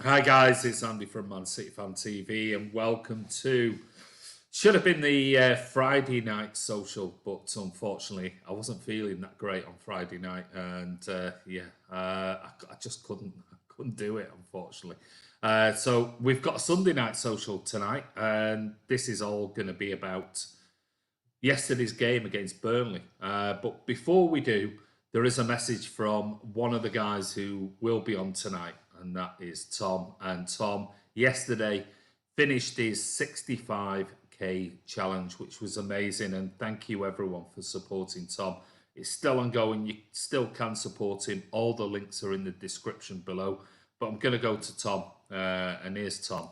Hi guys, it's Andy from Man City Fan TV, and welcome to should have been the Friday night social, but unfortunately, I wasn't feeling that great on Friday night, and I just couldn't do it, unfortunately. So we've got a Sunday night social tonight, and this is all going to be about yesterday's game against Burnley. But before we do, there is a message from one of the guys who will be on tonight, and that is Tom. And Tom, yesterday, finished his 65k challenge, which was amazing. And thank you, everyone, for supporting Tom. It's still ongoing. You still can support him. All the links are in the description below. But I'm going to go to Tom, and here's Tom.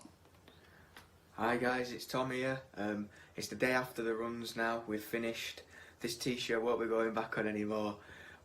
Hi guys, it's Tom here. It's the day after the runs now. We've finished. This t-shirt won't be going back on anymore.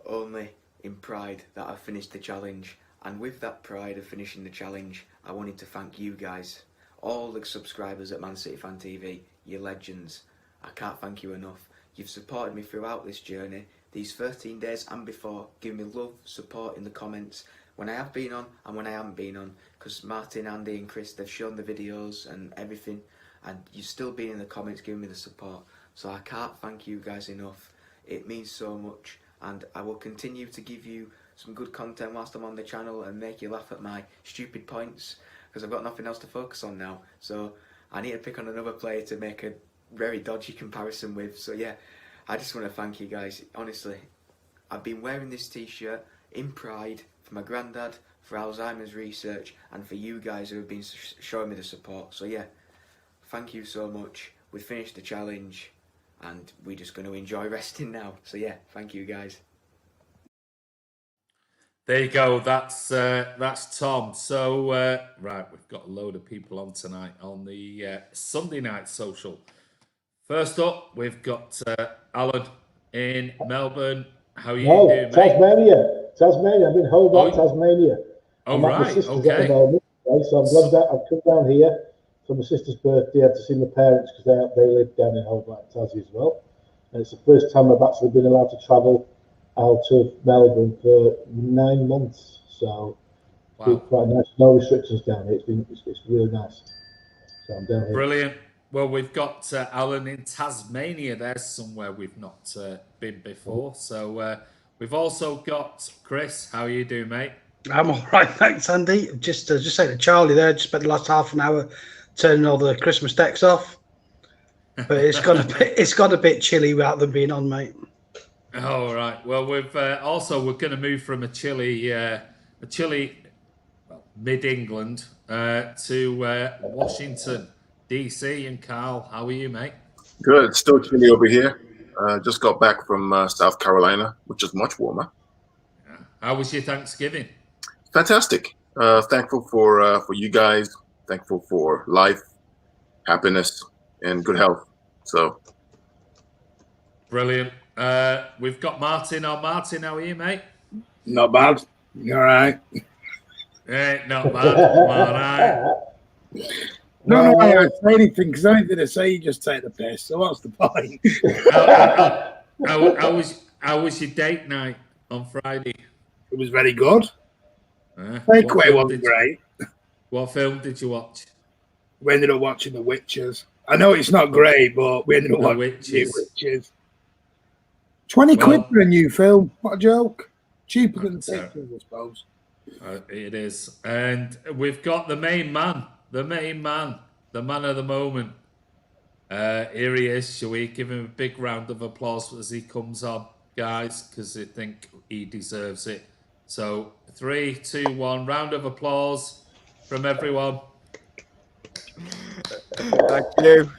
Only in pride that I've finished the challenge. And with that pride of finishing the challenge, I wanted to thank you guys. All the subscribers at Man City Fan TV. You're legends. I can't thank you enough. You've supported me throughout this journey. These 13 days and before. Giving me love, support in the comments. When I have been on and when I haven't been on, because Martin, Andy and Chris, they've shown the videos and everything, and you've still been in the comments giving me the support, so I can't thank you guys enough. It means so much, and I will continue to give you some good content whilst I'm on the channel and make you laugh at my stupid points, because I've got nothing else to focus on now, so I need to pick on another player to make a very dodgy comparison with. So yeah, I just want to thank you guys. Honestly, I've been wearing this t-shirt in pride for my granddad, for Alzheimer's research, and for you guys who have been showing me the support. So yeah, thank you so much. We finished the challenge and we're just going to enjoy resting now. So yeah, thank you guys. There you go. That's Tom. So right, we've got a load of people on tonight on the Sunday night social. First up, we've got Alan in Melbourne. How are you doing, mate? Tasmania. I'm in Hobart, Tasmania. Oh, I'm at my right. sister's Okay. at the moment, right? So I'm glad that I've come down here for my sister's birthday. I had to see my parents because they live down in Hobart, Tassie as well. And it's the first time I've actually been allowed to travel out of Melbourne for 9 months. So it's been quite nice. No restrictions down here. It's really nice. So I'm down here. Brilliant. Well, we've got Alan in Tasmania. There's somewhere we've not been before. So we've also got Chris. How are you doing, mate? I'm all right, thanks, Andy. Just say to Charlie there, just spent the last half an hour turning all the Christmas decks off. But it's got a bit chilly without them being on, mate. All right. Well, we're going to move from a chilly mid-England to Washington, DC. And Carl, how are you, mate? Good. Still chilly over here. Just got back from South Carolina, which is much warmer. Yeah. How was your Thanksgiving? Fantastic. Thankful for you guys. Thankful for life, happiness, and good health. So brilliant. We've got Martin. Martin, how are you, mate? Not bad. You all right? Not bad. All right. No, I don't say anything because anything I say, you just take the piss. So what's the point? How was your date night on Friday? It was very good. Takeaway wasn't great. What film did you watch? We ended up watching The Witches. I know it's not great, but we ended up watching The Witches. 20 quid for a new film. What a joke. Cheaper than the pictures, I suppose. It is. And we've got the main man, the man of the moment. Here he is. Shall we give him a big round of applause as he comes on, guys? Because I think he deserves it. So 3, 2, 1, round of applause from everyone. Thank you.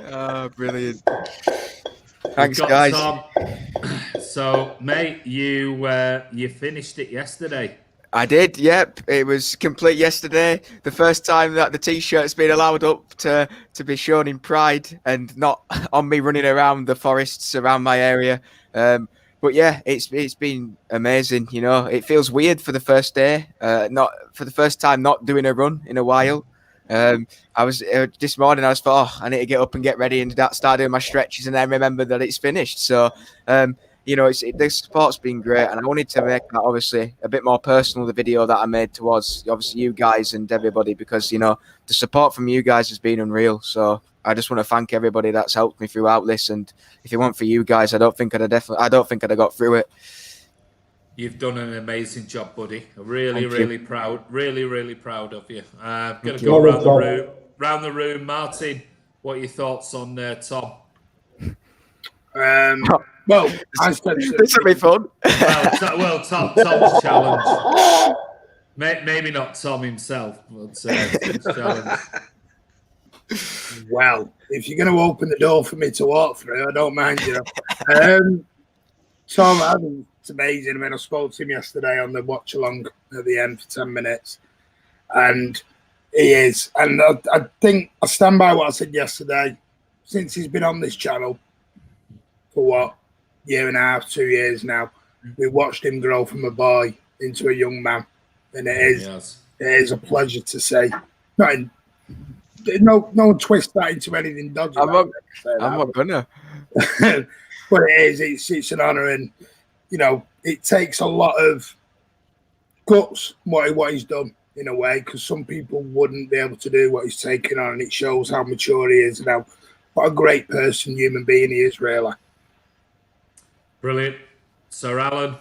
Oh, brilliant. Thanks, guys. Tom. So, mate, you finished it yesterday. I did, yep. It was complete yesterday. The first time that the t-shirt's been allowed up to be shown in pride and not on me running around the forests around my area. But yeah, it's been amazing. You know, it feels weird for the first day, not for the first time not doing a run in a while. I was this morning. I was I need to get up and get ready and start doing my stretches, and then remember that it's finished. So you know, the support's been great, and I wanted to make that obviously a bit more personal, the video that I made towards obviously you guys and everybody, because, you know, the support from you guys has been unreal. So I just want to thank everybody that's helped me throughout this, and if it weren't for you guys, I don't think I'd have got through it. You've done an amazing job, buddy. Really proud. Really proud of you. I'm going to go round the room. Martin, what are your thoughts on Tom? Well, this will be fun. Well, Tom's challenge. Maybe not Tom himself, but Tom's challenge. Well, if you're going to open the door for me to walk through, I don't mind you. Tom, it's amazing. I mean, I spoke to him yesterday on the watch along at the end for 10 minutes, and he is. And I think I stand by what I said yesterday. Since he's been on this channel for what, year and a half, 2 years now, we watched him grow from a boy into a young man, and it is a pleasure to see. No twist that into anything dodgy. I'm not gonna. But it's an honour, and you know, it takes a lot of guts what he's done in a way, because some people wouldn't be able to do what he's taken on, and it shows how mature he is and how what a great person, human being he is, really. Brilliant. Sir Alan?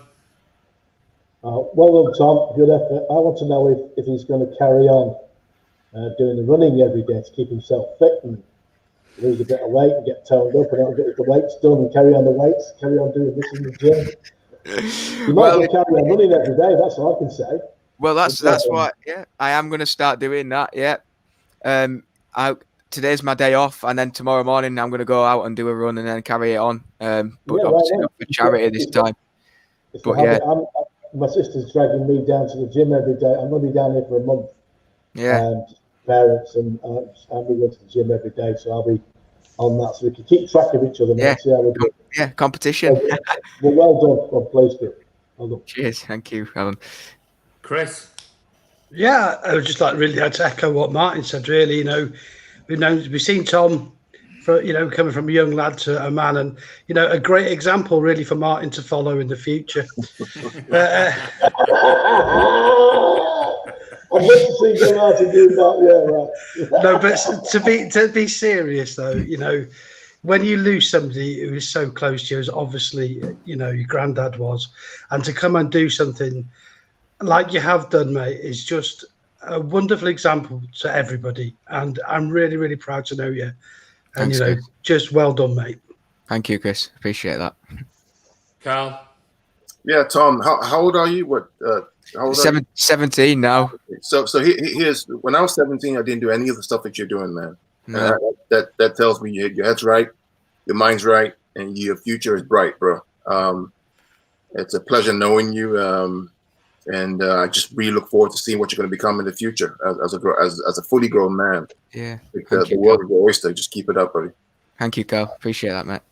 Well done, Tom. Good effort. I want to know if he's going to carry on doing the running every day to keep himself fit and lose a bit of weight and get toned up and get the weights done and carry on the weights, carry on doing this in the gym. You might carry on running every day, that's all I can say. Well, that's what, yeah, I am going to start doing that, yeah. Today's my day off, and then tomorrow morning I'm going to go out and do a run and then carry it on. But obviously not for charity this time. But yeah. My sister's dragging me down to the gym every day. I'm going to be down here for a month. Yeah. Parents and we go to the gym every day, so I'll be on that, so we can keep track of each other. Yeah, see how we do. Yeah, competition. Well done. Well played, good. Well done. Cheers, thank you, Alan. Chris? Yeah, I would just like really to echo what Martin said. Really, you know, we've seen Tom, coming from a young lad to a man, and you know, a great example really for Martin to follow in the future. I'd love to see him out and do that. Yeah, right. No, but to be serious though, you know, when you lose somebody who is so close to you, as obviously you know your granddad was, and to come and do something like you have done, mate, is just a wonderful example to everybody. And I'm really, really proud to know you. And Thanks, you know, Chris. just well done, mate. Thank you, Chris. Appreciate that. Carl? Yeah, Tom. How old are you? What? How old are you? 17 now. So here's when I was 17, I didn't do any of the stuff that you're doing, man. No. That tells me your head's right, your mind's right, and your future is bright, bro. It's a pleasure knowing you, and I just really look forward to seeing what you're going to become in the future as a fully grown man. Yeah. The world is your oyster. Just keep it up, buddy. Thank you, Carl. Appreciate that, mate.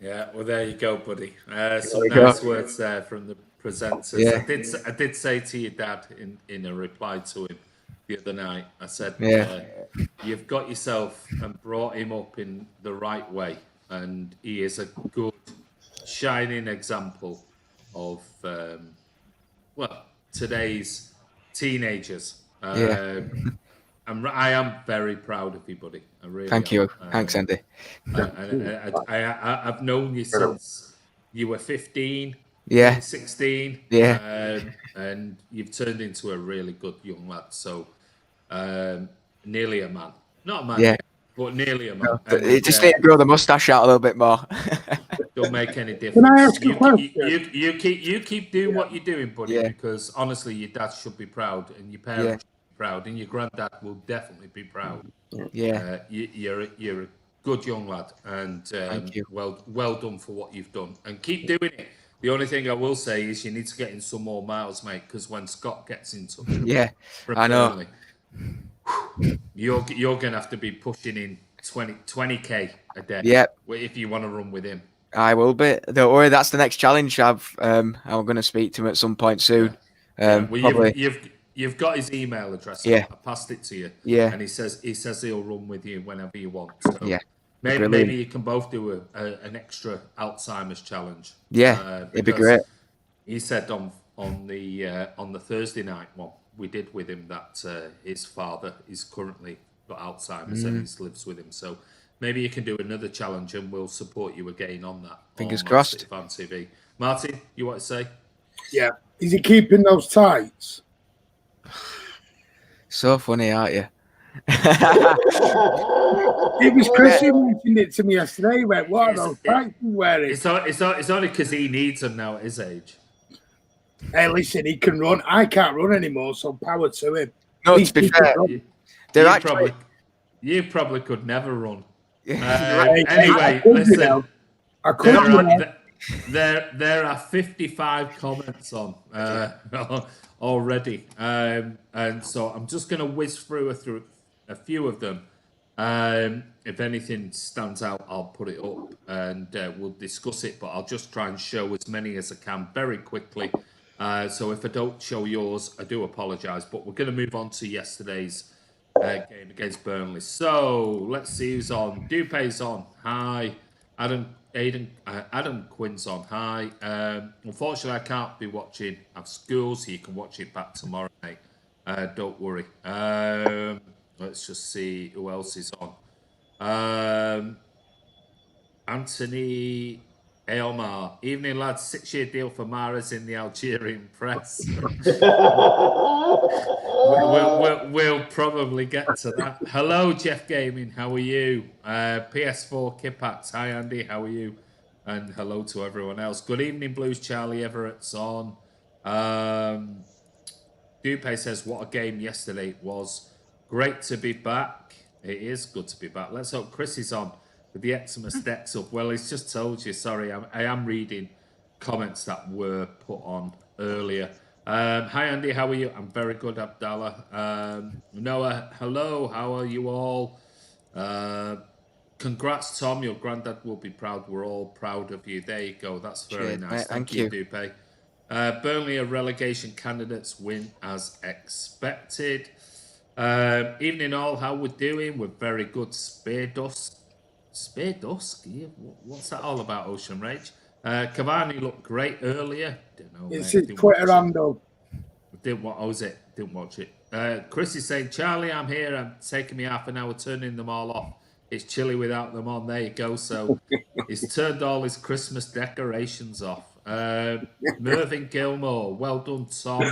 Yeah, well, there you go, buddy. Some nice words there from the presenters. Yeah. I did say to your dad in a reply to him the other night, I said, you've got yourself and brought him up in the right way, and he is a good, shining example of, today's teenagers. I am very proud of you, buddy. I really Thank am. you. Thanks, Andy. I've known you since you were 15, 16. Yeah. And you've turned into a really good young lad. So nearly a man. Not a man yet, but nearly a man. No, but you just need to grow the moustache out a little bit more. Don't make any difference. Can I ask a question? You keep doing what you're doing, buddy, because honestly, your dad should be proud, and your parents should be proud, and your granddad will definitely be proud. Yeah. You're a good young lad, and Thank you. well done for what you've done, and keep doing it. The only thing I will say is you need to get in some more miles, mate, because when Scott gets in touch, I know. Burnley, you're going to have to be pushing in 20K a day. Yeah. If you want to run with him. I will be. Don't worry, that's the next challenge. I'm going to speak to him at some point soon. Well, probably. You've got his email address. Yeah. I passed it to you. Yeah. And he says he'll run with you whenever you want. So Maybe you can both do an extra Alzheimer's challenge. Yeah, it'd be great. He said on the Thursday night one we did with him that his father is currently got Alzheimer's and he lives with him. So maybe you can do another challenge and we'll support you again on that. Fingers crossed. City Fan TV. Martin, you want to say? Yeah. Is he keeping those tights? So funny, aren't you? It was Chris who mentioned it to me yesterday. He went, "What are those tights he's wearing?" It's only because he needs them now at his age. Hey, listen, he can run. I can't run anymore, so power to him. No, to be fair, you probably could never run. Anyway, listen. I could. There are 55 comments on already, and so I'm just going to whiz through a few of them. If anything stands out, I'll put it up and we'll discuss it. But I'll just try and show as many as I can very quickly. So if I don't show yours, I do apologise. But we're going to move on to yesterday's game against Burnley. So let's see who's on. Dupe's on. Hi. Adam Quinn's on. Hi. Unfortunately, I can't be watching. I have school, so you can watch it back tomorrow, mate. Don't worry. Let's just see who else is on. Anthony Aomar. Evening, lads. 6-year deal for Mahrez in the Algerian press. we'll probably get to that. Hello, Jeff Gaming. How are you? PS4 Kipax. Hi, Andy. How are you? And hello to everyone else. Good evening, Blues. Charlie Everett's on. Dupe says, what a game yesterday it was. Great to be back. It is good to be back. Let's hope Chris is on with the eczema decks up. Well, he's just told you. Sorry, I am reading comments that were put on earlier. Hi, Andy. How are you? I'm very good, Abdallah. Noah, hello. How are you all? Congrats, Tom. Your granddad will be proud. We're all proud of you. There you go. That's very nice. Mate, Thank you, Dupe. Burnley are relegation candidates. Win as expected. Evening all. How we're doing? We're very good. Spear Dusk. Yeah, what's that all about, Ocean Rage? Cavani looked great earlier. Didn't know. It's his Twitter handle. Didn't watch it. Chris is saying, Charlie, I'm here. I'm taking me half an hour turning them all off. It's chilly without them on. There you go. So he's turned all his Christmas decorations off. Mervyn Gilmore, well done, Tom.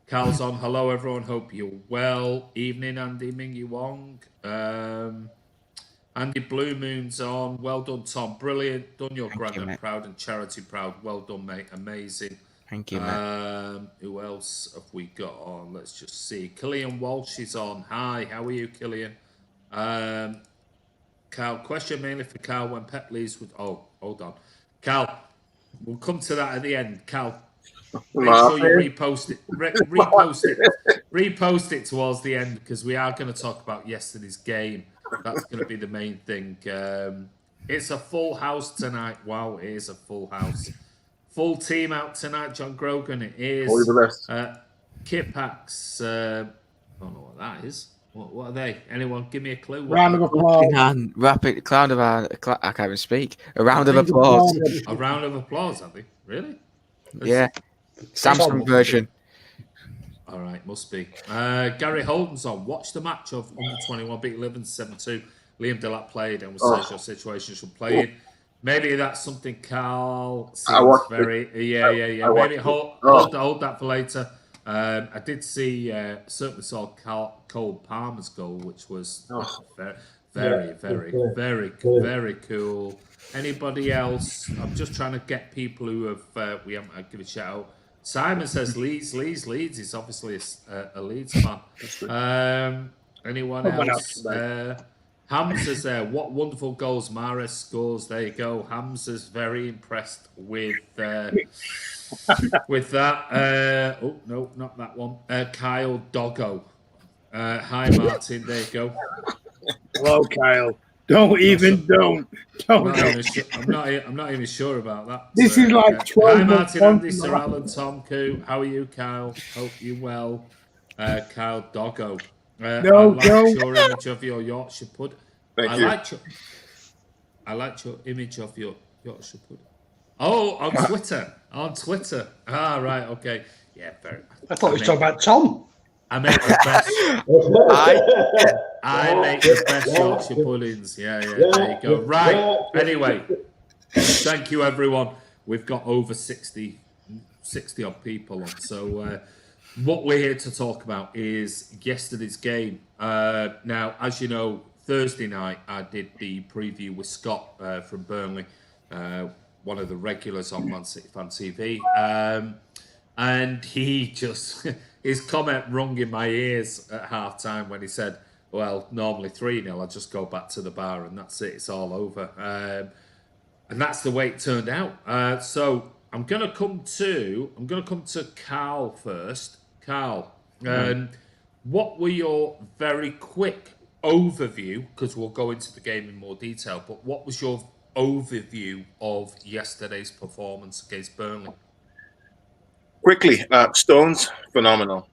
Carl's on. Hello, everyone. Hope you're well. Evening, Andy Mingy Wong. Andy Blue Moon's on. Well done, Tom. Brilliant. Done your granddad proud and charity proud. Well done, mate. Amazing. Thank you, mate. Who else have we got on? Let's just see. Killian Walsh is on. Hi, how are you, Killian? Cal, question mainly for Cal when Pep leaves with... Oh, hold on. Cal, we'll come to that at the end. Cal, make sure you repost it. Repost it towards the end because we are going to talk about yesterday's game. That's going to be the main thing. It's a full house tonight. Wow, it is a full house. Full team out tonight, John Grogan. It is. Kipax. I don't know what that is. What are they? Anyone give me a clue? Round of applause. Rapid cloud of I can't even speak. A round of applause. A round of applause, have they? Really? Yeah. Samsung version. All right, must be. Gary Holden's on. Watch the match of under-21 beat Livingston 7-2. Liam Delap played and was your situation should play in. Maybe that's something Carl seems very... Yeah. Maybe hold that for later. I did see, certainly saw Cole Palmer's goal, which was very cool. Anybody else? I'm just trying to get people who have, we haven't give a shout out. Simon says Leeds. He's obviously a Leeds fan. Anyone else? Hamza's there. What wonderful goals Mahrez scores. There you go. Hamza's very impressed with with that. Oh, no, not that one. Kyle Doggo. Hi, Martin. There you go. Hello, Kyle. I'm not even sure about that. This is like 12. Hi, Martin, Andy, Sir Alan, Tom Coo. How are you, Kyle? Hope you well. Kyle Doggo. No. Your image of your Yorkshire pud. Thank you. I liked your image of your Yorkshire pudding. Oh, on Twitter. On Twitter. Ah, right, okay. Yeah, very much. I thought we were talking about Tom. I make the best. I make the best Yorkshire puddings. Yeah, there you go. Right. Anyway, thank you, everyone. We've got over 60 odd people on. So what we're here to talk about is yesterday's game. Now, as you know, Thursday night I did the preview with Scott from Burnley, one of the regulars on Man City Fan TV. And he just, his comment rung in my ears at half time when he said, well, normally 3-0, I just go back to the bar and that's it, it's all over. And that's the way it turned out. So I'm gonna come to Carl first. Carl, what were your very quick overview, because we'll go into the game in more detail, but what was your overview of yesterday's performance against Burnley? Quickly, Stones, phenomenal.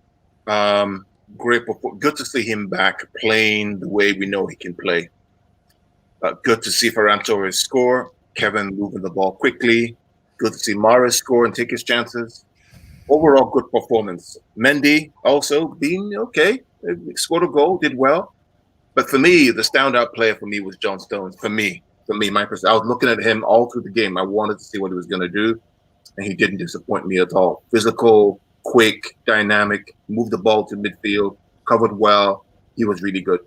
Great. Good to see him back playing the way we know he can play. Good to see Ferran Torres score. Kevin moving the ball quickly. Good to see Mahrez score and take his chances. Overall, good performance. Mendy also being okay. Scored a goal, did well. But for me, the standout player for me was John Stones. For me, my person. I was looking at him all through the game. I wanted to see what he was going to do. And he didn't disappoint me at all. Physical, quick, dynamic, moved the ball to midfield, covered well. He was really good.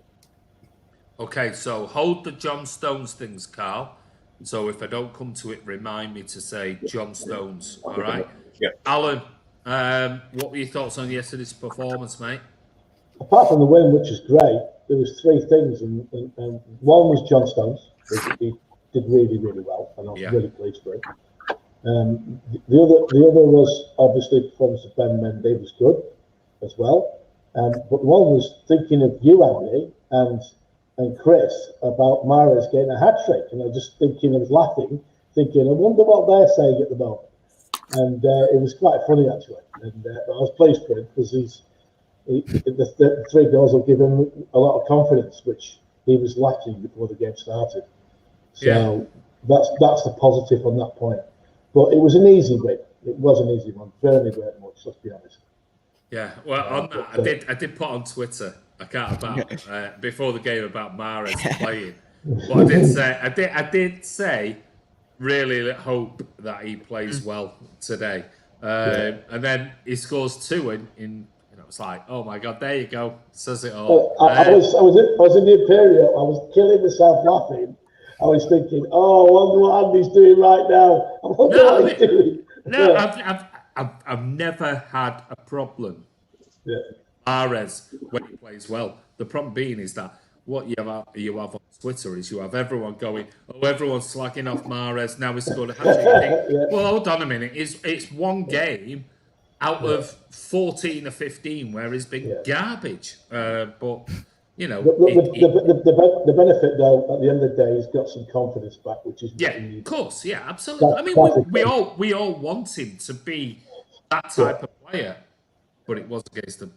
Okay, so hold the John Stones things, Carl. So if I don't come to it, remind me to say John Stones, all right? Yeah. Alan, what were your thoughts on yesterday's performance, mate? Apart from the win, which is great, there was three things. And one was John Stones. He did really, really well, and I was really pleased for him. The other was obviously the performance of Ben Mendy was good as well. But one was thinking of you, Andy, and Chris about Mahrez getting a hat trick, and I was just thinking, I was laughing, thinking, I wonder what they're saying at the moment. And it was quite funny actually, and I was pleased for him because the 3 goals will give him a lot of confidence, which he was lacking before the game started. So that's the positive on that point. But it was an easy win. It was an easy one. Burnley weren't much, let's be honest. Yeah, well, on that, I did put on Twitter before the game about Mahrez playing. But I did say, really hope that he plays well today. And then he scores 2 in it's like, oh my God, there you go, says it all. I was in the Imperial. I was killing myself laughing. I was thinking, oh, I wonder what Andy's doing right now. I wonder what he's doing. No, I've never had a problem. Mahrez when he plays well. The problem being is that what you have on Twitter is you have everyone going, oh, everyone's slacking off Mahrez. Now he's scored a hat-trick. Well, hold on a minute. It's one game out of 14 or 15 where he's been garbage. But you know, the benefit though, at the end of the day, he's got some confidence back, which is of course, absolutely. I mean, we all want him to be that type of player, but it was against a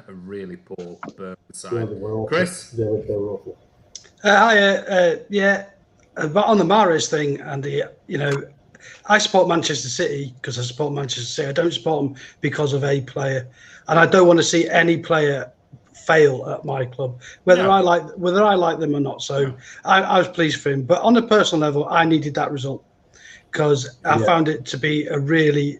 really poor Burnley side. Chris, they were awful. But on the Mahrez thing, Andy, I support Manchester City because I support Manchester City. I don't support them because of a player, and I don't want to see any player fail at my club, whether I like them or not. So I was pleased for him. But on a personal level, I needed that result because I found it to be a really.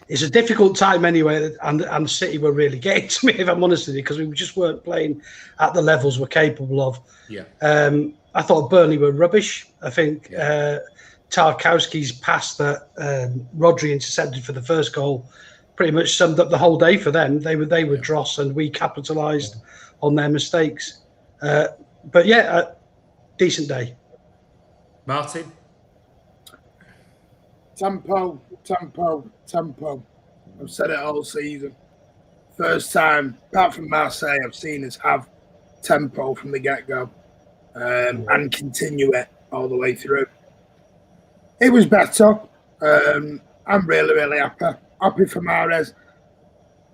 It's a difficult time anyway, and City were really getting to me, if I'm honest with you, because we just weren't playing at the levels we're capable of. I thought Burnley were rubbish. I think Tarkowski's pass that Rodri intercepted for the first goal pretty much summed up the whole day for them. They were dross, and we capitalised on their mistakes. But decent day. Martin? Tempo. I've said it all season. First time, apart from Marseille, I've seen us have tempo from the get-go and continue it all the way through. It was better. I'm really, really happy for Mahrez.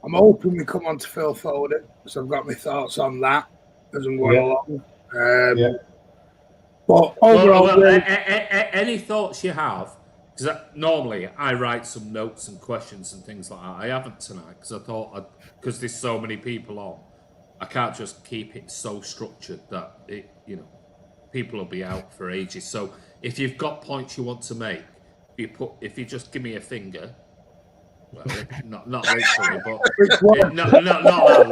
I'm hoping we come on to Phil Foden, so I've got my thoughts on that as I'm going along. But overall, any thoughts you have? Because normally I write some notes and questions and things like that. I haven't tonight because I thought, because there's so many people on, I can't just keep it so structured that people will be out for ages. So if you've got points you want to make, if you just give me a finger. Well, not literally, but not that one.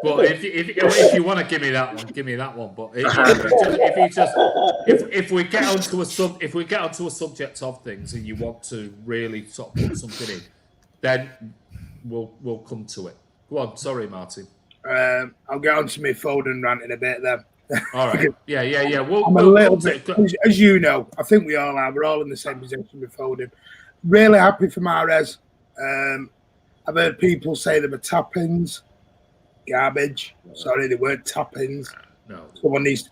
But if you want to give me that one, give me that one. But if we get onto a subject of things and you want to really sort of put something in, then we'll come to it. Go on, sorry, Martin. I'll get onto my Foden rant in a bit then. All right. Yeah. I'm a little bit, as you know, I think we all are. We're all in the same position with Foden. Really happy for Mahrez. I've heard people say they were tap-ins. Garbage. Sorry, they weren't tap-ins. No.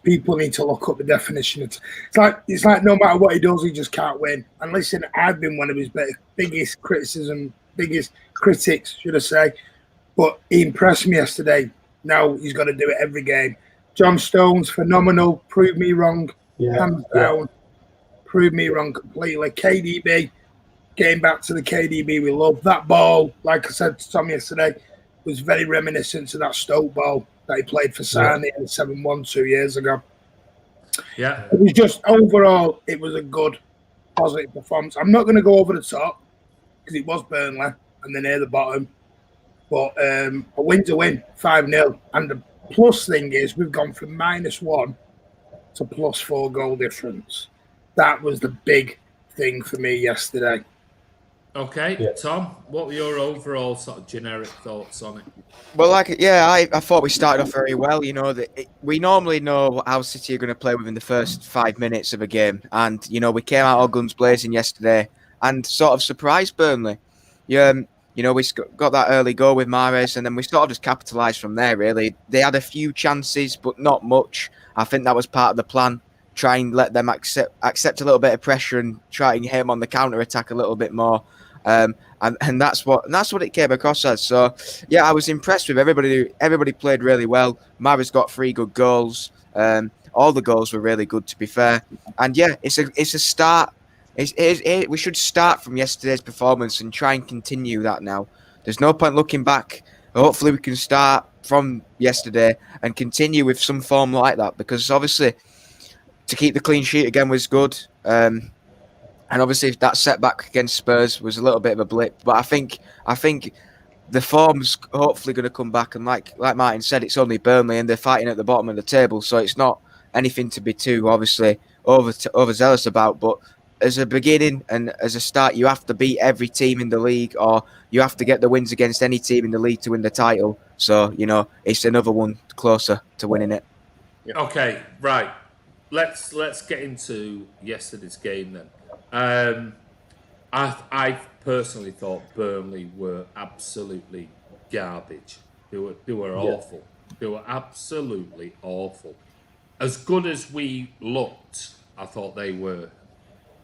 People need to look up the definition. It's like no matter what he does, he just can't win. And listen, I've been one of his biggest critics, should I say. But he impressed me yesterday. Now he's got to do it every game. John Stones, phenomenal. Proved me wrong. Hands down. Proved me wrong completely. KDB. Getting back to the KDB we love. That ball, like I said to Tom yesterday, was very reminiscent to that Stoke ball that he played for Sarni in 7-1 2 years ago. Yeah. It was just, overall, it was a good, positive performance. I'm not going to go over the top because it was Burnley and they're near the bottom. But a win's a win, 5-0. And the plus thing is we've gone from -1 to +4 goal difference. That was the big thing for me yesterday. Okay, Tom, what were your overall sort of generic thoughts on it? Well, I thought we started off very well. We normally know how City are going to play within the first 5 minutes of a game, and we came out all guns blazing yesterday and sort of surprised Burnley. We got that early goal with Mahrez, and then we sort of just capitalised from there. Really, they had a few chances, but not much. I think that was part of the plan. Try and let them accept a little bit of pressure and try and hit them on the counter attack a little bit more. And that's what it came across as. So yeah, I was impressed with everybody. Everybody played really well. Mahrez got 3 good goals. All the goals were really good, to be fair. And yeah, it's a start. We should start from yesterday's performance and try and continue that now. There's no point looking back. Hopefully we can start from yesterday and continue with some form like that, because obviously to keep the clean sheet again was good. And obviously that setback against Spurs was a little bit of a blip, but I think the form's hopefully going to come back. And like Martin said, it's only Burnley and they're fighting at the bottom of the table, so it's not anything to be too obviously overzealous about. But as a beginning and as a start, you have to beat every team in the league, or you have to get the wins against any team in the league to win the title. So it's another one closer to winning it. Yeah. Okay, right. Let's get into yesterday's game then. I personally thought Burnley were absolutely garbage. They were awful. They were absolutely awful. As good as we looked, I thought they were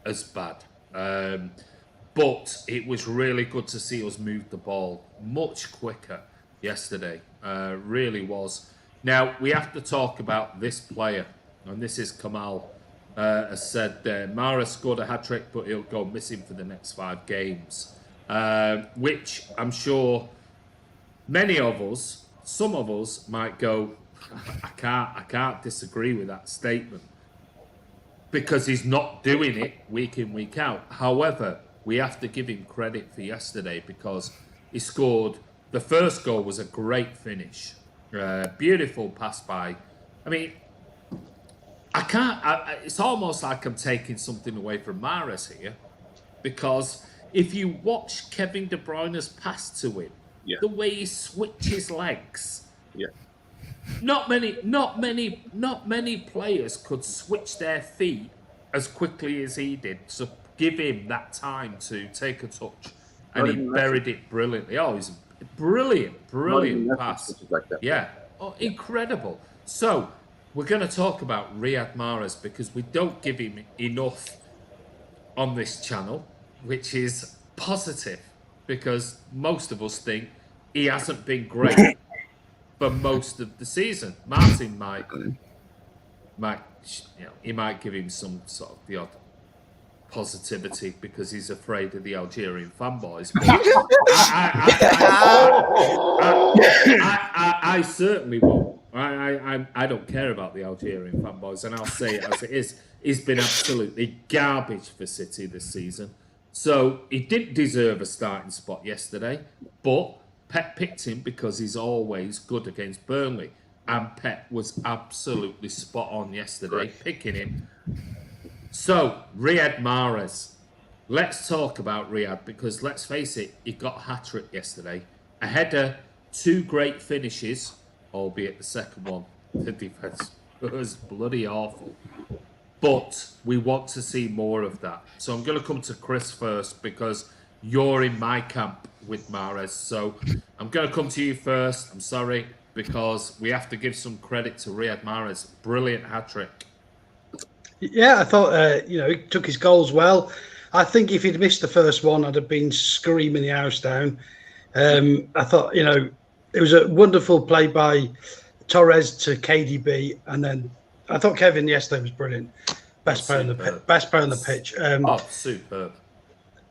as bad. But it was really good to see us move the ball much quicker yesterday. Really was. Now, we have to talk about this player, and this is Kamal. Has said Mahrez scored a hat-trick, but he'll go missing for the next 5 games. Which I'm sure some of us might go, I can't disagree with that statement, because he's not doing it week in, week out. However, we have to give him credit for yesterday, because he scored. The first goal was a great finish. Beautiful pass by. I mean, it's almost like I'm taking something away from Mahrez here, because if you watch Kevin De Bruyne's pass to him, the way he switches legs, not many players could switch their feet as quickly as he did to give him that time to take a touch, and he buried it brilliantly. Oh, he's a brilliant pass. Like that. Yeah, incredible. So we're going to talk about Riyad Mahrez, because we don't give him enough on this channel, which is positive, because most of us think he hasn't been great for most of the season. Martin might. he might give him some sort of the odd positivity because he's afraid of the Algerian fanboys. But I certainly won't. I don't care about the Algerian fanboys, and I'll say it as it is. He's been absolutely garbage for City this season. So he didn't deserve a starting spot yesterday, but Pep picked him because he's always good against Burnley. And Pep was absolutely spot on yesterday, picking him. So, Riyad Mahrez. Let's talk about Riyad because, let's face it, he got a hat-trick yesterday. A header, 2 great finishes, albeit the second one, the defence was bloody awful. But we want to see more of that. So I'm going to come to Chris first because you're in my camp with Mahrez. So I'm going to come to you first. I'm sorry, because we have to give some credit to Riyad Mahrez. Brilliant hat-trick. Yeah, I thought, he took his goals well. I think if he'd missed the first one, I'd have been screaming the house down. I thought, it was a wonderful play by Torres to KDB. And then I thought Kevin yesterday was brilliant. Best player on the pitch. Superb.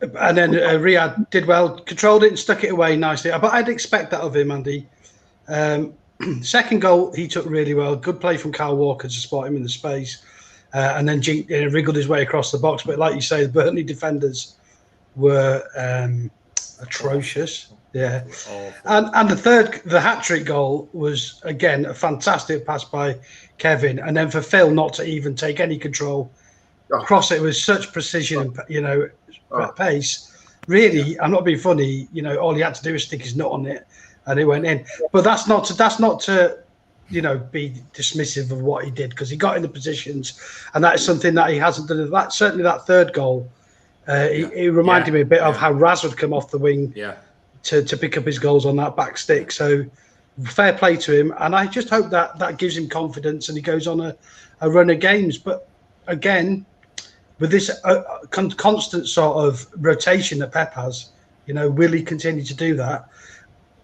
And then Riyad did well, controlled it and stuck it away nicely. But I'd expect that of him, Andy. Second goal, he took really well. Good play from Kyle Walker to spot him in the space. And then wriggled his way across the box. But like you say, the Burnley defenders were atrocious. Yeah. And the hat-trick goal was, again, a fantastic pass by Kevin. And then for Phil not to even take any control, cross it with such precision and, pace. Really, I'm not being funny, all he had to do was stick his nut on it and it went in. But that's not to be dismissive of what he did because he got in the positions and that is something that he hasn't done. Certainly that third goal, he reminded me a bit of how Raz would come off the wing to pick up his goals on that back stick. So fair play to him. And I just hope that gives him confidence and he goes on a run of games. But again, with this constant sort of rotation that Pep has, will he continue to do that?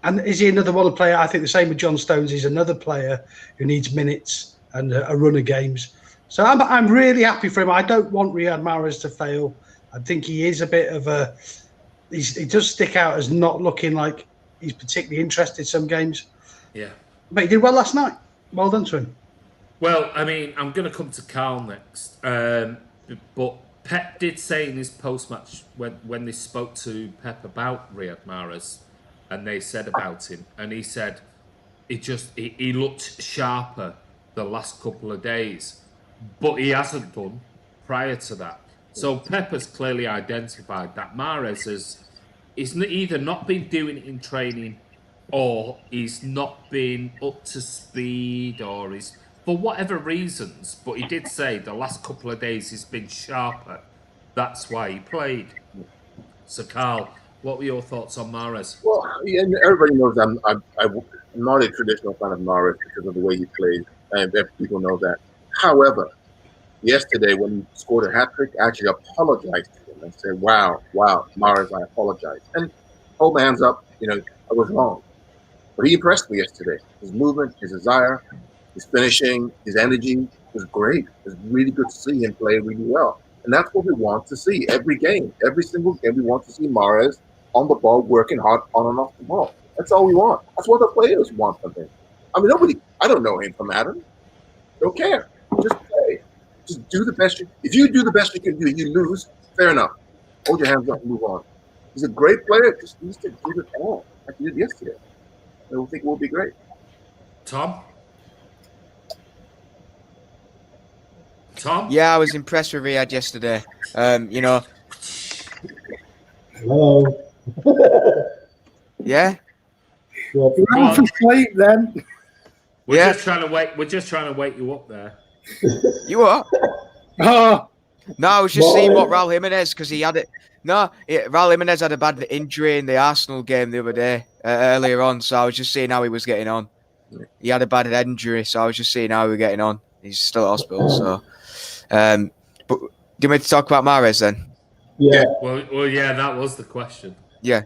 And is he another one player? I think the same with John Stones. He's another player who needs minutes and a run of games. So I'm really happy for him. I don't want Riyad Mahrez to fail. I think he is a bit of he does stick out as not looking like he's particularly interested some games. Yeah. But he did well last night. Well done to him. Well, I mean, I'm going to come to Carl next. But Pep did say in his post-match when they spoke to Pep about Riyad Mahrez, and they said about him, and he said he looked sharper the last couple of days, but he hasn't done prior to that. So Pep has clearly identified that Mahrez is either not been doing it in training, or he's not been up to speed, or he's for whatever reasons. But he did say the last couple of days he's been sharper. That's why he played. So Carl, what were your thoughts on Mahrez? Well, everybody knows I'm not a traditional fan of Mahrez because of the way he plays, and people know that. However, yesterday when he scored a hat-trick, I actually apologized to him. I said, wow, Mahrez, I apologize. And hold my hands up, I was wrong. But he impressed me yesterday. His movement, his desire, his finishing, his energy was great. It was really good to see him play really well. And that's what we want to see every game. Every single game, we want to see Mahrez on the ball, working hard on and off the ball. That's all we want. That's what the players want from him. I mean, I don't know him from Adam. Don't care. Just play. Just do the best. If you do the best you can do, you lose, fair enough. Hold your hands up and move on. He's a great player. Just needs to give it all, like he did yesterday. I think it will be great. Tom? Yeah, I was impressed with Riyad yesterday. Hello. Yeah. You're out for sleep then. We're just trying to wake you up there. You what? Oh. No, I was just seeing what Raul Jimenez, because he had it. No, Raul Jimenez had a bad injury in the Arsenal game the other day, earlier on. So I was just seeing how he was getting on. He had a bad injury, so I was just seeing how he was getting on. He's still at hospital, so. But do you want me to talk about Mahrez then? Yeah. Well, yeah, that was the question. Yeah.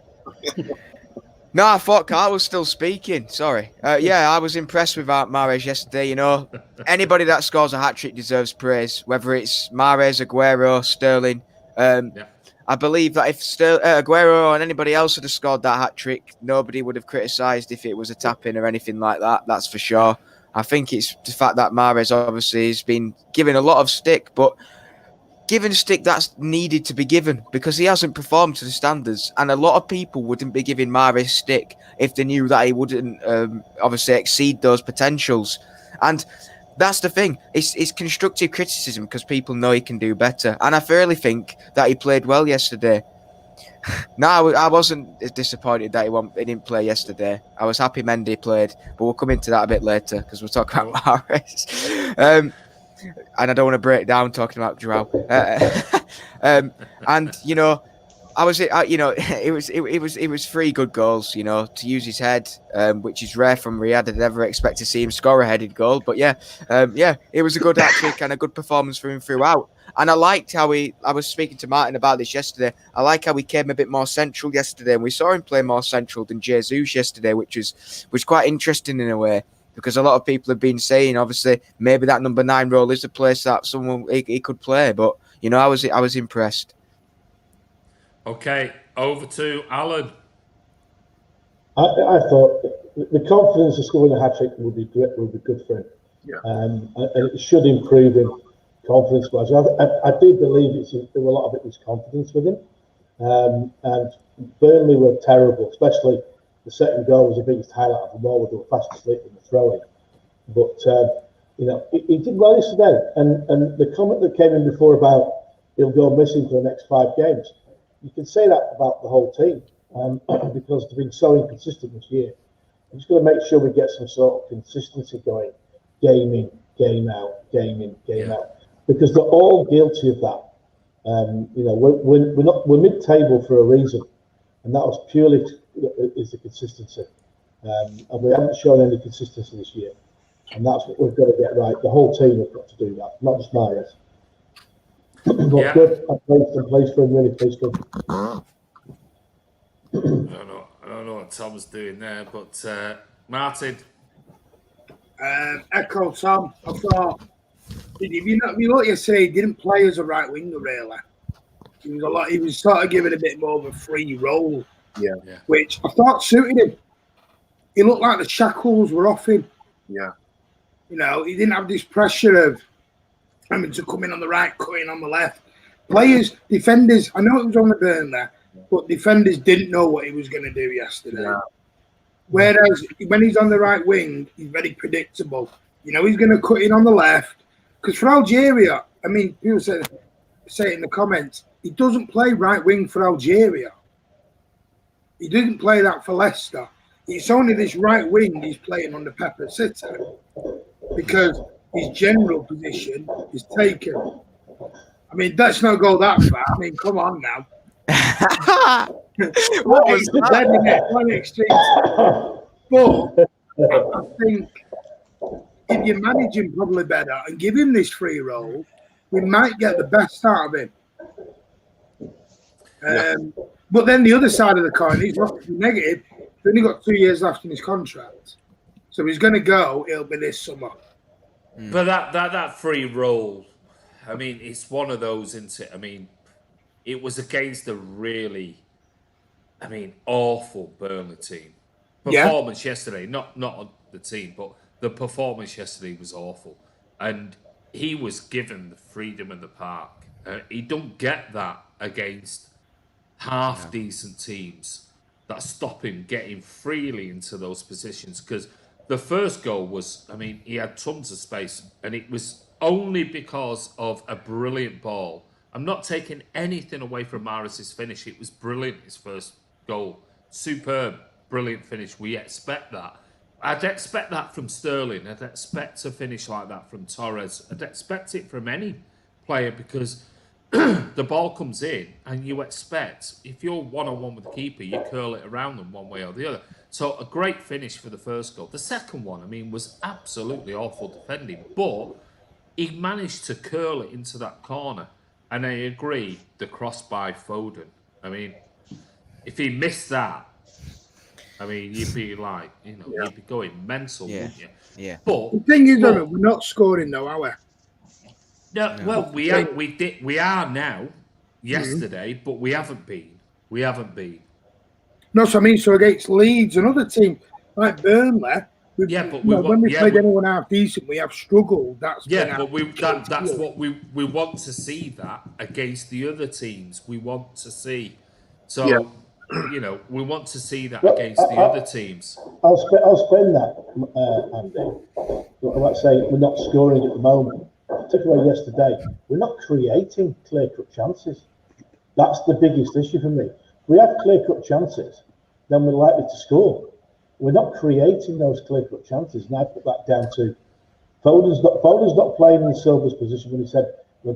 No, I thought Carl was still speaking. Sorry. Yeah, I was impressed with Mahrez yesterday. You know, anybody that scores a hat-trick deserves praise, whether it's Mahrez, Aguero, Sterling. I believe that if Aguero and anybody else had scored that hat-trick, nobody would have criticised if it was a tap-in or anything like that. That's for sure. I think it's the fact that Mahrez obviously has been given a lot of stick, but given stick that's needed to be given because he hasn't performed to the standards, and a lot of people wouldn't be giving Mahrez stick if they knew that he wouldn't obviously exceed those potentials. And that's the thing. It's constructive criticism because people know he can do better. And I fairly think that he played well yesterday. No, I wasn't disappointed that he didn't play yesterday. I was happy Mendy played, but we'll come into that a bit later because we'll talk about Mahrez. And I don't want to break down talking about Joao. And you know, it was 3 good goals. You know, to use his head, which is rare from Riyad. I'd never expect to see him score a headed goal, but it was a good hat-trick and a good performance for him throughout. And I liked how I was speaking to Martin about this yesterday. I like how he came a bit more central yesterday, and we saw him play more central than Jesus yesterday, which was quite interesting in a way. Because a lot of people have been saying, obviously, maybe that number 9 role is a place that someone he could play. But you know, I was impressed. Okay, over to Alan. I thought the confidence of scoring a hat-trick would be good for him. Yeah. And it should improve him confidence-wise. I do believe a lot of it was confidence with him. And Burnley were terrible, especially the second goal was the biggest highlight of them all. They were fast asleep in the throwing. But, you know, he did well yesterday. And the comment that came in before about he'll go missing for the next 5 games, you can say that about the whole team because they've been so inconsistent this year. I'm just going to make sure we get some sort of consistency going, game in, game out, game in, game out, because they're all guilty of that. You know, we're mid-table for a reason, and that was purely is the consistency, and we haven't shown any consistency this year, and that's what we've got to get right. The whole team have got to do that, not just Mahrez. But good, I'm pleased for him, really pleased for him. I don't know what Tom's doing there, but Martin. Echo Tom. I thought if you look yesterday, he didn't play as a right winger really. He was sort of given a bit more of a free role. Yeah. Which I thought suited him. He looked like the shackles were off him. Yeah. You know, he didn't have this pressure of having to come in on the right, cutting on the left. Defenders, I know it was on the burn there, but defenders didn't know what he was going to do yesterday. Yeah. Whereas when he's on the right wing, he's very predictable. You know, he's going to cut in on the left. Because for Algeria, I mean, people say it in the comments, he doesn't play right wing for Algeria. He didn't play that for Leicester. It's only this right wing he's playing under Pepper City because his general position is taken. I mean, let's not go that far. I mean, come on now. What was that? One extreme. But I think if you manage him probably better and give him this free role, we might get the best out of him. But then the other side of the coin, he's not negative. He's only got 2 years left in his contract, so he's going to go. It'll be this summer. But that free role, I mean, it's one of those, isn't it? I mean, it was against a really, I mean, awful Burnley team. Performance yesterday, not the team, but the performance yesterday was awful, and he was given the freedom in the park. He don't get that against half-decent teams that stop him getting freely into those positions. Because the first goal was, I mean, he had tons of space, and it was only because of a brilliant ball. I'm not taking anything away from Mahrez's finish. It was brilliant, his first goal. Superb, brilliant finish. We expect that. I'd expect that from Sterling. I'd expect to finish like that from Torres. I'd expect it from any player because the ball comes in and you expect, if you're one-on-one with the keeper, you curl it around them one way or the other. So a great finish for the first goal. The second one, I mean, was absolutely awful defending, but he managed to curl it into that corner. And I agree, the cross by Foden. I mean, if he missed that, I mean, you'd be like, you'd be going mental, wouldn't you? Yeah. But the thing is, we're not scoring though, are we? No, well, we are now. Yesterday, but we haven't been. No, so I mean, so against Leeds, another team like Burnley. When we played anyone half decent, we have struggled. That's what we want to see that against the other teams. We want to see. So, we want to see that against the other teams. I'll spend that, Andy. I'm not saying we're not scoring at the moment. Particularly yesterday, we're not creating clear-cut chances. That's the biggest issue for me. If we have clear-cut chances, then we're likely to score. We're not creating those clear-cut chances, and I put that down to Foden's not playing in Silva's position when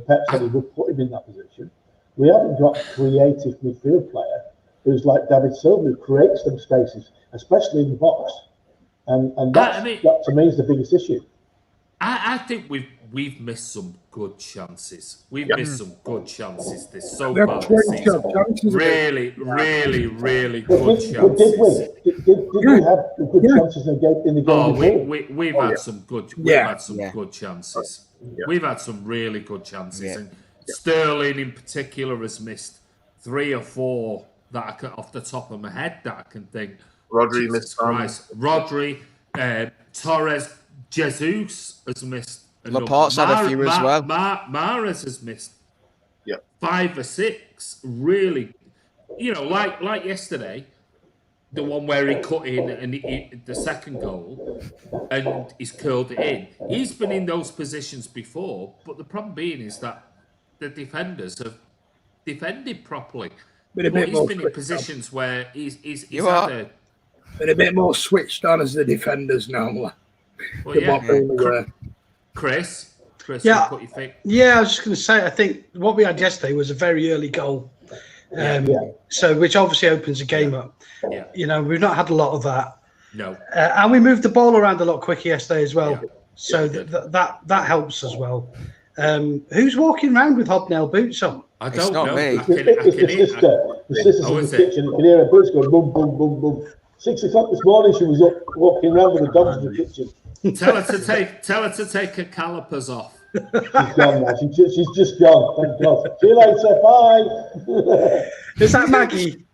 Pep said he would put him in that position. We haven't got a creative midfield player who's like David Silva, who creates them spaces, especially in the box, and that to me is the biggest issue. I think we've missed some good chances. We've missed some good chances this so far this season. Really good chances. Did we have good chances in the game? We've had some good. We've had some good chances. We've had some really good chances, and Sterling in particular has missed 3 or 4 that I can, off the top of my head, that I can think. Rodri missed. Rodri, Torres, Jesus has missed. Laporte's had a few as well. Mahrez has missed 5 or 6. Really, like yesterday, the one where he cut in and the second goal, and he's curled it in. He's been in those positions before, but the problem being is that the befenders have defended properly. But he's been in positions where he's had been a bit more switched on as the defenders now. Well, Chris, what do you think? Yeah, I was just going to say, I think what we had yesterday was a very early goal, so which obviously opens the game up. Yeah. We've not had a lot of that. No, and we moved the ball around a lot quicker yesterday as well, so that helps as well. Who's walking around with hobnail boots on? I don't know. It's the sister's in the kitchen. You can hear her boots go boom, boom, boom, boom. 6 o'clock this morning, she was up walking around with the dogs in the kitchen. Tell her to take her calipers off. She's gone now. She's just gone. Thank God. See you later. Bye. Is that Maggie?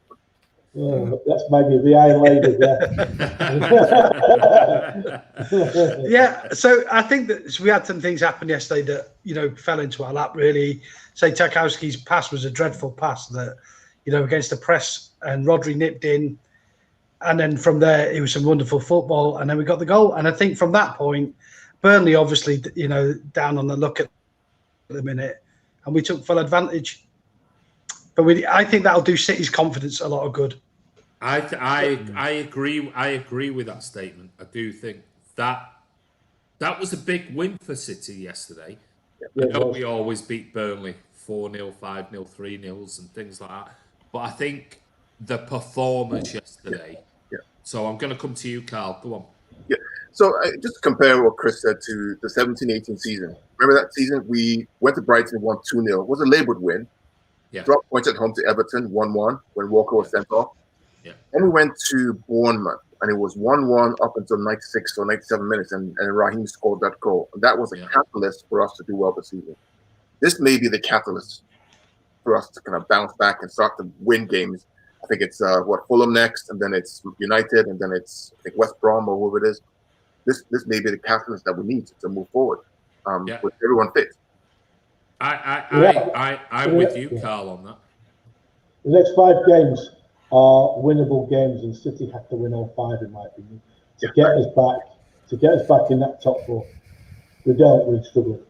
That's Maggie, the Iron Lady. Yeah. So I think that we had some things happen yesterday that fell into our lap. Really, say Tarkowski's pass was a dreadful pass that against the press, and Rodri nipped in. And then from there, it was some wonderful football. And then we got the goal. And I think from that point, Burnley obviously, down on the luck at the minute. And we took full advantage. But I think that'll do City's confidence a lot of good. I agree. I agree with that statement. I do think that was a big win for City yesterday. I know we always beat Burnley 4-0, 5-0, 3-0 and things like that. But I think the performance yesterday. So I'm going to come to you, Carl. Go on. Yeah. So just to compare what Chris said to the 17-18 season. Remember that season? We went to Brighton and won 2-0. It was a laboured win. Yeah. Dropped points at home to Everton, 1-1, when Walker was sent off. Yeah. Then we went to Bournemouth, and it was 1-1 up until 96 or 97 minutes, and Raheem scored that goal. And that was a catalyst for us to do well this season. This may be the catalyst for us to kind of bounce back and start to win games. I think it's Fulham next, and then it's United, and then it's West Brom or whoever it is. This may be the catalyst that we need to move forward with everyone fit. I'm with you, Carl, on that. The next 5 games are winnable games, and City have to win all 5, in my opinion, to get us back in that top 4. We don't, we're struggling.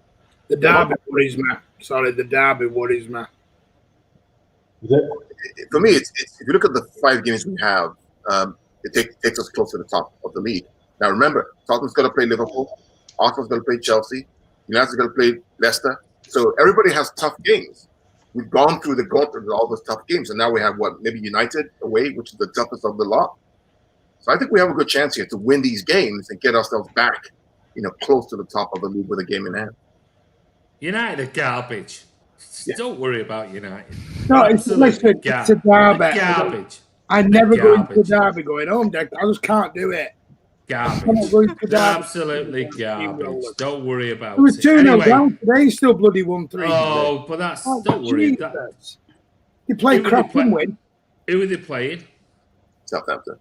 The derby worries me. Sorry, the derby worries me. For me, it's if you look at the 5 games we have, it takes us close to the top of the league. Now remember, Tottenham's going to play Liverpool, Arsenal's going to play Chelsea, United's going to play Leicester. So everybody has tough games. We've gone through the gauntlet of all those tough games, and now we have maybe United away, which is the toughest of the lot. So I think we have a good chance here to win these games and get ourselves back, close to the top of the league with a game in hand. United are garbage. Don't worry about United. No, it's a derby. Garbage. I never go into Derby going home deck. I just can't do it. Garbage. Absolutely garbage. Don't worry about it. There was 2-0 down today. He still bloody won 3. Oh, but that's don't worry. They played crap and win. Who are they playing? Southampton.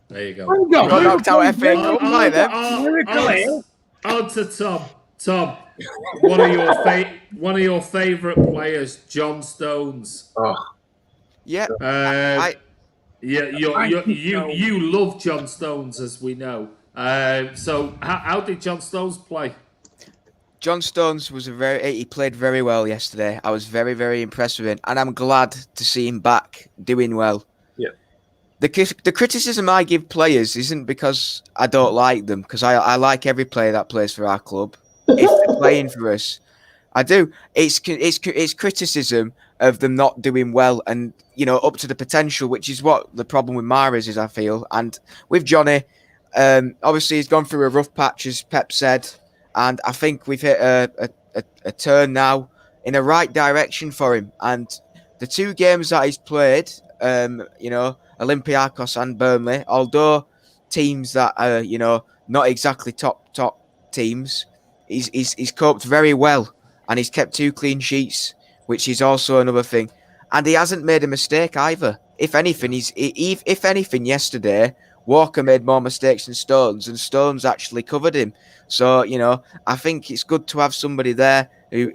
There you go. Got knocked out FA Cup by them. On to Tom. Tom, one of your favourite players, John Stones. Oh. Yeah. You love John Stones, as we know. So how did John Stones play? John Stones he played very well yesterday. I was very, very impressed with him, and I'm glad to see him back doing well. Yeah. The criticism I give players isn't because I don't like them, because I like every player that plays for our club. If they're playing for us, I do. It's criticism of them not doing well and, up to the potential, which is what the problem with Mahrez is, I feel. And with Johnny, obviously he's gone through a rough patch, as Pep said, and I think we've hit a turn now in the right direction for him. And the 2 games that he's played, Olympiacos and Burnley, although teams that are, not exactly top teams, he's coped very well, and he's kept 2 clean sheets, which is also another thing. And he hasn't made a mistake either. If anything, yesterday, Walker made more mistakes than Stones, and Stones actually covered him. So, I think it's good to have somebody there who,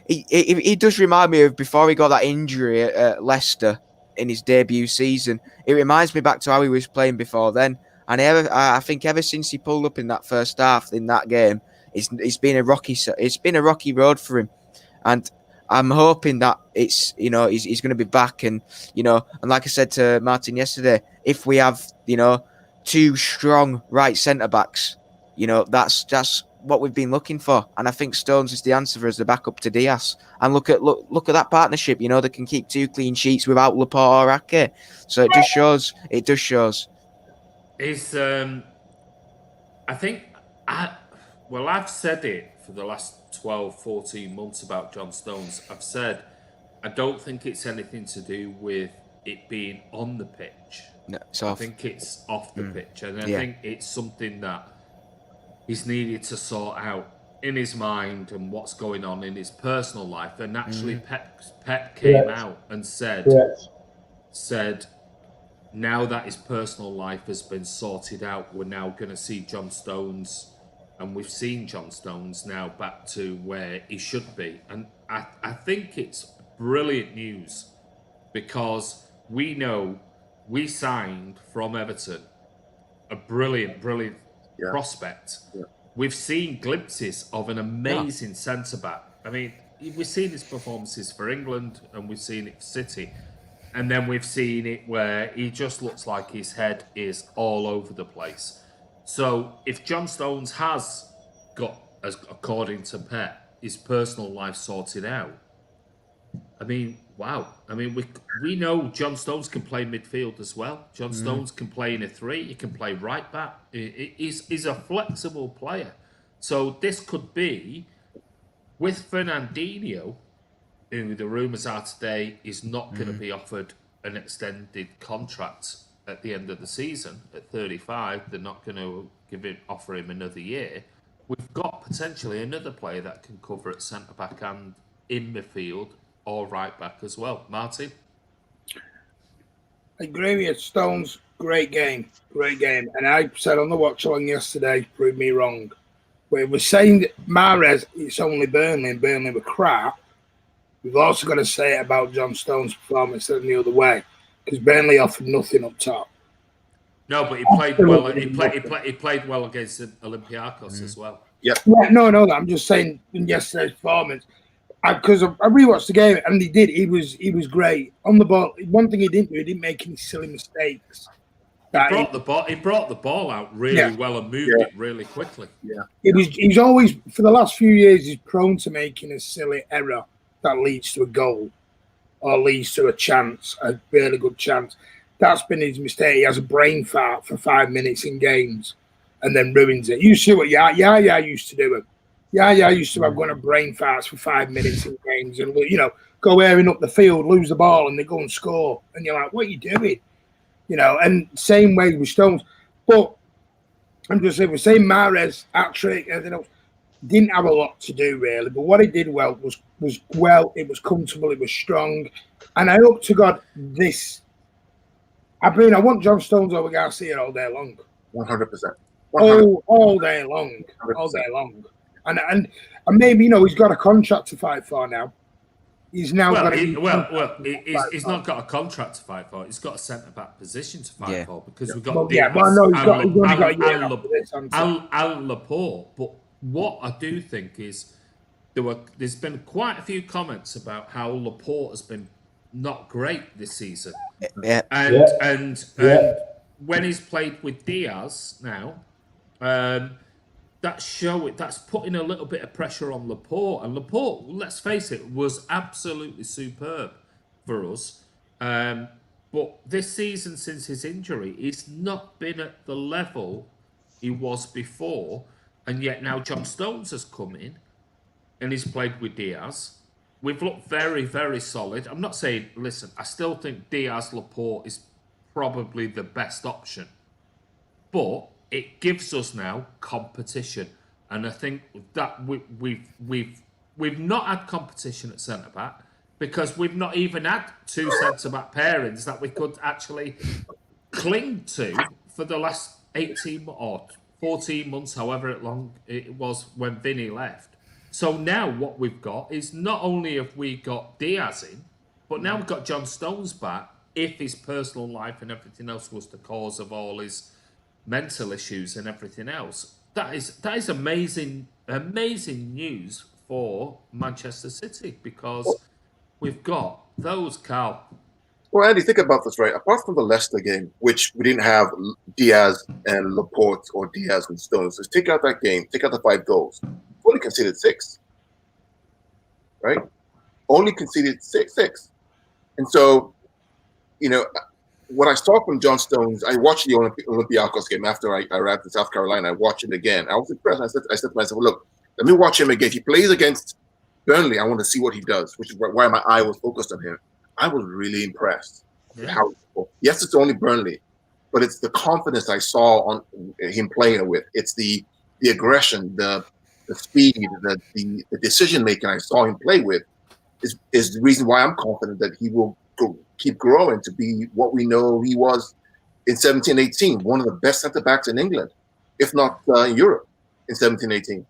he does remind me of before he got that injury at Leicester in his debut season. It reminds me back to how he was playing before then. And I think ever since he pulled up in that first half in that game, it's been a rocky road for him. And I'm hoping that it's, he's going to be back. And, and like I said to Martin yesterday, if we have, 2 strong right centre-backs, that's what we've been looking for. And I think Stones is the answer as the backup to Diaz. And look at that partnership, they can keep 2 clean sheets without Laporte or Ake. So it does shows. I've said it for the last 12, 14 months about John Stones. I've said I don't think it's anything to do with it being on the pitch. No, I think it's off the pitch. And I think it's something that he's needed to sort out in his mind and what's going on in his personal life. And actually Pep came out and said, now that his personal life has been sorted out, we're now going to see John Stones, and we've seen John Stones now back to where he should be. And I think it's brilliant news, because we know we signed from Everton a brilliant prospect. Yeah. We've seen glimpses of an amazing centre-back. I mean, we've seen his performances for England, and we've seen it for City. And then we've seen it where he just looks like his head is all over the place. So if John Stones has got, according to Pep, his personal life sorted out, I mean, wow. I mean, we know John Stones can play midfield as well. John Stones can play in a 3. He can play right back. He's a flexible player. So this could be, with Fernandinho, who the rumours are today is not going to be offered an extended contract at the end of the season at 35. They're not going to offer him another year. We've got potentially another player that can cover at centre-back and in midfield or right back as well. Martin? I agree with you. Stones, great game. And I said on the watch-along yesterday, proved me wrong. We were saying that Mahrez, it's only Burnley, and Burnley were crap. We've also got to say it about John Stones' performance the other way, because Burnley offered nothing up top. No, but he played well. He played well against Olympiacos as well. Yeah. No. I'm just saying in yesterday's performance, because I rewatched the game and he did. He was great on the ball. One thing he didn't do, he didn't make any silly mistakes. He brought the ball out really well and moved it really quickly. Yeah. He's always, for the last few years, he's prone to making a silly error that leads to a goal or leads to a chance, a really good chance. That's been his mistake. He has a brain fart for 5 minutes in games and then ruins it. You see what Yaya used to do. Yaya used to have one of brain farts for 5 minutes in games, and go airing up the field, lose the ball, and they go and score. And you're like, what are you doing? You know, and same way with Stones. But I'm just saying, we're saying Mahrez, hat-trick, everything else, didn't have a lot to do, really. But what he did well was well, it was comfortable, it was strong. And I hope to God this... I mean, I want John Stones over Garcia all day long. 100%. All day long. 100%. All day long. And maybe, you know, he's got a contract to fight for now. He's now he's not got a contract to fight for. He's got a centre-back position to fight for because we've got Alan Laporte. But what I do think is there's been quite a few comments about how Laporte has been not great this season. And when he's played with Diaz now, that's putting a little bit of pressure on Laporte. And Laporte, let's face it, was absolutely superb for us. But this season, since his injury, he's not been at the level he was before. And yet now John Stones has come in and he's played with Diaz. We've looked very, very solid. I'm not saying, listen, I still think Diaz-Laporte is probably the best option. But it gives us now competition. And I think that we've not had competition at centre-back because we've not even had two centre-back pairings that we could actually cling to for the last 18 or 14 months, however long it was when Vinny left. So now what we've got is not only have we got Diaz in, but now we've got John Stones back if his personal life and everything else was the cause of all his mental issues and everything else. That is amazing news for Manchester City because we've got those, Carl. Well, Andy, think about this, right? Apart from the Leicester game, which we didn't have Diaz and Laporte or Diaz and Stones, just take out that game, take out the 5 goals. Only conceded 6, right? Only conceded six. And so, you know, what I saw from John Stones, I watched the Olympiacos game after I arrived in South Carolina. I watched it again. I was impressed. I said to myself, look, let me watch him again. If he plays against Burnley, I want to see what he does, which is why my eye was focused on him. I was really impressed with how. Yes, it's only Burnley, but it's the confidence I saw on him playing with. It's the aggression, the speed, the decision making I saw him play with is the reason why I'm confident that he will keep growing to be what we know he was in 17-18, one of the best centre backs in England, if not in Europe in 17-18.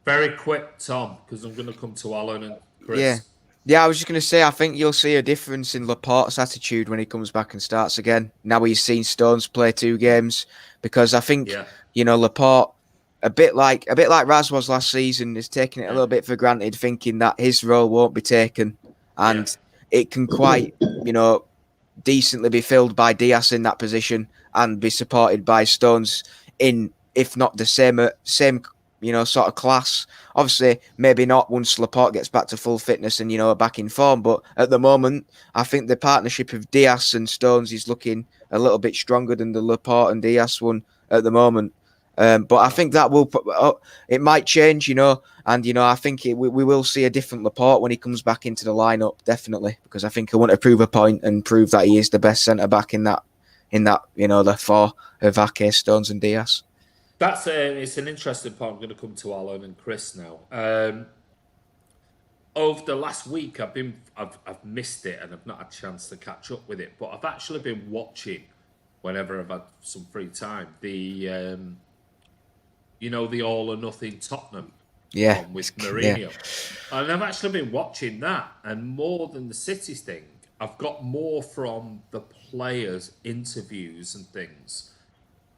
Very quick, Tom, because I'm going to come to Alan and Chris. Yeah, I was just going to say, I think you'll see a difference in Laporte's attitude when he comes back and starts again. Now he's seen Stones play 2 games, because I think, you know, Laporte, a bit like Raz was last season, is taking it a little bit for granted, thinking that his role won't be taken, and it can quite, you know, decently be filled by Diaz in that position and be supported by Stones in, if not the same, you know, sort of class. Obviously, maybe not once Laporte gets back to full fitness and, you know, back in form. But at the moment, I think the partnership of Diaz and Stones is looking a little bit stronger than the Laporte and Diaz one at the moment. But I think that it might change, you know, and, you know, I think we will see a different Laporte when he comes back into the lineup, definitely, because I think I want to prove a point and prove that he is the best centre back in that, you know, the 4 of Ake, Stones and Diaz. That's it's an interesting point. I'm going to come to Alan and Chris now. Over the last week, I've missed it and I've not had a chance to catch up with it, but I've actually been watching whenever I've had some free time the you know, the All or Nothing Tottenham one with Mourinho, and I've actually been watching that, and more than the City thing, I've got more from the players' interviews and things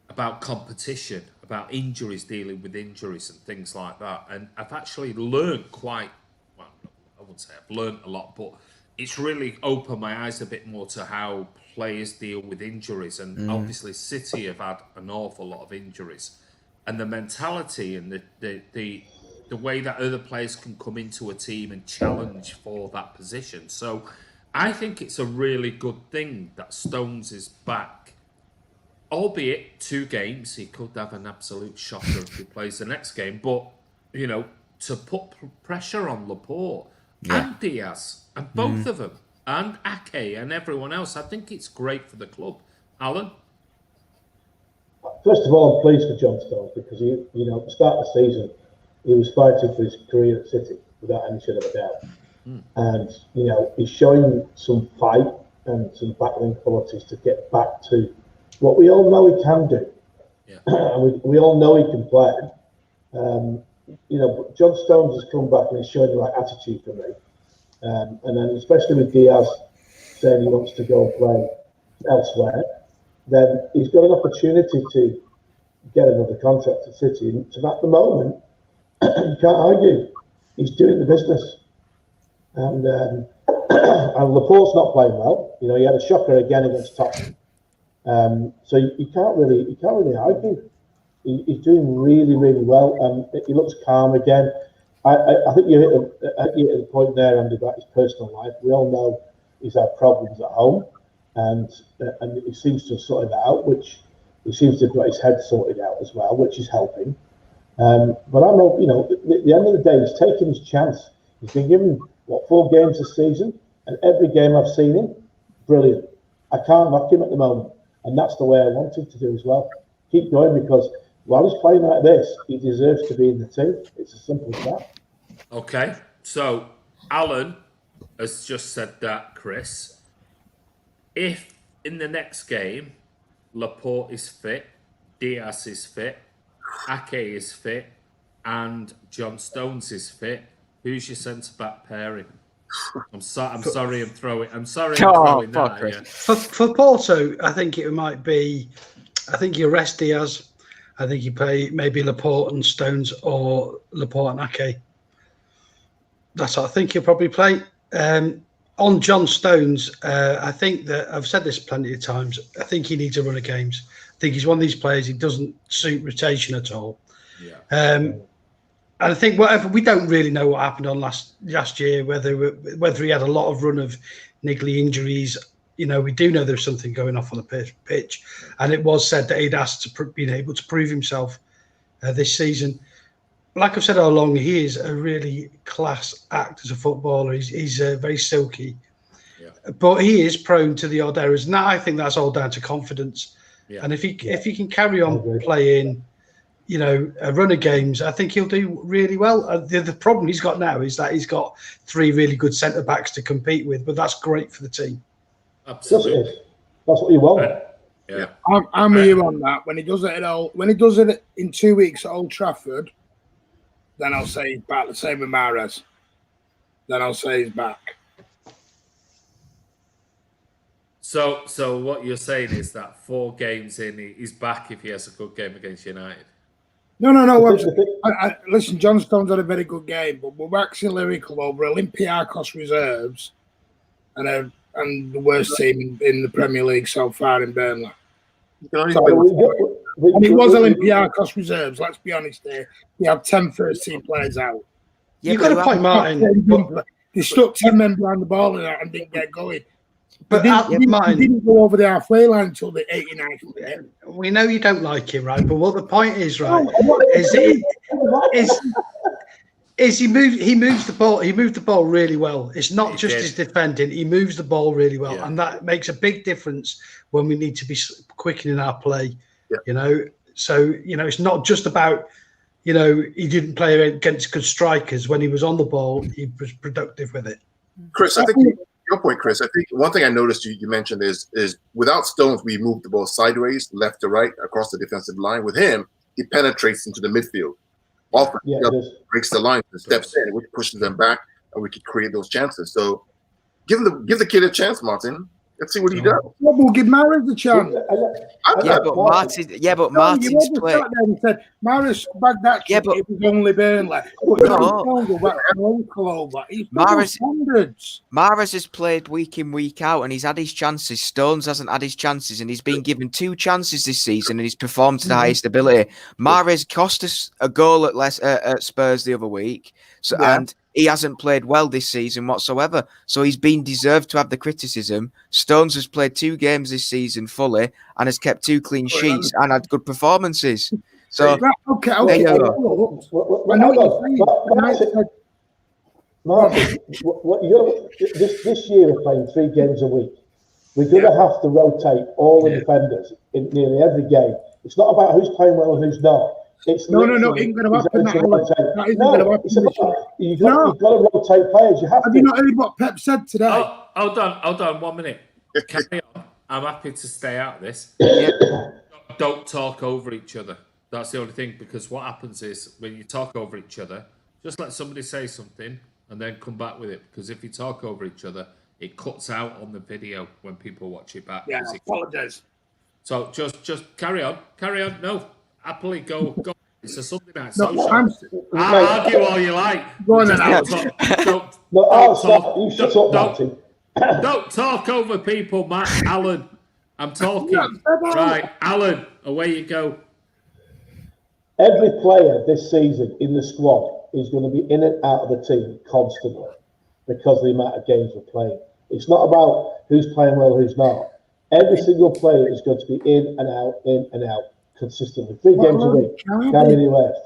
about competition, about injuries, dealing with injuries and things like that. And I've actually learned quite, well, I wouldn't say I've learned a lot, but it's really opened my eyes a bit more to how players deal with injuries. And obviously City have had an awful lot of injuries. And the mentality and the way that other players can come into a team and challenge for that position. So I think it's a really good thing that Stones is back. Albeit 2 games, he could have an absolute shocker if he plays the next game. But, you know, to put pressure on Laporte, and Diaz, and both of them, and Ake and everyone else. I think it's great for the club. Alan? First of all, I'm pleased for John Stones because at the start of the season, he was fighting for his career at City without any shadow of a doubt. And, he's showing some fight and some battling qualities to get back to what we all know he can do. Yeah. And we all know he can play. But John Stones has come back and he's showing the right attitude for me. And then especially with Diaz saying he wants to go and play elsewhere, then he's got an opportunity to get another contract at City. And so at the moment, you can't argue. He's doing the business. And Laporte's not playing well. He had a shocker again against Tottenham. So you can't really argue. He's doing really, really well, and he looks calm again. I think you hit the point there, Andy, about his personal life. We all know he's had problems at home, and he seems to have sorted that out, which he seems to have got his head sorted out as well, which is helping. But I know, at the end of the day, he's taken his chance. He's been given, 4 games this season, and every game I've seen him, brilliant. I can't knock him at the moment, and that's the way I want him to do as well. Keep going, because while he's playing like this, he deserves to be in the team. It's as simple as that. Okay, so Alan has just said that, Chris. If in the next game, Laporte is fit, Diaz is fit, Ake is fit, and John Stones is fit, who's your centre-back pairing? I'm sorry I'm throwing that at you. For Porto, I think it might be, I think you rest Diaz. I think you play maybe Laporte and Stones, or Laporte and Ake. That's what I think he'll probably play. On John Stones, I think that I've said this plenty of times. I think he needs a run of games. I think he's one of these players. He doesn't suit rotation at all. Yeah. And I think we don't really know what happened on last year. Whether he had a lot of run of niggly injuries. We do know there's something going off on the pitch, and it was said that he'd asked to be able to prove himself this season. Like I've said all along, he is a really class act as a footballer. He's very silky, but he is prone to the odd errors. Now I think that's all down to confidence. Yeah. And if he can carry on playing, a run of games, I think he'll do really well. The problem he's got now is that he's got 3 really good centre backs to compete with, but that's great for the team. Absolutely, that's what you want. Yeah, I'm with you on that. When he does it in 2 weeks at Old Trafford, then I'll say he's back. The same with Mahrez. Then I'll say he's back. So what you're saying is that 4 games in, he's back if he has a good game against United? No. Listen, John Stones had a very good game, but we're waxing lyrical over Olympiacos reserves and the worst team in the Premier League so far in Burnley. And it was Olympiacos reserves, let's be honest here. You have 10 first-team players out. Yeah, you've got a point, Martin. They stuck 10 men behind the ball and didn't get going. But Martin didn't go over the halfway line until the 89th minute. We know you don't like him, right? But what the point is, right, is he moves the ball. He moved the ball really well. It's not just his defending. He moves the ball really well, and that makes a big difference when we need to be quickening our play. Yeah. So it's not just about he didn't play against good strikers. When he was on the ball, he was productive with it. Chris, I think your point, Chris. I think one thing I noticed you mentioned is without Stones, we moved the ball sideways, left to right, across the defensive line. With him, he penetrates into the midfield. Often breaks the line and steps in, which pushes them back, and we can create those chances. So give the kid a chance, Martin. Let's see what he does. Yeah, we'll give Mahrez a chance. Martin's played. Mahrez bagged that shit. It was only Burnley. Mahrez has played week in, week out, and he's had his chances. Stones hasn't had his chances, and he's been given 2 chances this season, and he's performed to the highest ability. Mahrez cost us a goal at Spurs the other week, and he hasn't played well this season whatsoever. So he's been deserved to have the criticism. Stones has played 2 games this season fully and has kept 2 clean sheets and had good performances. So okay. I know what you're saying. Martin, this year we're playing 3 games a week. We're going to have to rotate all the defenders in nearly every game. It's not about who's playing well and who's not. It's no, ain't going to happen. That isn't going to happen. You've got to rotate players. You have you not heard what Pep said today? Oh, hold on 1 minute. Carry on. I'm happy to stay out of this. Don't talk over each other. That's the only thing, because what happens is when you talk over each other, just let somebody say something and then come back with it. Because if you talk over each other, it cuts out on the video when people watch it back. Yeah, apologize. So just carry on. No, happily go. It's a Sunday night social. Argue all you like. Go on, Don't talk over people, Matt. Alan, I'm talking. Right, Alan, away you go. Every player this season in the squad is going to be in and out of the team constantly because of the amount of games we're playing. It's not about who's playing well, who's not. Every single player is going to be in and out consistently. 3 games a week. Can't any left.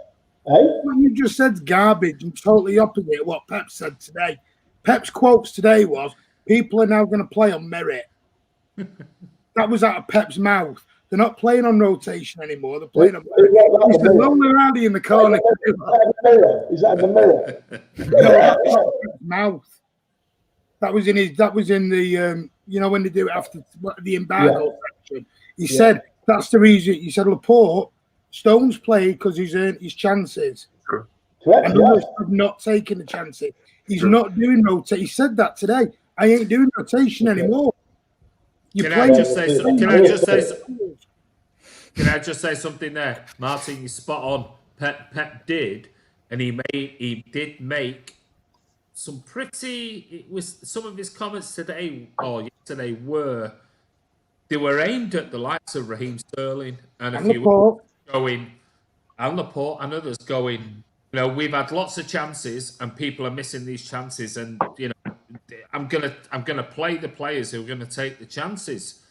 What you just said garbage and totally opposite of what Pep said today. Pep's quotes today was, people are now going to play on merit. That was out of Pep's mouth. They're not playing on rotation anymore. They're playing on merit. He's the lonely rowdy in the corner. Is that in the mirror? No, that's not Pep's mouth. That was in the when they do it after the embargo section. He said that's the reason. He said Laporte, Stones played because he's earned his chances. Correct. And others have not taken the chances. He's not doing rotation. He said that today. I ain't doing rotation anymore. Can I just say something there, Martin? You're spot on. Pep did, and he did make some pretty. It was some of his comments today or yesterday were aimed at the likes of Raheem Sterling and a few others going, and Laporte and others going. We've had lots of chances, and people are missing these chances, and I'm gonna play the players who are gonna take the chances,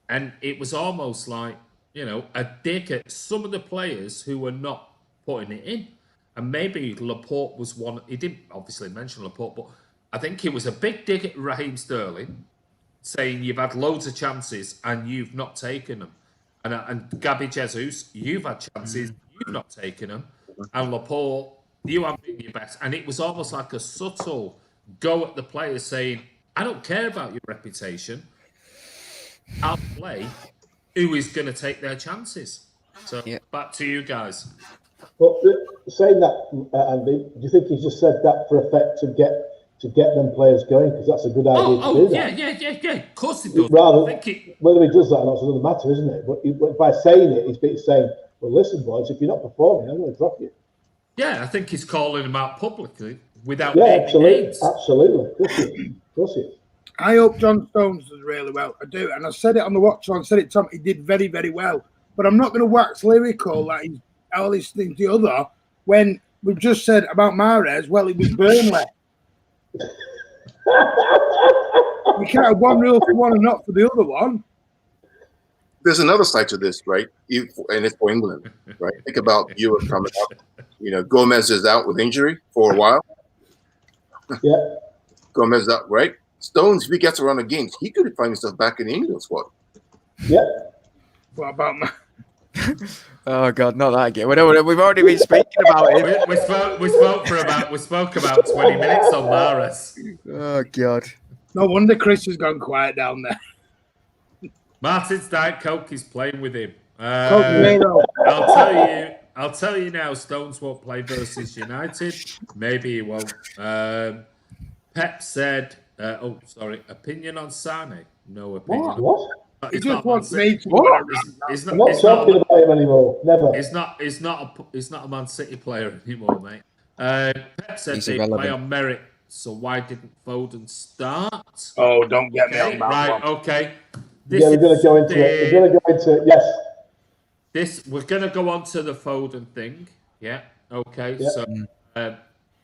and it was almost like a dig at some of the players who were not putting it in, and maybe Laporte was one. He didn't obviously mention Laporte, but I think it was a big dig at Raheem Sterling, saying you've had loads of chances and you've not taken them, and Gabby Jesus, you've had chances, you've not taken them, and Laporte, you haven't been your best, and it was almost like a subtle go at the players saying, I don't care about your reputation. I'll play who is going to take their chances. So back to you guys. But saying that, Andy, do you think he's just said that for effect to get them players going? Because that's a good idea to do that. Yeah. Of course he does. Whether he does that or not, it's another matter, isn't it? But by saying it, he's saying, well, listen, boys, if you're not performing, I'm going to drop you. Yeah, I think he's calling them out publicly without absolutely. names. Absolutely. Of course he is. I hope John Stones does really well. I do. And I said it on the watch on, I said it, Tom, he did very, very well. But I'm not going to wax lyrical like he's all these things the other when we've just said about Mahrez, well, it was Burnley. You can't have one rule for one and not for the other one. There's another side to this, right? And it's for England, right? Think about Europe coming up. Gomez is out with injury for a while. Yeah. Gomez is out, right? Stones, if he gets around the games, he could find himself back in the England squad. Yeah. What about Oh God, not that again. We've already been speaking about it. We spoke about 20 minutes on Mahrez. Oh God. No wonder Chris has gone quiet down there. Martin's Diet Coke is playing with him. I'll tell you now, Stones won't play versus United. Maybe he won't. Pep said, opinion on Sane? No opinion. What? He just wants me to. I'm not talking about him anymore. Never. He's not a Man City player anymore, mate. Pep said they play on merit, so why didn't Foden start? Oh, don't get me on that right, one. okay. We're going to go into it. We're going to go into it. Yes. We're going to go on to the Foden thing. Yeah. Okay. Yeah. So,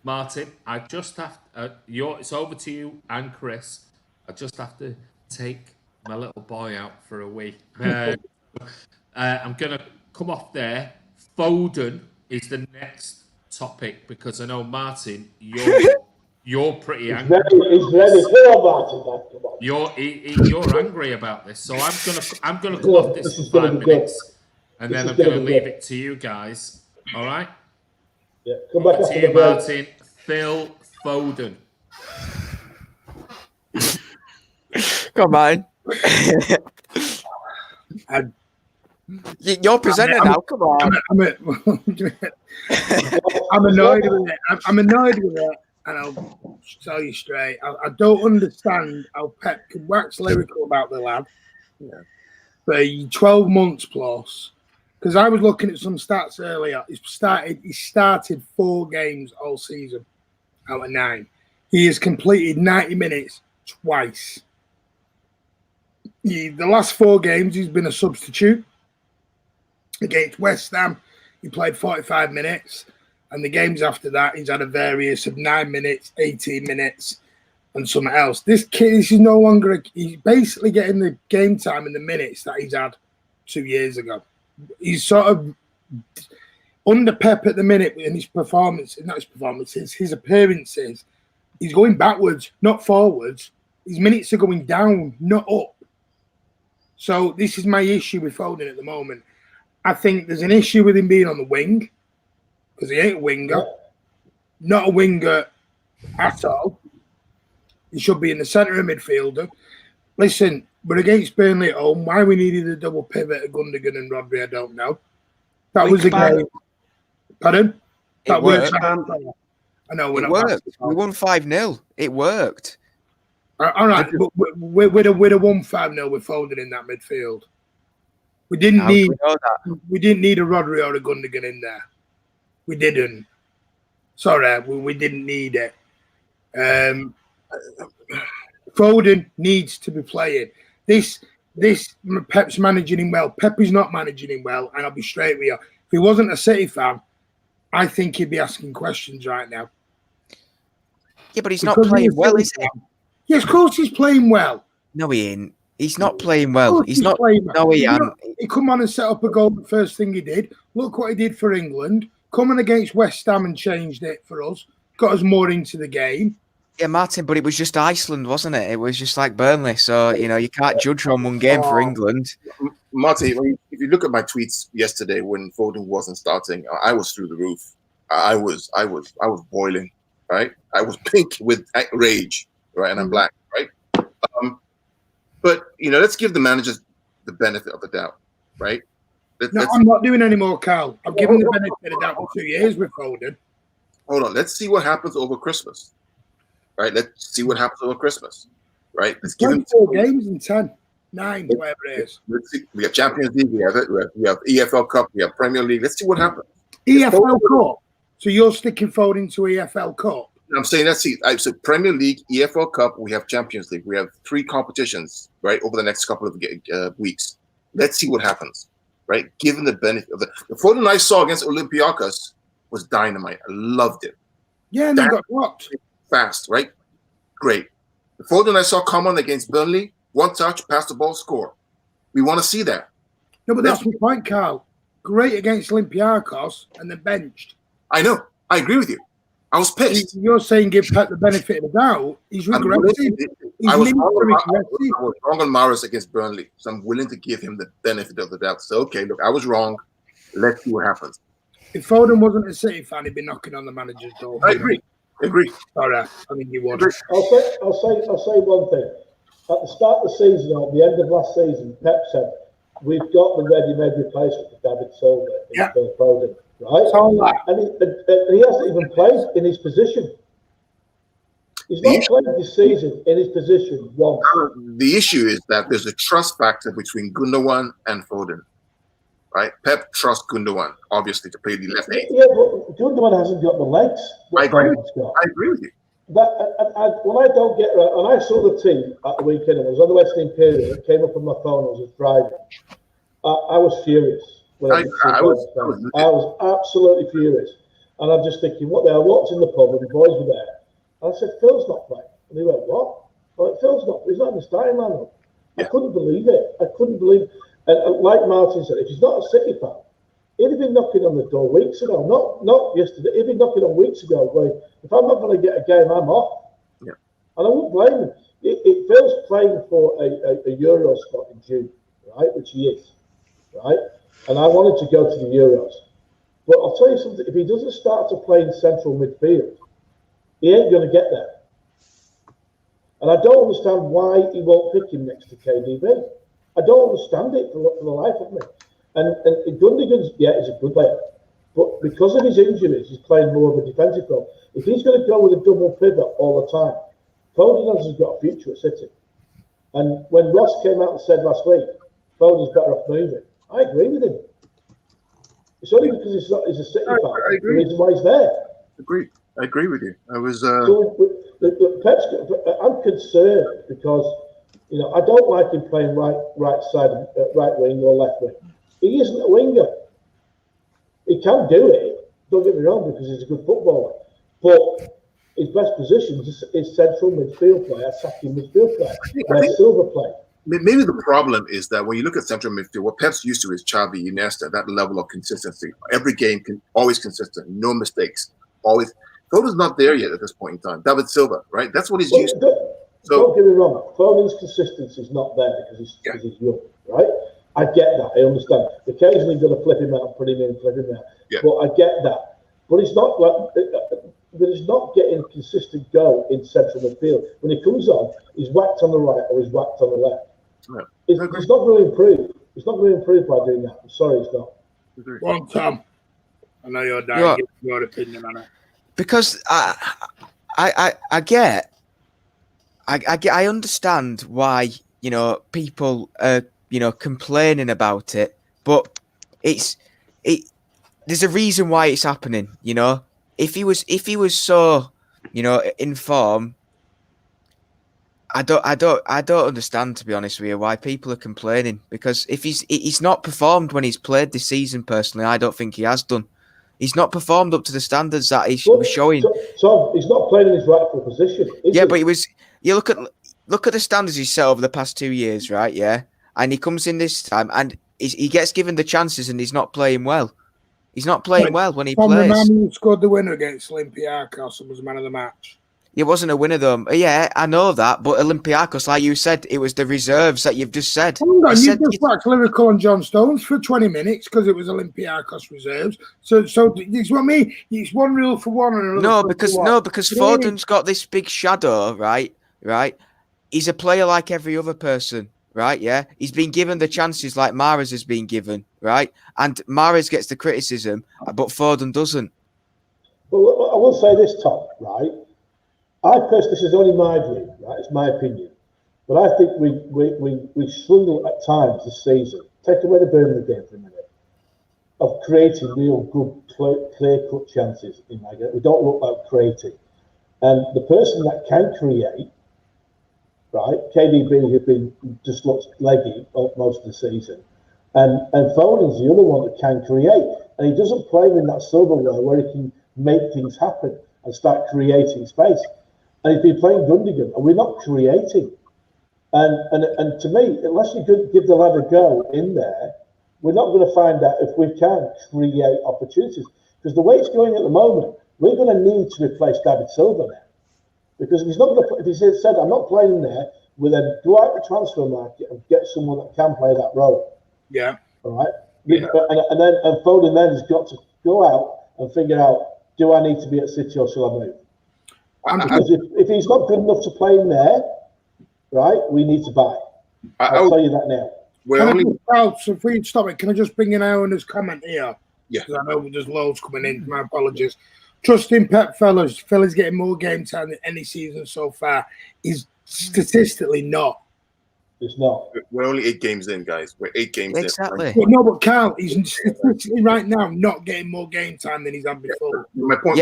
Martin, I just have. It's over to you and Chris. I just have to take my little boy out for a wee. I'm going to come off there. Foden is the next topic because I know, Martin, You're pretty He's angry. ready. Come on, Martin. Come on. You're angry about this, so I'm gonna come off this for 5 minutes, and then I'm gonna leave it to you guys. All right? Yeah. Come back after to the you, break. Martin. Phil Foden. Come on. You're presenter now. Come on. I'm annoyed with it. I'm annoyed with it, and I'll tell you straight. I don't understand how Pep can wax lyrical about the lad for 12 months plus. Because I was looking at some stats earlier. He started 4 games all season out of 9. He has completed 90 minutes twice. The last 4 games, he's been a substitute. Against West Ham, he played 45 minutes. And the games after that, he's had a various of 9 minutes, 18 minutes, and something else. This kid is no longer... He's basically getting the game time and the minutes that he's had 2 years ago. He's sort of under Pep at the minute in his performances, not his performances, his appearances. He's going backwards, not forwards. His minutes are going down, not up. So this is my issue with Foden at the moment. I think there's an issue with him being on the wing because he ain't a winger, not a winger at all. He should be in the centre of midfielder. Listen, we're against Burnley at home. Why we needed a double pivot at Gundogan and Rodri, I don't know. That was a game. Pardon? That worked. I know we're it not. Worked. We won 5-0. It worked. All right, but we'd have won 5-0 with Foden in that midfield. We didn't need a Rodri or a Gundogan in there. We didn't. Sorry, we didn't need it. Foden needs to be playing. This Pep's managing him well. Pep is not managing him well, and I'll be straight with you. If he wasn't a City fan, I think he'd be asking questions right now. Yeah, but he's not playing well, is he? Yes, of course he's playing well. No, he ain't. He's not playing well. He's not playing well. No, he ain't. He come on and set up a goal the first thing he did. Look what he did for England. Coming against West Ham and changed it for us. Got us more into the game. Yeah, Martin, but it was just Iceland, wasn't it? It was just like Burnley. So, you can't judge on one game for England. Martin, if you look at my tweets yesterday when Foden wasn't starting, I was through the roof. I was boiling, right? I was pink with rage, right? And I'm black, right? But, let's give the managers the benefit of the doubt, right? I'm not doing any more, Carl. I've given the benefit of the doubt for 2 years with Foden. Hold on. Let's see what happens over Christmas, right? Let's see what happens over Christmas, right? Let's give him 4 games in 10, 9, whatever it is. Let's see. We have Champions League. We have EFL Cup. We have Premier League. Let's see what happens. EFL Cup? So you're sticking Foden to EFL Cup? I'm saying let's see. So Premier League, EFL Cup, we have Champions League. We have 3 competitions, right, over the next couple of weeks. Let's see what happens, right? Given the benefit of the Foden I saw against Olympiacos was dynamite. I loved it. Yeah, and they got blocked. Fast, right? Great. The Foden I saw come on against Burnley, 1 touch, pass the ball, score. We want to see that. No, but that's my point, Carl. Great against Olympiacos and then benched. I know. I agree with you. I was pissed. You're saying give Pep the benefit of the doubt. He's regressive. I was wrong on Mahrez against Burnley, so I'm willing to give him the benefit of the doubt. So, okay, look, I was wrong. Let's see what happens. If Foden wasn't a City fan, he'd be knocking on the manager's door. I agree. All right, I think he would. I'll say one thing. At the start of the season, or at the end of last season, Pep said, we've got the ready-made replacement for David Silva in Phil Foden. Right? And he hasn't even played in his position. He's not played this season in his position once. The issue is that there's a trust factor between Gundogan and Foden. Right? Pep trusts Gundogan, obviously, to play the left hand. Yeah, but Gundogan hasn't got the legs. I agree with you. When I don't get right, and I saw the team at the weekend, and I was on the Western Imperial, it came up on my phone, I was driving. I was furious. I was absolutely furious. And I'm just thinking, what the hell? What's in the pub? And the boys were there. And I said, Phil's not playing. And he went, what? I went, he's not in the starting lineup. I couldn't believe it. And like Martin said, if he's not a City fan, He'd have been knocking on the door weeks ago, not yesterday. He'd been knocking on weeks ago, going, if I'm not going to get a game, I'm off. Yeah. And I wouldn't blame him. It feels playing for a Euro spot in June, right, which he is, right? And I wanted to go to the Euros. But I'll tell you something, if he doesn't start to play in central midfield, he ain't going to get there. And I don't understand why he won't pick him next to KDB. I don't understand it for the life of me. And Gundogan's, yeah, he's a good player. But because of his injuries, he's playing more of a defensive role. If he's going to go with a double pivot all the time, Foden has got a future at City. And when Ross came out and said last week, Foden's better off moving, I agree with him. It's only because he's a City fan. The reason why he's there. I agree with you. I was. I'm concerned because I don't like him playing right side, right wing or left wing. He isn't a winger. He can do it. Don't get me wrong, because he's a good footballer. But his best position is central midfield player, attacking midfield player, where Silva play. Maybe the problem is that when you look at central midfield, what Pep's used to is Xavi, Iniesta, that level of consistency. Every game always consistent, no mistakes, always. Foden's not there yet at this point in time. David Silva, right? That's what he's used to. So don't get me wrong. Foden's consistency is not there because he's young, right? I get that. I understand. Occasionally, you've got to flip him out, put him in, flip him out. Yeah. But I get that. But it's not like he's not getting consistent go in central midfield. When he comes on, he's whacked on the right or he's whacked on the left. Yeah. He's not going to improve. He's not going to improve by doing that. I'm sorry, he's not. Well, Tom, I know you're dying to give your opinion on it. Because I understand why people are complaining about it, but there's a reason why it's happening. If he was so in form, I don't understand, to be honest with you, why people are complaining. Because if he's not performed when he's played this season, personally, I don't think he has done. He's not performed up to the standards that he was showing. So he's not playing in his rightful position. But he was. You look at the standards he's set over the past 2 years, right? Yeah, and he comes in this time and he gets given the chances and he's not playing well. He's not playing well when he plays. The man who scored the winner against Olympiacos and was man of the match. It wasn't a winner though. Yeah, I know that, but Olympiacos, like you said, it was the reserves that you've just said. You just waxed lyrical on John Stones for 20 minutes because it was Olympiacos reserves. So it's what I mean. It's one rule for one and another. Because Foden's got this big shadow, right? Right. He's a player like every other person, right? Yeah. He's been given the chances like Mahrez has been given, right? And Mahrez gets the criticism, but Foden doesn't. Well, I will say this, Tom, right? This is only my view, right? It's my opinion. But I think we struggle at times this season. Take away the Burnley game for a minute. Of creating real good, clear-cut chances in my game. We don't look like creating. And the person that can create, right? KDB, who just looks leggy most of the season. And Foden's the other one that can create. And he doesn't play in that silverware where he can make things happen and start creating space. And he's been playing Gundogan, and we're not creating. And to me, unless you could give the lad a go in there, we're not going to find out if we can create opportunities. Because the way it's going at the moment, we're going to need to replace David Silva now. Because if he's not going to, if he said, I'm not playing there, we'll then go out the transfer market and get someone that can play that role. Yeah. All right. Yeah. And Foden then has got to go out and figure out, do I need to be at City or shall I move? Because if he's not good enough to play in there, right, we need to buy. I'll tell you that now. So if we stop it, can I just bring in Aaron's comment here? Yeah. Because I know there's loads coming in. My apologies. Trusting Pep, fellas getting more game time than any season so far is statistically not. It's not. We're only 8 games in, guys. We're 8 games in. Exactly. Well, no, but Carl, he's statistically right now not getting more game time than he's had before. My point,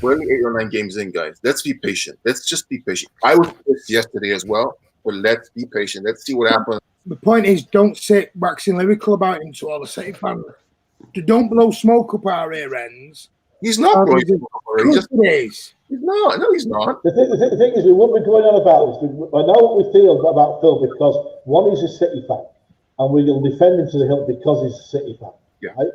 we're only 8 or 9 games in, guys. Let's be patient. Let's just be patient. I was pissed yesterday as well, but let's be patient. Let's see what happens. The point is, don't sit waxing lyrical about him to all the City fans. Don't blow smoke up our ear ends. He's not blowing smoke up our ears. He's not. No, he's not. The thing is, we wouldn't be going on about this. I know what we feel about Phil because one, he's a City fan, and we will defend him to the hilt because he's a City fan. Yeah. Right?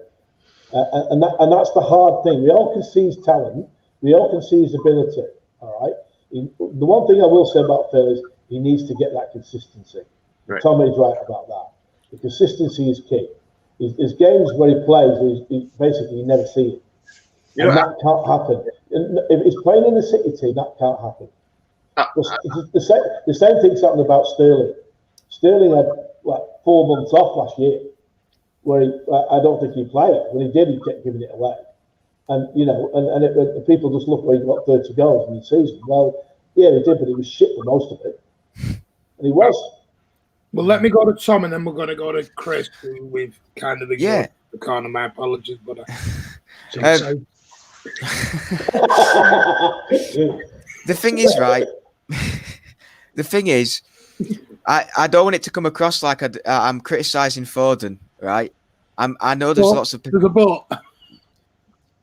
and that's the hard thing. We all can see his talent. We all can see his ability. All right. The one thing I will say about Phil is he needs to get that consistency. Right. Tommy's right about that. The consistency is key. His games where he plays, basically you never see it. And that can't happen. If he's playing in the City team, that can't happen. The same thing's happened about Sterling. Sterling had like 4 months off last year, where I don't think he played. When he did, he kept giving it away. And and people just look where he got 30 goals in the season. Well, yeah, he did, but he was shit for most of it. And he was. Well, let me go to Tom, and then we're going to go to Chris, who we've kind of ignored the corner. My apologies, but the thing is, right? The thing is, I don't want it to come across like I'm criticising Foden, right? I know there's lots of people. There's a but.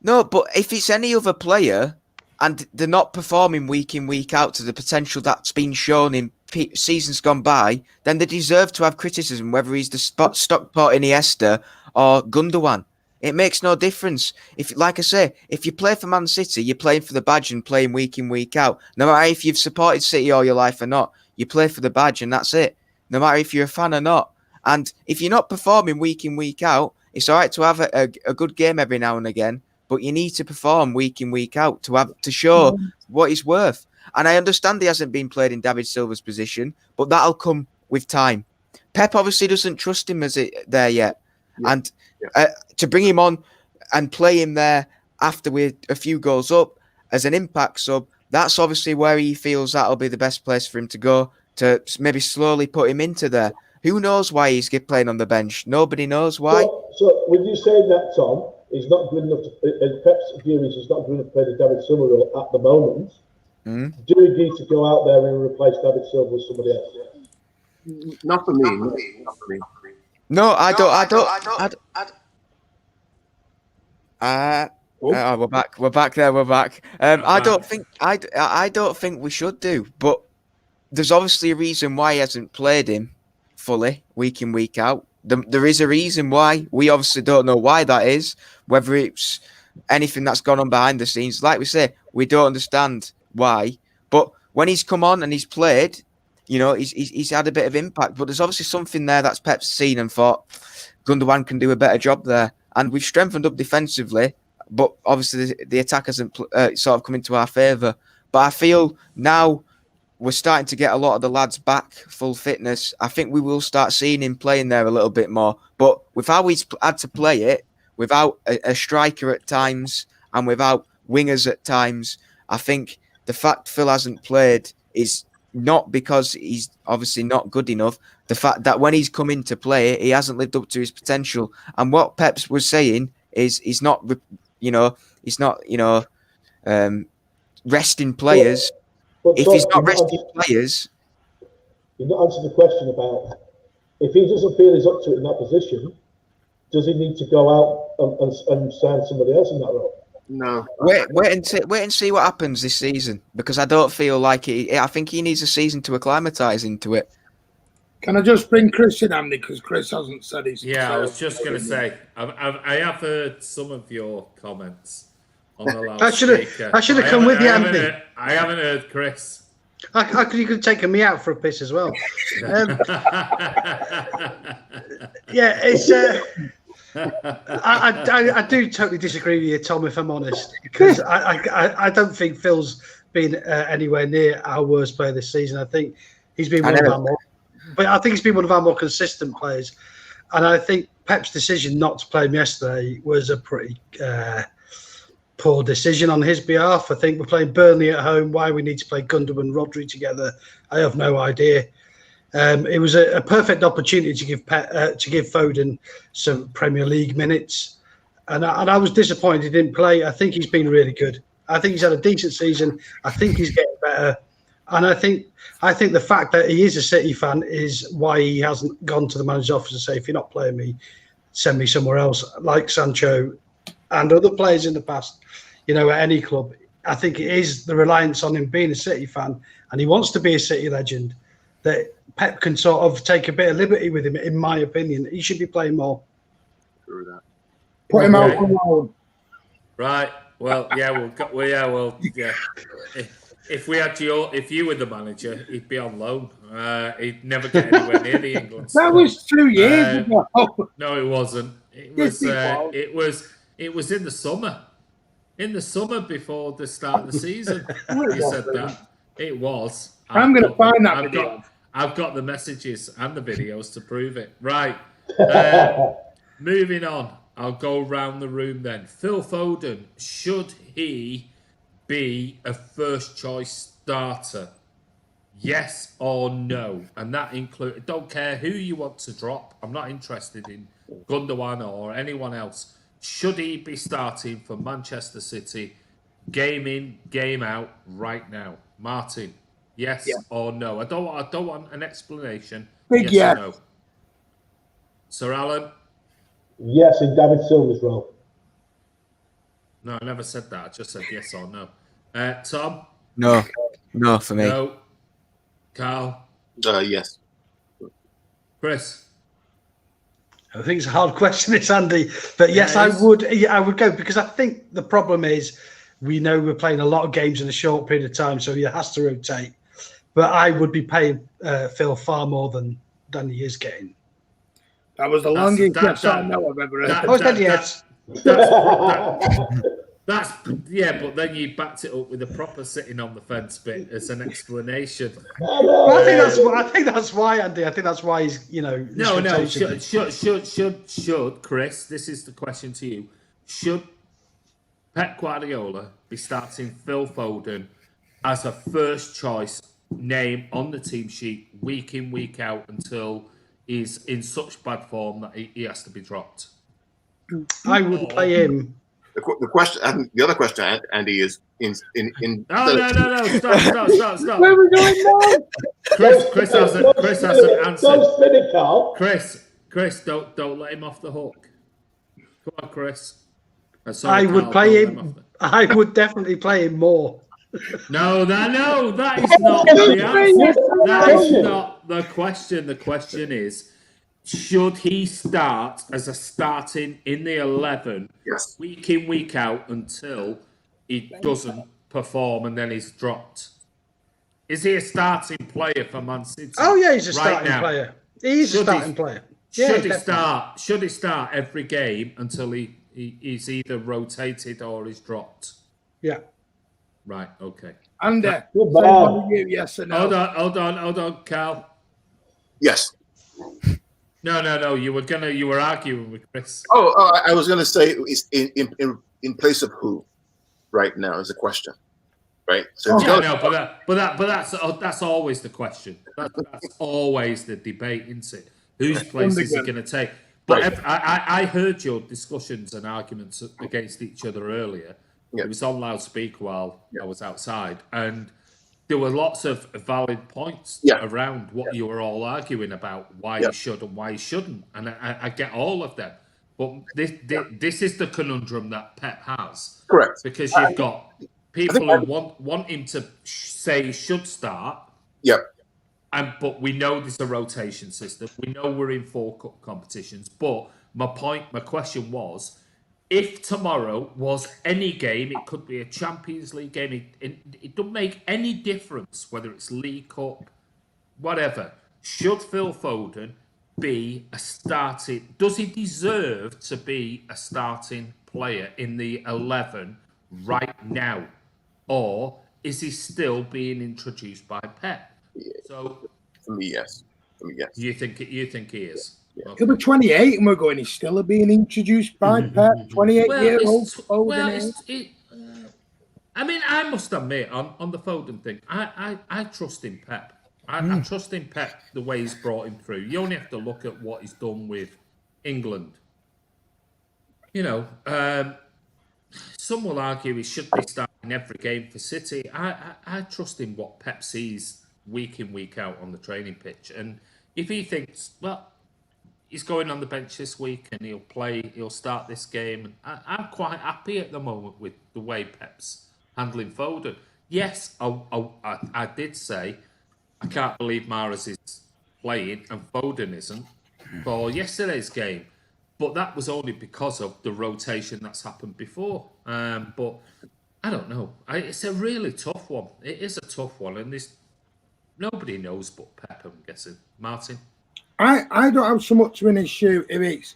No, but if it's any other player and they're not performing week in, week out to the potential that's been shown in seasons gone by, then they deserve to have criticism, whether he's the Stockport Iniesta or Gundogan. It makes no difference. Like I say, if you play for Man City, you're playing for the badge and playing week in, week out. No matter if you've supported City all your life or not, you play for the badge and that's it. No matter if you're a fan or not. And if you're not performing week in, week out, it's all right to have a good game every now and again, but you need to perform week in, week out to show what he's worth. And I understand he hasn't been played in David Silva's position, but that'll come with time. Pep obviously doesn't trust him there yet. Yeah. And to bring him on and play him there after we're a few goals up as an impact sub, that's obviously where he feels that'll be the best place for him to go, to maybe slowly put him into there. Who knows why he's playing on the bench? Nobody knows why. So when you say that, Tom, he's not good enough in Pep's view, he's not good enough to play the David Silva role at the moment. Do we need to go out there and replace David Silva with somebody else? Not for me. No, I don't. We're back there. I don't think we should do, but there's obviously a reason why he hasn't played him fully week in, week out. There is a reason why. We obviously don't know why that is, whether it's anything that's gone on behind the scenes. Like we say, we don't understand why. But when he's come on and he's played, he's had a bit of impact. But there's obviously something there that's Pep's seen and thought Gundogan can do a better job there. And we've strengthened up defensively, but obviously the attack hasn't sort of come into our favour. But I feel now we're starting to get a lot of the lads back full fitness. I think we will start seeing him playing there a little bit more. But with how he's had to play it, without a striker at times and without wingers at times, I think the fact Phil hasn't played is not because he's obviously not good enough. The fact that when he's come in to play, he hasn't lived up to his potential. And what Pep was saying is he's not resting players. But if he's not resting players... You've not answered the question about if he doesn't feel he's up to it in that position, does he need to go out and sign somebody else in that role? No. Wait and see what happens this season, because I don't feel like I think he needs a season to acclimatise into it. Can I just bring Chris in, Andy, because Chris hasn't said his... Yeah, I was just going to say, I have heard some of your comments on the loudspeaker. I should have come with you, Andy. I haven't heard Chris. You could have taken me out for a piss as well. Yeah, it's... I do totally disagree with you, Tom, if I'm honest, because I don't think Phil's been anywhere near our worst player this season. I think he's been one of our more consistent players, and I think Pep's decision not to play him yesterday was a pretty poor decision on his behalf. I think we're playing Burnley at home. Why we need to play Gundogan and Rodri together, I have no idea. It was a perfect opportunity to give Foden some Premier League minutes, and I was disappointed he didn't play. I think he's been really good. I think he's had a decent season. I think he's getting better, and I think the fact that he is a City fan is why he hasn't gone to the manager's office and say, if you're not playing me, send me somewhere else, like Sancho and other players in the past. At any club, I think it is the reliance on him being a City fan, and he wants to be a City legend, that Pep can sort of take a bit of liberty with him, in my opinion. He should be playing more. Through that. Put him out on loan. Right. Well, yeah, yeah. If we had if you were the manager, he'd be on loan. He'd never get anywhere near the England squad. That was 2 years ago. No, it wasn't. It was. It was in the summer. In the summer before the start of the season. You said that. It was. I'm going to find that video. I've got the messages and the videos to prove it. Right. Moving on. I'll go round the room then. Phil Foden, should he be a first choice starter? Yes or no? And that includes, don't care who you want to drop. I'm not interested in Gundogan or anyone else. Should he be starting for Manchester City, game in, game out, right now? Martin, yes or no? I don't want an explanation. Big yes. Or no? Sir Alan? Yes, in David Silva's role. No, I never said that. I just said yes or no. Tom? No for me. No. Carl? Yes. Chris? I think it's a hard question, it's Andy, but yes, I would go, because I think the problem is we know we're playing a lot of games in a short period of time, so he has to rotate. But I would be paying Phil far more than he is getting. That was the longest yes or no I've ever heard. I said yes. That's but then you backed it up with a proper sitting on the fence bit as an explanation. I think that's why, Andy. I think that's why he's No. Should Chris? This is the question to you. Should Pep Guardiola be starting Phil Foden as a first choice name on the team sheet week in, week out until he's in such bad form that he has to be dropped? I would play him. The question, the other question, Andy, is in. No! Stop! Where are we going now? Chris hasn't answered. Don't spin it, Carl. Chris, don't let him off the hook. Come on, Chris. I would play him. I would definitely play him more. No, that is not the answer. That is not the question. The question is, should he start as a starting in the 11 week in, week out until he doesn't perform and then he's dropped? Is he a starting player for Man City? Oh yeah, he's a starting player. He's a starting player. Should he start every game until he's either rotated or he's dropped? Yeah. Right. Okay. And yes or no? Hold on, Carl. Yes. No. You were arguing with Chris. I was gonna say it's in place of who right now is the question, right? So that's always the question. That's always the debate, isn't it? Whose place is he going to take? But I heard your discussions and arguments against each other earlier. It was on loudspeaker while I was outside, and there were lots of valid points around what you were all arguing about, why you should and why you shouldn't, and I get all of them. But this is the conundrum that Pep has. Correct. Because you've got people who want him to say he should start. Yep. But we know there's a rotation system. We know we're in 4 cup competitions. But my question was, if tomorrow was any game, it could be a Champions League game. It doesn't make any difference whether it's League Cup, whatever. Should Phil Foden be a starting? Does he deserve to be a starting player in the 11 right now, or is he still being introduced by Pep? So, for me, yes. You think he is? Yeah. He'll be 28 and we're going, he's still being introduced by Pep, 28-year-old. I mean, I must admit, on the Foden thing, I trust in Pep. I trust in Pep the way he's brought him through. You only have to look at what he's done with England. Some will argue he should be starting every game for City. I trust in what Pep sees week in, week out on the training pitch. And if he thinks, well, he's going on the bench this week and he'll start this game, I'm quite happy at the moment with the way Pep's handling Foden. Yes, I did say I can't believe Mahrez is playing and Foden isn't for yesterday's game. but that was only because of the rotation that's happened before. But I don't know. It's a really tough one. It is a tough one, and nobody knows but Pep, I'm guessing. Martin? I don't have so much of an issue if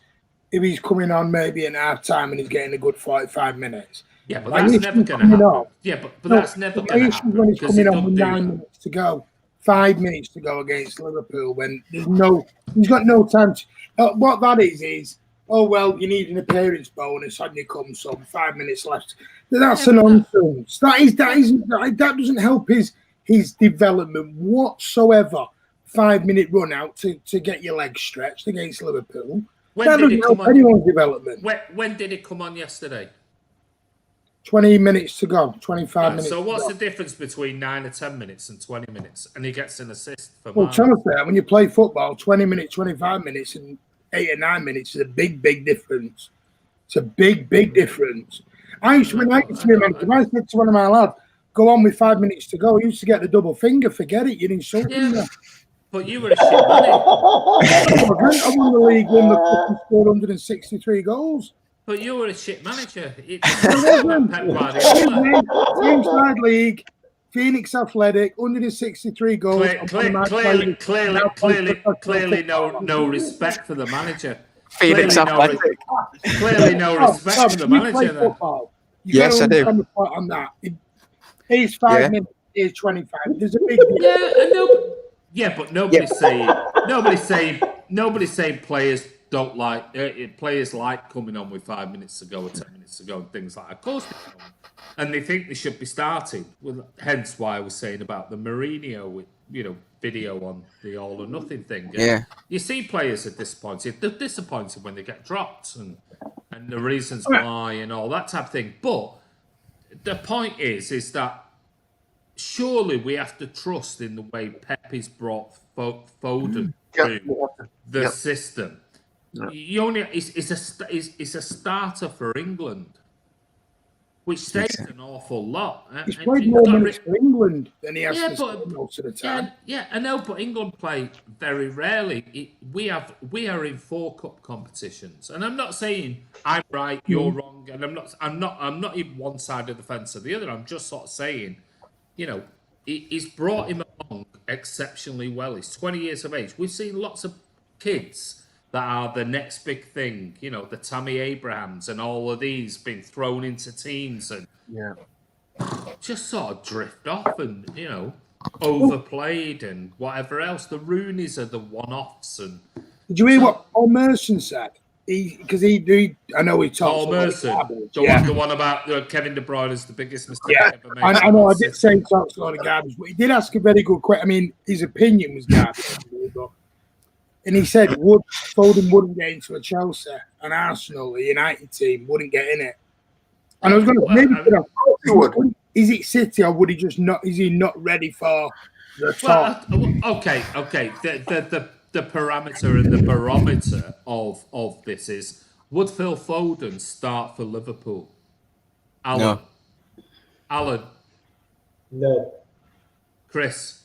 he's coming on maybe in half time and he's getting a good 45 minutes. Yeah, but that's never going to happen. Yeah, but that's never going to happen. When he's coming on with 9 minutes to go, 5 minutes to go against Liverpool, when he's got no time to. What that is, oh well, you need an appearance bonus on your come some 5 minutes left. That's a nonsense. That doesn't help his development whatsoever. 5-minute run out to get your legs stretched against Liverpool. That doesn't help anyone's development. When did it come on yesterday? 20 minutes to go, 25 minutes. So what's the difference between 9 or 10 minutes and 20 minutes? And he gets an assist for Well, Chelsea, when you play football, 20 minutes, 25 minutes, and 8 or 9 minutes is a big difference. It's a big difference. I said to one of my lads, go on with 5 minutes to go, he used to get the double finger. Forget it, you're insulting me. But you were a shit man. I won the league, won the cup, and scored 163 goals. But you were a shit manager. Same side league, Phoenix Athletic, 163 goals. Clearly no respect for the manager. Phoenix Athletic. Clearly no respect for the manager. Yes, I do. On that. He's 5 minutes, he's 25. There's a big difference. But nobody's saying players don't like players like coming on with 5 minutes to go or 10 minutes to go and things like that. Of course they don't. And they think they should be starting. Well, hence why I was saying about the Mourinho with video on the all or nothing thing. Yeah. You see players are disappointed. They're disappointed when they get dropped and the reasons why and all that type of thing. But the point is that surely we have to trust in the way Pep has brought Foden through the system. It's a starter for England, which says an awful lot. He's played more minutes for England than he has most of the time. Yeah, I know, but England play very rarely. We are in 4 cup competitions, and I'm not saying I'm right, you're wrong, and I'm not even one side of the fence or the other. I'm just sort of saying, he's brought him along exceptionally well. He's 20 years of age. We've seen lots of kids that are the next big thing, the Tammy Abrahams and all of these being thrown into teams and just sort of drift off and, overplayed and whatever else. The Rooneys are the one-offs. And did you hear what Paul Merson said? I know he talks. Paul Merson, the one about Kevin De Bruyne is the biggest mistake ever made. I know. I did say he talks a lot of garbage, but he did ask a very good question. I mean, his opinion was garbage, and he said Foden wouldn't get into a Chelsea, an Arsenal, a United team wouldn't get in it. And I was going to is it City or would he just not? Is he not ready for the top? Okay. The parameter and the barometer of this is: would Phil Foden start for Liverpool? Alan? No. Alan? No. Chris?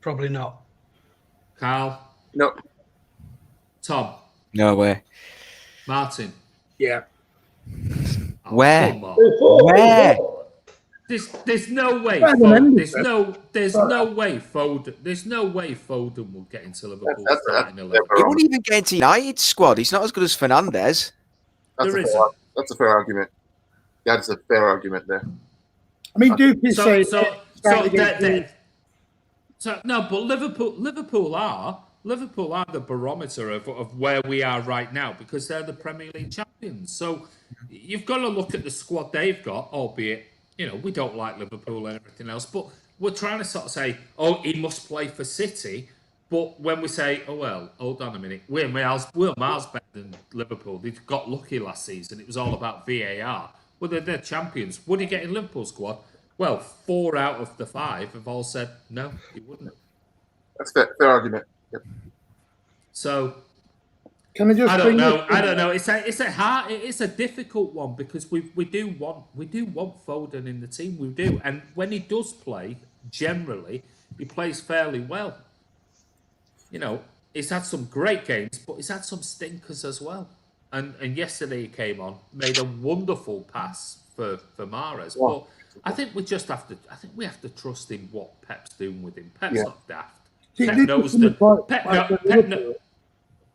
Probably not. Carl? No. Tom? No way. Martin? Yeah. Where? Come on. Where? There's no way. There's no way Foden will get into Liverpool starting 11. He won't even get into United's squad. He's not as good as Fernandes. That's a fair argument. That's a fair argument there. I mean, Duke say no, but Liverpool are the barometer of where we are right now because they're the Premier League champions. So you've got to look at the squad they've got, albeit we don't like Liverpool and everything else, but we're trying to sort of say, he must play for City. But when we say, hold on a minute, we're miles better than Liverpool. They got lucky last season. It was all about VAR. Well, they're champions. Would he get in Liverpool's squad? Well, 4 out of the 5 have all said no, he wouldn't. That's fair argument. Yep. So, can I just? I don't know. It's a difficult one because we do want Foden in the team. We do, and when he does play, generally he plays fairly well. he's had some great games, but he's had some stinkers as well. And yesterday he came on, made a wonderful pass for Mahrez. Yeah. But I think we just have to. I think we have to trust in what Pep's doing with him. Pep's not daft. Pep knows the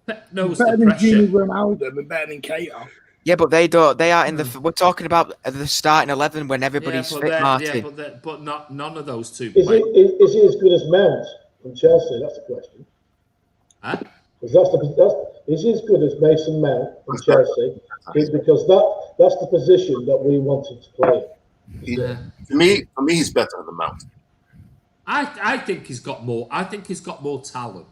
Pep knows the better pressure. than Ronaldo and better than Keita. Yeah, but they don't. They are in the. We're talking about the starting 11 when everybody's fit, Martin. But none of those two. Is he as good as Mount from Chelsea? That's the question. Huh? Is he as good as Mason Mount from Chelsea? Because that's the position that we wanted to play. For me, he's better than Mount. I think he's got more. I think he's got more talent.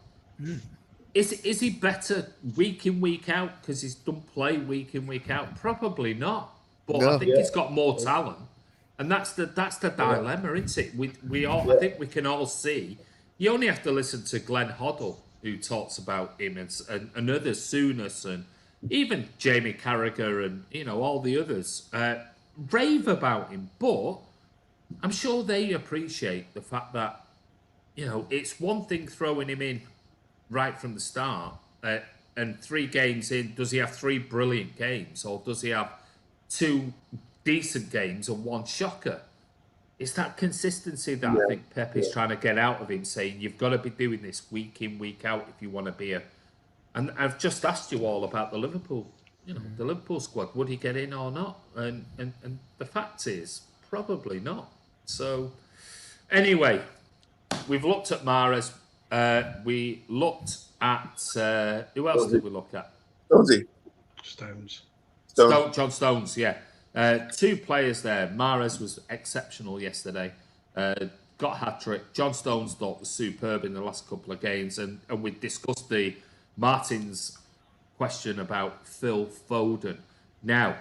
Is he better week in, week out because he's done play week in, week out? Probably not. But I think he's got more talent, and that's the dilemma, isn't it? We all I think we can all see. You only have to listen to Glenn Hoddle, who talks about him, and others, Souness, and even Jamie Carragher, and all the others rave about him. But I'm sure they appreciate the fact that it's one thing throwing him in right from the start, and 3 games in, does he have 3 brilliant games, or does he have 2 decent games and 1 shocker? It's that consistency that I think Pep is trying to get out of him, saying you've got to be doing this week in, week out if you want to be And I've just asked you all about the Liverpool, the Liverpool squad. Would he get in or not? And the fact is, probably not. So, anyway, we've looked at Mahrez. We looked at who else did we look at? Stones. John Stones, yeah. 2 players there. Mahrez was exceptional yesterday. Got a hat-trick. John Stones was superb in the last couple of games. And we discussed the Martin's question about Phil Foden. Now,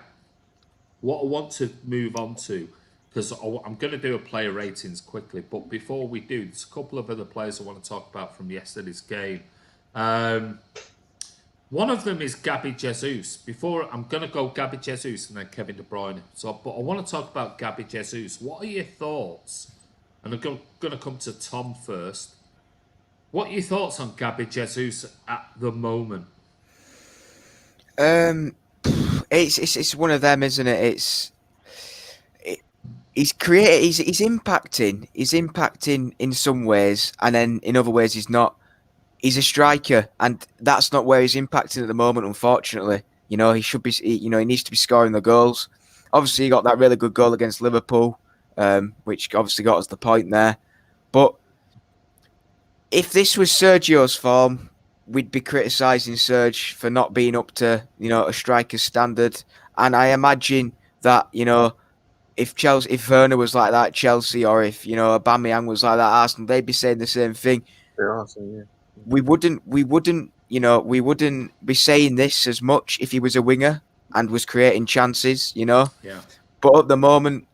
what I want to move on to, because I'm going to do a player ratings quickly, but before we do, there's a couple of other players I want to talk about from yesterday's game. One of them is Gabby Jesus. Before, I'm going to go Gabby Jesus and then Kevin De Bruyne. But I want to talk about Gabby Jesus. What are your thoughts? And I'm going to come to Tom first. What are your thoughts on Gabby Jesus at the moment? It's one of them, isn't it? He's creating. He's impacting. He's impacting in some ways, and then in other ways he's not. He's a striker, and that's not where he's impacting at the moment, unfortunately. He should be. He needs to be scoring the goals. Obviously, he got that really good goal against Liverpool, which obviously got us the point there. But if this was Sergio's form, we'd be criticising Serge for not being up to a striker's standard. And I imagine that if Werner was like that at Chelsea, or if Aubameyang was like that at Arsenal, they'd be saying the same thing. Yeah. We wouldn't be saying this as much if he was a winger and was creating chances, Yeah. But at the moment,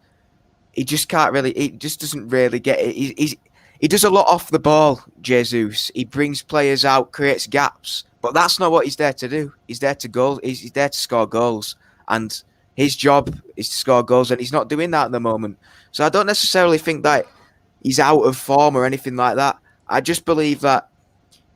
he just can't really. He just doesn't really get it. He does a lot off the ball, Jesus. He brings players out, creates gaps, but that's not what he's there to do. He's there to goal. He's there to score goals, and his job is to score goals, and he's not doing that at the moment. So I don't necessarily think that he's out of form or anything like that. I just believe that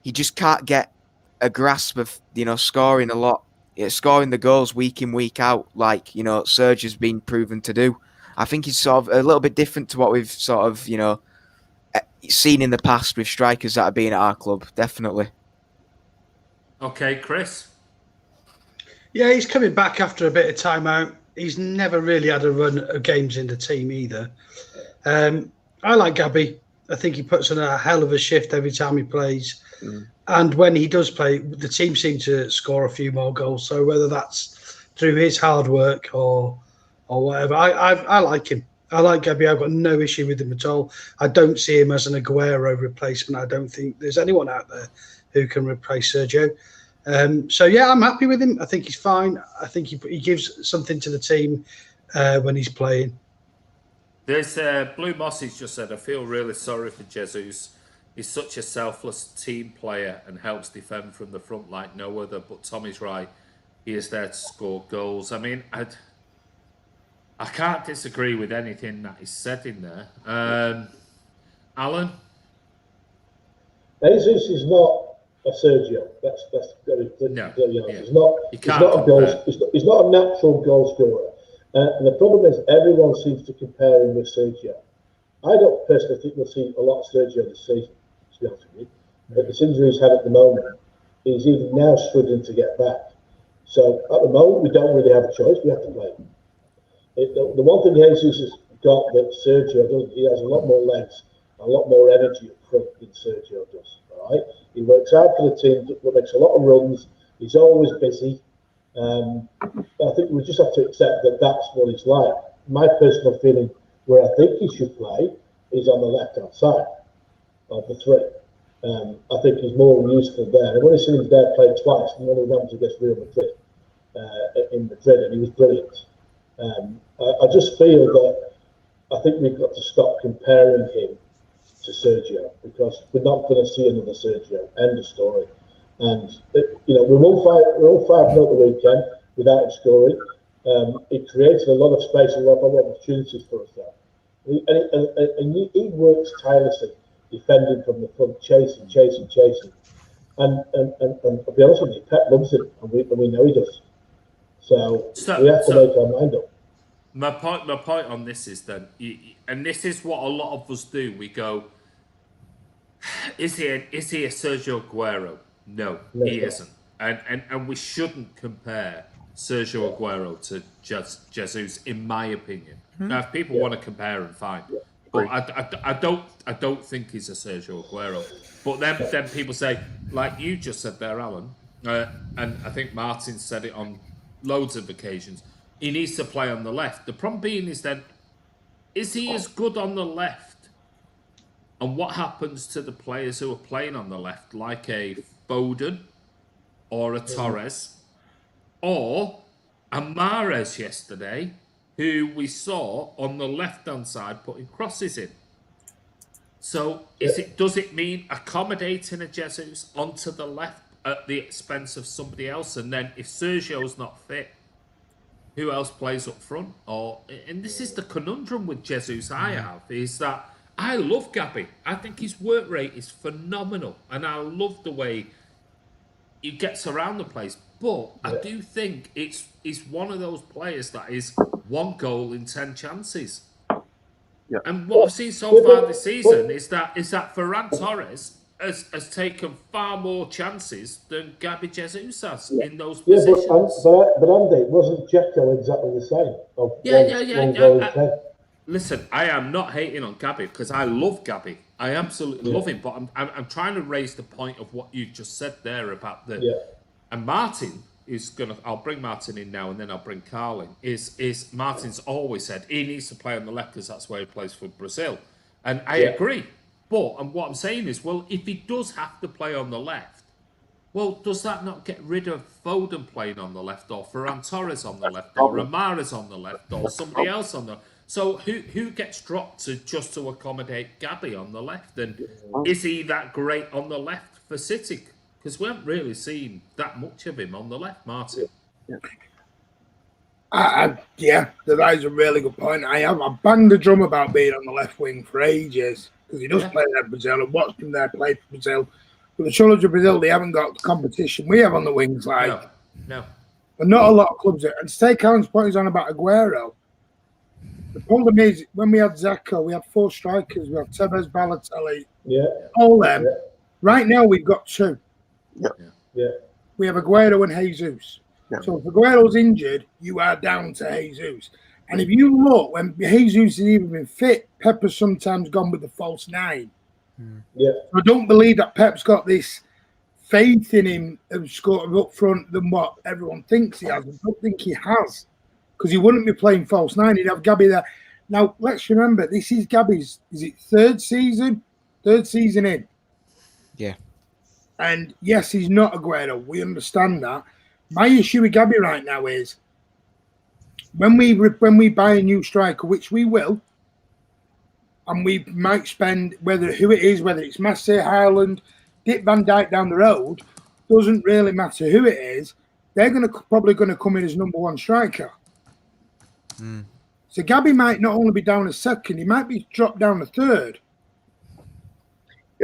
he just can't get a grasp of, scoring a lot, scoring the goals week in, week out, like, Serge has been proven to do. I think he's sort of a little bit different to what we've sort of, seen in the past with strikers that have been at our club, definitely. Okay, Chris? Yeah, he's coming back after a bit of time out. He's never really had a run of games in the team either. I like Gabby. I think he puts on a hell of a shift every time he plays. And when he does play, the team seem to score a few more goals. So whether that's through his hard work or whatever, I like him. I like Gabby. I've got no issue with him at all. I don't see him as an Aguero replacement. I don't think there's anyone out there who can replace Sergio. So yeah, I'm happy with him. I think he's fine. I think he gives something to the team when he's playing. There's Blue Mossy's just said, I feel really sorry for Jesus. He's such a selfless team player and helps defend from the front like no other. But Tommy's right. He is there to score goals. I mean, I can't disagree with anything that is said in there. Alan? Jesus is not Sergio. That's very No, clearly honest. yeah. He's not a goal. He's not a natural goal scorer. And the problem is everyone seems to compare him with Sergio. I don't personally think we'll see a lot of Sergio this season, to be honest with you. But this injury he's had at the moment, he's even now struggling to get back. So at the moment, we don't really have a choice. We have to play him. The one thing Jesus has got that Sergio doesn't, he has a lot more legs, a lot more energy up front than Sergio does. All right, he works hard for the team, makes a lot of runs. He's always busy. I think we just have to accept that that's what he's like. My personal feeling, where I think he should play, is on the left-hand side of the three. I think he's more useful there. I've only seen him there play twice, and one of them was against Real Madrid in Madrid, and he was brilliant. I just feel that I think we've got to stop comparing him to Sergio, because we're not going to see another Sergio. End of story. And we won 5-0 at the weekend without him scoring. It created a lot of space and a lot of opportunities for us there. He works tirelessly, defending from the front, chasing. And I'll be honest with you, Pep loves him, and we know he does. So we have to make our mind up. My point on this is then, and this is what a lot of us do. We go, is he a Sergio Aguero? No, he isn't. And we shouldn't compare Sergio Aguero to Jesus, in my opinion. Now, if people want to compare him, fine. But I don't think he's a Sergio Aguero. But then people say, like you just said there, Alan, and I think Martin said it on loads of occasions, he needs to play on the left. The problem being is then, is he as good on the left? And what happens to the players who are playing on the left, like a Foden or a Torres or a Mahrez yesterday, who we saw on the left-hand side putting crosses in? So does it mean accommodating a Jesus onto the left at the expense of somebody else? And then if Sergio's not fit, who else plays up front? And this is the conundrum with Jesus I have, is that I love Gabby. I think his work rate is phenomenal, and I love the way he gets around the place. But I do think he's one of those players that is 1 goal in 10 chances. Yeah. And what I've seen so far this season is that Ferran Torres has taken far more chances than Gabby Jesus has in those positions. But Andy, wasn't Dzeko exactly the same? Yeah. Listen, I am not hating on Gabby, because I love Gabby. I absolutely love him. But I'm trying to raise the point of what you just said there about the. Yeah. And Martin is gonna. I'll bring Martin in now, and then I'll bring Carl in. Is Martin's always said he needs to play on the left because that's where he plays for Brazil, and I agree. And what I'm saying is, well, if he does have to play on the left, well, does that not get rid of Foden playing on the left, or Ferran Torres on the left, or Mahrez on the left, or somebody else on the? So who gets dropped to accommodate Gabby on the left? And is he that great on the left for City? Because we haven't really seen that much of him on the left, Martin. That is a really good point. I banged the drum about being on the left wing for ages, because he does play there for Brazil, and watched him there play for Brazil. But the trouble of Brazil, they haven't got the competition we have on the wings. No. But not a lot of clubs. And to take Alan's point he's on about Aguero, the problem is, when we had Zeko, we had 4 strikers. We had Tevez, Balotelli, all them. Yeah. Right now, we've got 2. Yeah. We have Aguero and Jesus. Yeah. So if Aguero's injured, you are down to Jesus. And if you look, when Jesus has even been fit, Pep has sometimes gone with the false 9. Yeah. I don't believe that Pep's got this faith in him of scoring up front than what everyone thinks he has. I don't think he has, because he wouldn't be playing false 9. He'd have Gabby there. Now, let's remember, this is Gabby's, is it 3rd season? 3rd season in. Yeah. And yes, he's not Aguero. We understand that. My issue with Gabby right now is when we buy a new striker, which we will, and we might spend, whether it's Messi, Haaland, Dick Van Dijk down the road, doesn't really matter who it is. They're probably going to come in as number 1 striker. So Gabby might not only be down as 2nd, he might be dropped down to 3rd.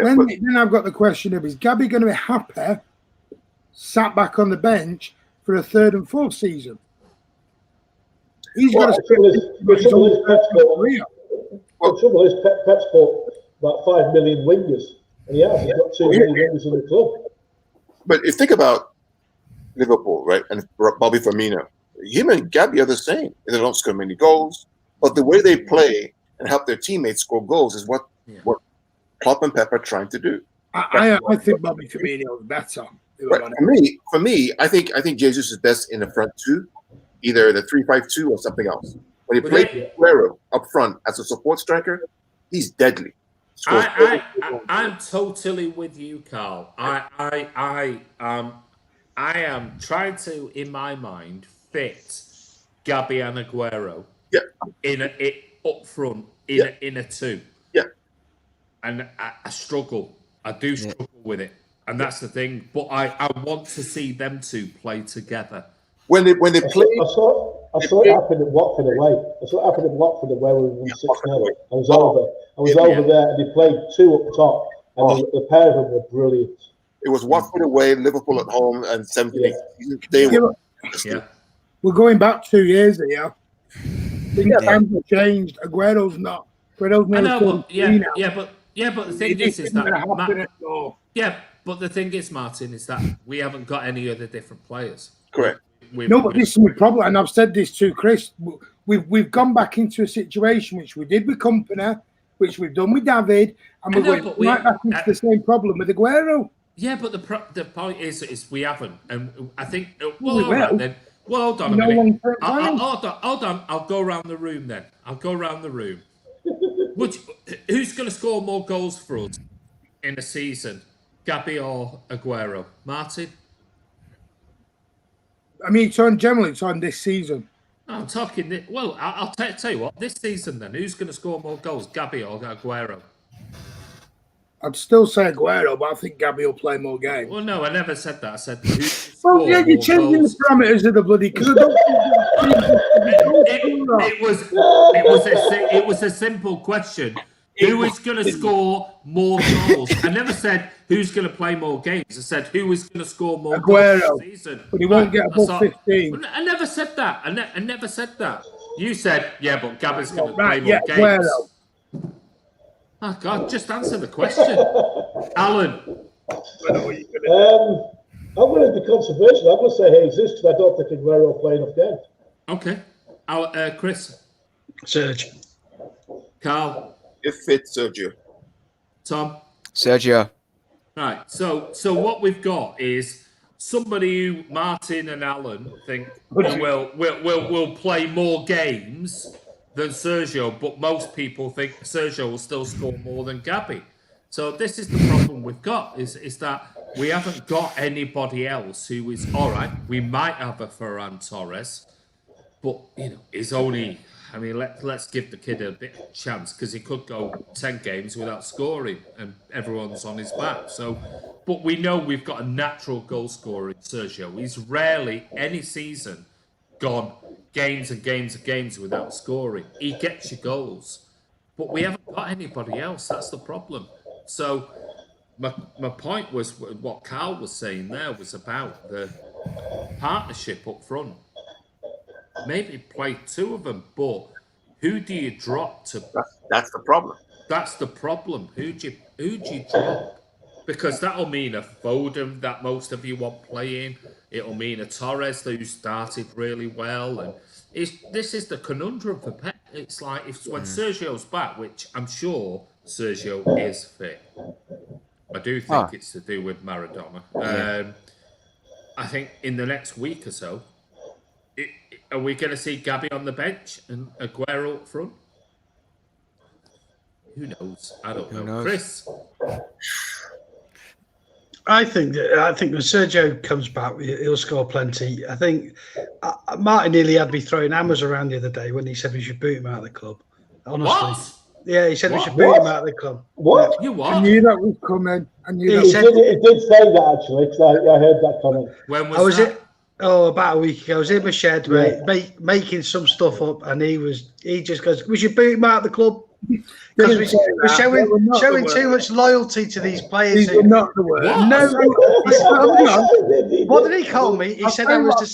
Then I've got the question of, is Gabby going to be happy sat back on the bench for a third and fourth season? He's got to the trouble is Pep's bought about 5 million wingers, and he has. He's got 2 million wingers in the club. But if you think about Liverpool, right, and Bobby Firmino, him and Gabby are the same. They don't score many goals, but the way they play and help their teammates score goals is what Klopp and Pep are trying to do. I think Bobby Firmino is better. Right. For me, I think Jesus is best in the front two, either the 3-5-2 or something else. When he played Aguero up front as a support striker, he's deadly. I'm totally with you, Carl. I am trying to, in my mind, fit Gabby and Aguero up front in a two. Yeah. And I struggle. I do struggle with it. And that's the thing. But I want to see them two play together. When they play, I saw it happen at Watford away. Where we won 6-0. I was over there, and they played 2 up top, and the pair of them were brilliant. It was Watford away, Liverpool at home, and 17. We're going back 2 years here. Things have changed. Aguero's not. Aguero's but the thing is that but the thing is, Martin, is that we haven't got any other different players. Correct. But this is my problem, and I've said this to Chris. We've gone back into a situation which we did with Company, which we've done with David, and we're going right back into the same problem with Aguero. Yeah, but the point is we haven't, and I think hold on a minute. Hold on. I'll go around the room then. Who's going to score more goals for us in a season, Gabby or Aguero? Martin? I mean, it's on this season. No, I'm talking. Well, I'll tell you what. This season, then, who's going to score more goals, Gabby or Aguero? I'd still say Aguero, but I think Gabby will play more games. Well, no, I never said that. I said. You're changing the parameters of the bloody. It was a simple question. Who is going to score more goals? I never said who's going to play more games. I said who is going to score more goals this season. But he won't get above 15. I never said that. I never said that. You said, but Gabby's going to play more games. Aguero. Oh, God, just answer the question. Alan. I'm going to be controversial. I'm going to say Jesus because I don't think Aguero will play enough games. Okay. Chris. Serge. Carl. It fits Sergio. Tom? Sergio. Right. So what we've got is somebody who Martin and Alan think will play more games than Sergio, but most people think Sergio will still score more than Gabby. So this is the problem we've got is that we haven't got anybody else who is all right. We might have a Ferran Torres, but he's only. I mean, let's give the kid a bit of a chance because he could go 10 games without scoring and everyone's on his back. So, but we know we've got a natural goal scorer in Sergio. He's rarely any season gone games and games and games without scoring. He gets you goals, but we haven't got anybody else. That's the problem. So, my point was what Carl was saying there was about the partnership up front. Maybe play 2 of them, but who do you drop to? That's the problem. That's the problem. Who do you drop? Because that'll mean a Foden that most of you want playing. It'll mean a Torres who started really well, and this is the conundrum for Pep. It's like when Sergio's back, which I'm sure Sergio is fit. I do think it's to do with Maradona. I think in the next week or so. Are we going to see Gabby on the bench and Aguero up front? Who knows? I don't know. Chris? I think when Sergio comes back, he'll score plenty. I think Martin nearly had me throwing hammers around the other day when he said we should boot him out of the club. Honestly. What? Yeah, he said we should boot him out of the club. What? You what? I knew that was coming. He did say that actually because I heard that comment. When was that? About a week ago. I was in my shed, making some stuff up, and he just goes, "We should boot him out of the club." Because we're showing too much loyalty to these players. These are not the word. No, what did he call me? He said I was the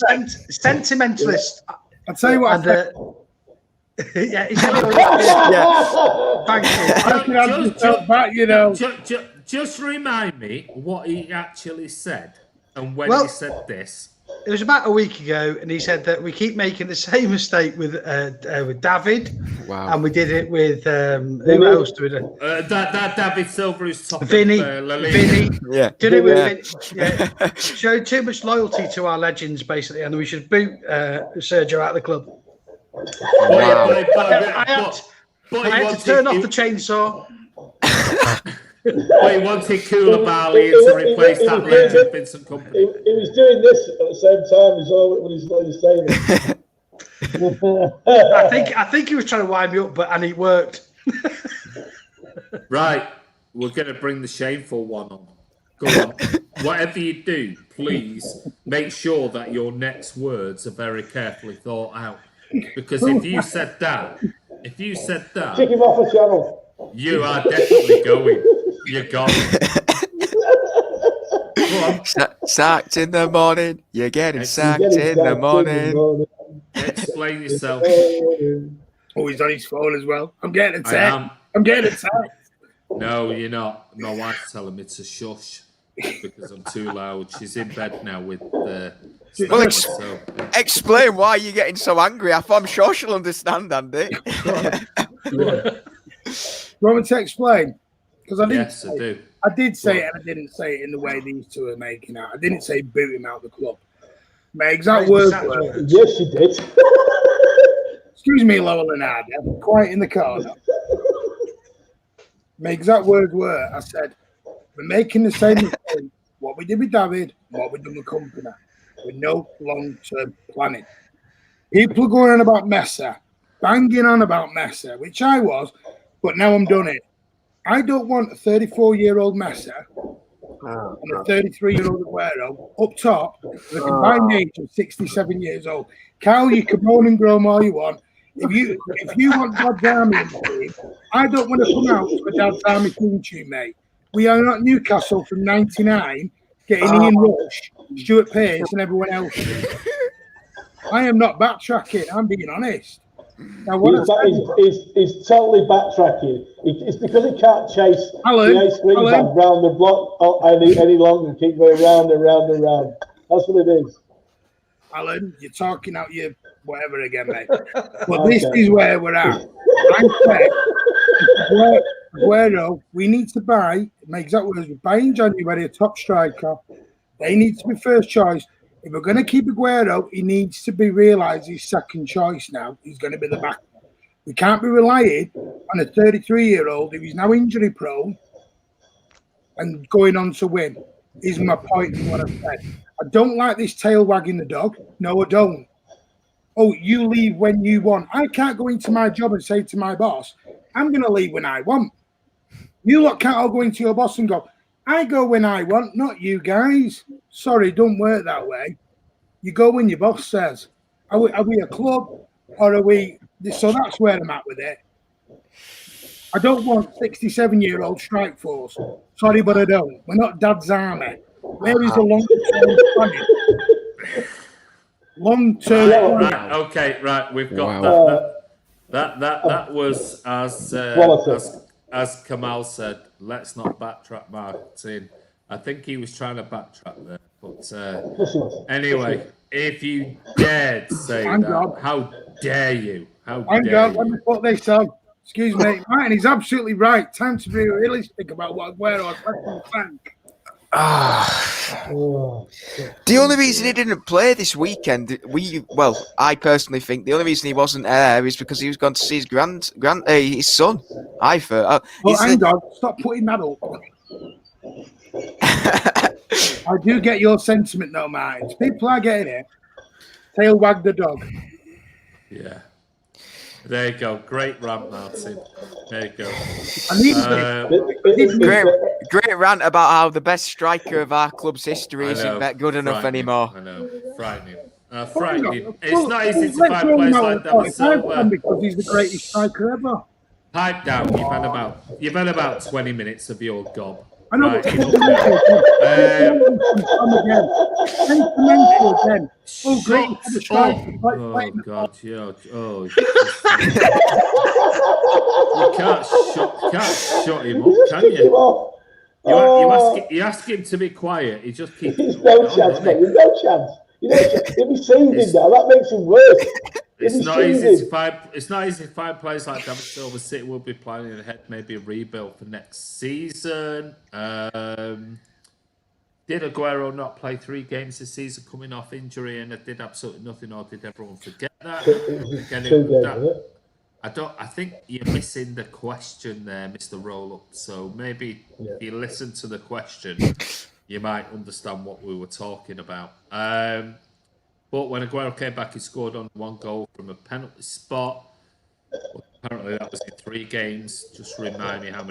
sentimentalist. I'll tell you what. Yeah, he said thank you. Just remind me what he actually said and when he said this. It was about a week ago, and he said that we keep making the same mistake with David. Wow. And we did it with who else did it? That David Silver is top Vinny. of La Liga. Vinny. Yeah. Did it with Vinny. Showed too much loyalty to our legends, basically, and we should boot Sergio out of the club. Wow. I had to turn off the chainsaw. But he wanted Koulibaly to replace that legend Vincent Kompany. He was doing this at the same time as well when he's saying it. I think he was trying to wind me up, and it worked. Right, we're going to bring the shameful one on. Go on. Whatever you do, please make sure that your next words are very carefully thought out. Because if you said that, kick him off the channel. You are definitely going. You're gone. Go on. Sacked in the morning. You're getting sacked in the morning. Explain yourself. Oh, he's on his phone as well. I'm getting attacked. I'm getting attacked. No, you're not. My wife's telling me to shush because I'm too loud. She's in bed now with the. Well, explain why you're getting so angry. I'm sure she'll understand, Andy. You want me to explain? Because I didn't. Yes, I do. I did say it, and I didn't say it in the way these two are making out. I didn't say boot him out of the club. My exact words were. Yes, you did. Excuse me, Lower Leonard. I'm quiet in the corner. My exact words were: I said, we're making the same mistake. What we did with David, what we done with Company, with no long-term planning. People are going on about Messer, banging on about Messer, which I was, but now I'm done it. I don't want a 34-year-old Messer and a 33-year-old Aguero up top with a combined age of 67 years old. Cal, you can moan and groan all you want. If you want Dad's Army in the team, I don't want to come out to a Dad's Army theme tune, mate. We are not Newcastle from '99 getting Ian Rush, Stuart Pearce, and everyone else. I am not backtracking. I'm being honest. Now, he's totally backtracking. It's because he can't chase the ace wingsman round the block any longer and keep going round and round and round. That's what it is. Alan, you're talking out your whatever again, mate. But this is where we're at. I said, Aguero, we need to buy, my exact words, we're buying January a top striker. They need to be first choice. If we're going to keep Aguero, he needs to be realised he's second choice now. He's going to be the back. We can't be relying on a 33-year-old who is now injury prone and going on to win, is my point in what I've said. I don't like this tail wagging the dog. No, I don't. Oh, you leave when you want. I can't go into my job and say to my boss, I'm going to leave when I want. You lot can't all go into your boss and go, I go when I want, not you guys. Sorry, don't work that way. You go when your boss says. Are we a club or are we? So that's where I'm at with it. I don't want 67-year-old strike force. Sorry, but I don't. We're not Dad's Army. Where is the long-term planning? Long-term. Right, okay, right. We've got that was as Kamal said. Let's not backtrack, Martin. I think he was trying to backtrack there, but anyway, if you dared say that, how dare you? How dare you? Let me put this on. Excuse me, Martin. He's absolutely right. Time to be realistic about what Aguero has left in the bank. The only reason he didn't play this weekend, I personally think the only reason he wasn't there is because he was going to see his his son. I thought. Hang on, stop putting that up. I do get your sentiment, though, Martin. People are getting it. Tail wag the dog. Yeah. There you go. Great rant, Martin. There you go. Great rant about how the best striker of our club's history isn't good enough anymore. I know. Frightening. Frightening. It's not easy to find players like that. Because he's the greatest striker ever. Pipe down. You've had about 20 minutes of your gob. I know, right, but again. Again. Oh, great! Oh God! You can't shut him up, can you? You ask him to be quiet. He just keeps. There's no chance, mate. There's no chance. If he's seething now, that makes him worse. It's not easy to find players like David Silva. City will be planning ahead, maybe a rebuild for next season. Did Aguero not play 3 games this season coming off injury, and it did absolutely nothing, or did everyone forget that? I think you're missing the question there, Mr. Roll Up. So maybe if you listen to the question, you might understand what we were talking about. But when Aguero came back, he scored on 1 goal from a penalty spot. Well, apparently that was in 3 games. Just remind me how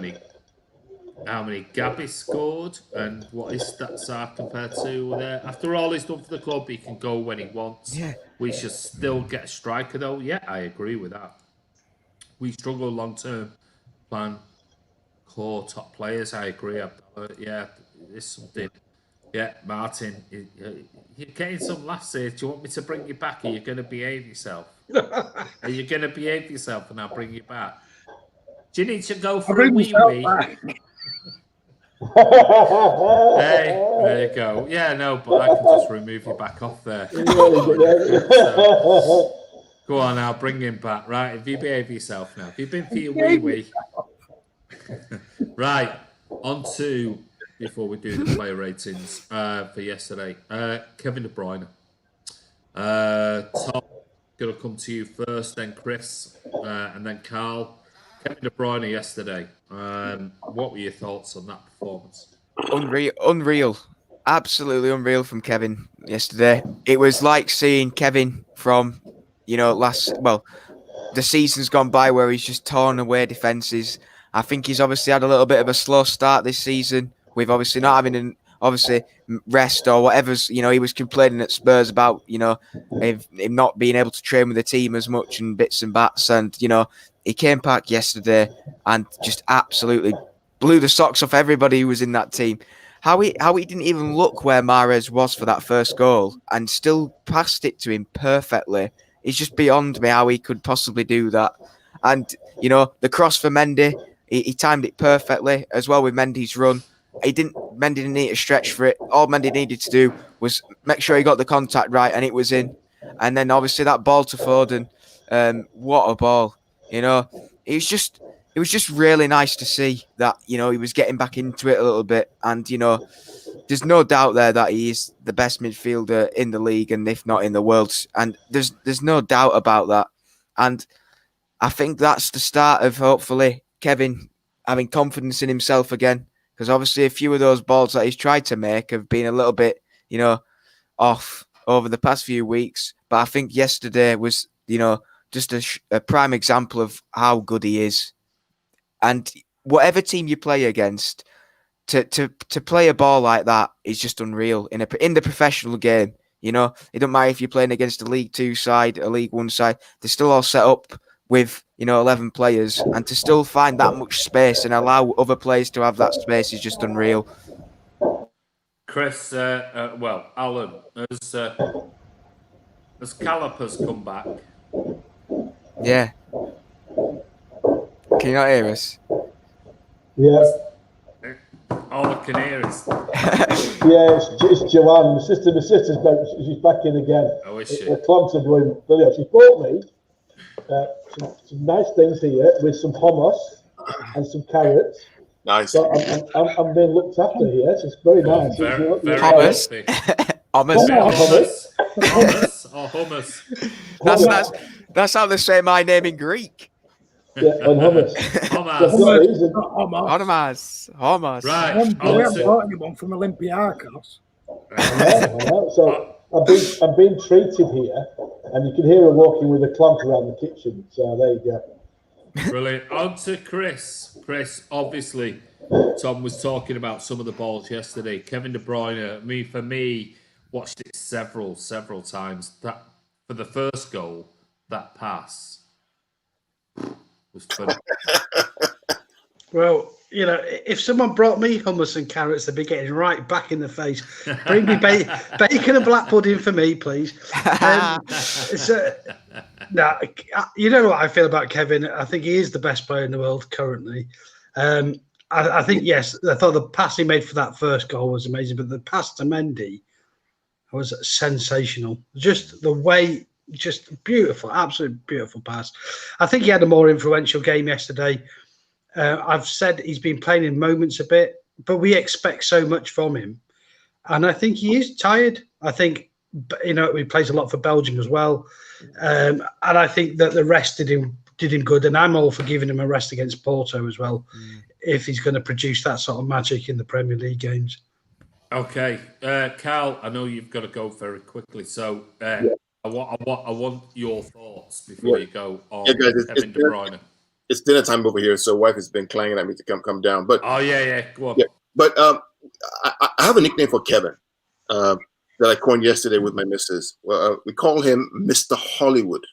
many Gabby scored and what his stats are compared to there. After all he's done for the club, he can go when he wants. Yeah. We should still get a striker though. Yeah, I agree with that. We struggle long term. Plan core top players. I agree. Yeah, there's something. Yeah, Martin, you're getting some laughs here. Do you want me to bring you back? Are you going to behave yourself? Are you going to behave yourself and I'll bring you back? Do you need to go for a wee-wee? Hey, there you go. Yeah, no, but I can just remove you back off there. So, go on, I'll bring him back. Right, if you behave yourself now. If you've been for your wee-wee. Right, on to... Before we do the player ratings for yesterday, Kevin De Bruyne. Tom, going to come to you first, then Chris, and then Carl. Kevin De Bruyne yesterday. What were your thoughts on that performance? Unreal, absolutely unreal from Kevin yesterday. It was like seeing Kevin from, the season's gone by where he's just torn away defences. I think he's obviously had a little bit of a slow start this season. With obviously not having rest or whatever's, he was complaining at Spurs about, him not being able to train with the team as much and bits and bats. And, he came back yesterday and just absolutely blew the socks off everybody who was in that team. How he didn't even look where Mahrez was for that first goal and still passed it to him perfectly. It's just beyond me how he could possibly do that. And, the cross for Mendy, he timed it perfectly as well with Mendy's run. Mendy didn't need to stretch for it. All Mendy needed to do was make sure he got the contact right, and it was in. And then obviously that ball to Foden, what a ball! It was just really nice to see that he was getting back into it a little bit. And there's no doubt there that he is the best midfielder in the league, and if not in the world. And there's no doubt about that. And I think that's the start of hopefully Kevin having confidence in himself again. Because obviously a few of those balls that he's tried to make have been a little bit, off over the past few weeks. But I think yesterday was, just a prime example of how good he is. And whatever team you play against, to play a ball like that is just unreal in the professional game. It don't matter if you're playing against a League 2 side, a League 1 side. They're still all set up with 11 players, and to still find that much space and allow other players to have that space is just unreal. Chris, Alan, has Calipers come back? Yeah. Can you not hear us? Yeah. All I can hear is... Yeah, it's Joanne. My sister's back. She's back in again. Oh, is she? The clumps are going brilliant. She bought me some nice things here with some hummus and some carrots. Nice. So I'm being looked after here. So it's very nice. Very hummus. Hummus. That's how they say my name in Greek. Yeah, and hummus. Hummus. Right. We haven't bought anyone from Olympiacos. So I'm being treated here, and you can hear her walking with a clog around the kitchen. So there you go. Brilliant. On to Chris. Chris, obviously, Tom was talking about some of the balls yesterday. Kevin De Bruyne, for me, watched it several times. That for the first goal, that pass was Well, you know, if someone brought me hummus and carrots, they'd be getting right back in the face. Bring me bacon and black pudding for me, please. Nah, you know what I feel about Kevin. I think he is the best player in the world currently. I think, yes, I thought the pass he made for that first goal was amazing, but the pass to Mendy was sensational. Just the way, just beautiful, absolutely beautiful pass. I think he had a more influential game yesterday. I've said he's been playing in moments a bit, but we expect so much from him. And I think he is tired. I think, you know, he plays a lot for Belgium as well. And I think that the rest did him good. And I'm all for giving him a rest against Porto as well, if he's going to produce that sort of magic in the Premier League games. Okay, Carl, I know you've got to go very quickly, so I want your thoughts before you go on Kevin De Bruyne. It's dinner time over here, so wife has been clanging at me to come down. But go on. Yeah, but I have a nickname for Kevin that I coined yesterday with my missus. We call him Mr. Hollywood,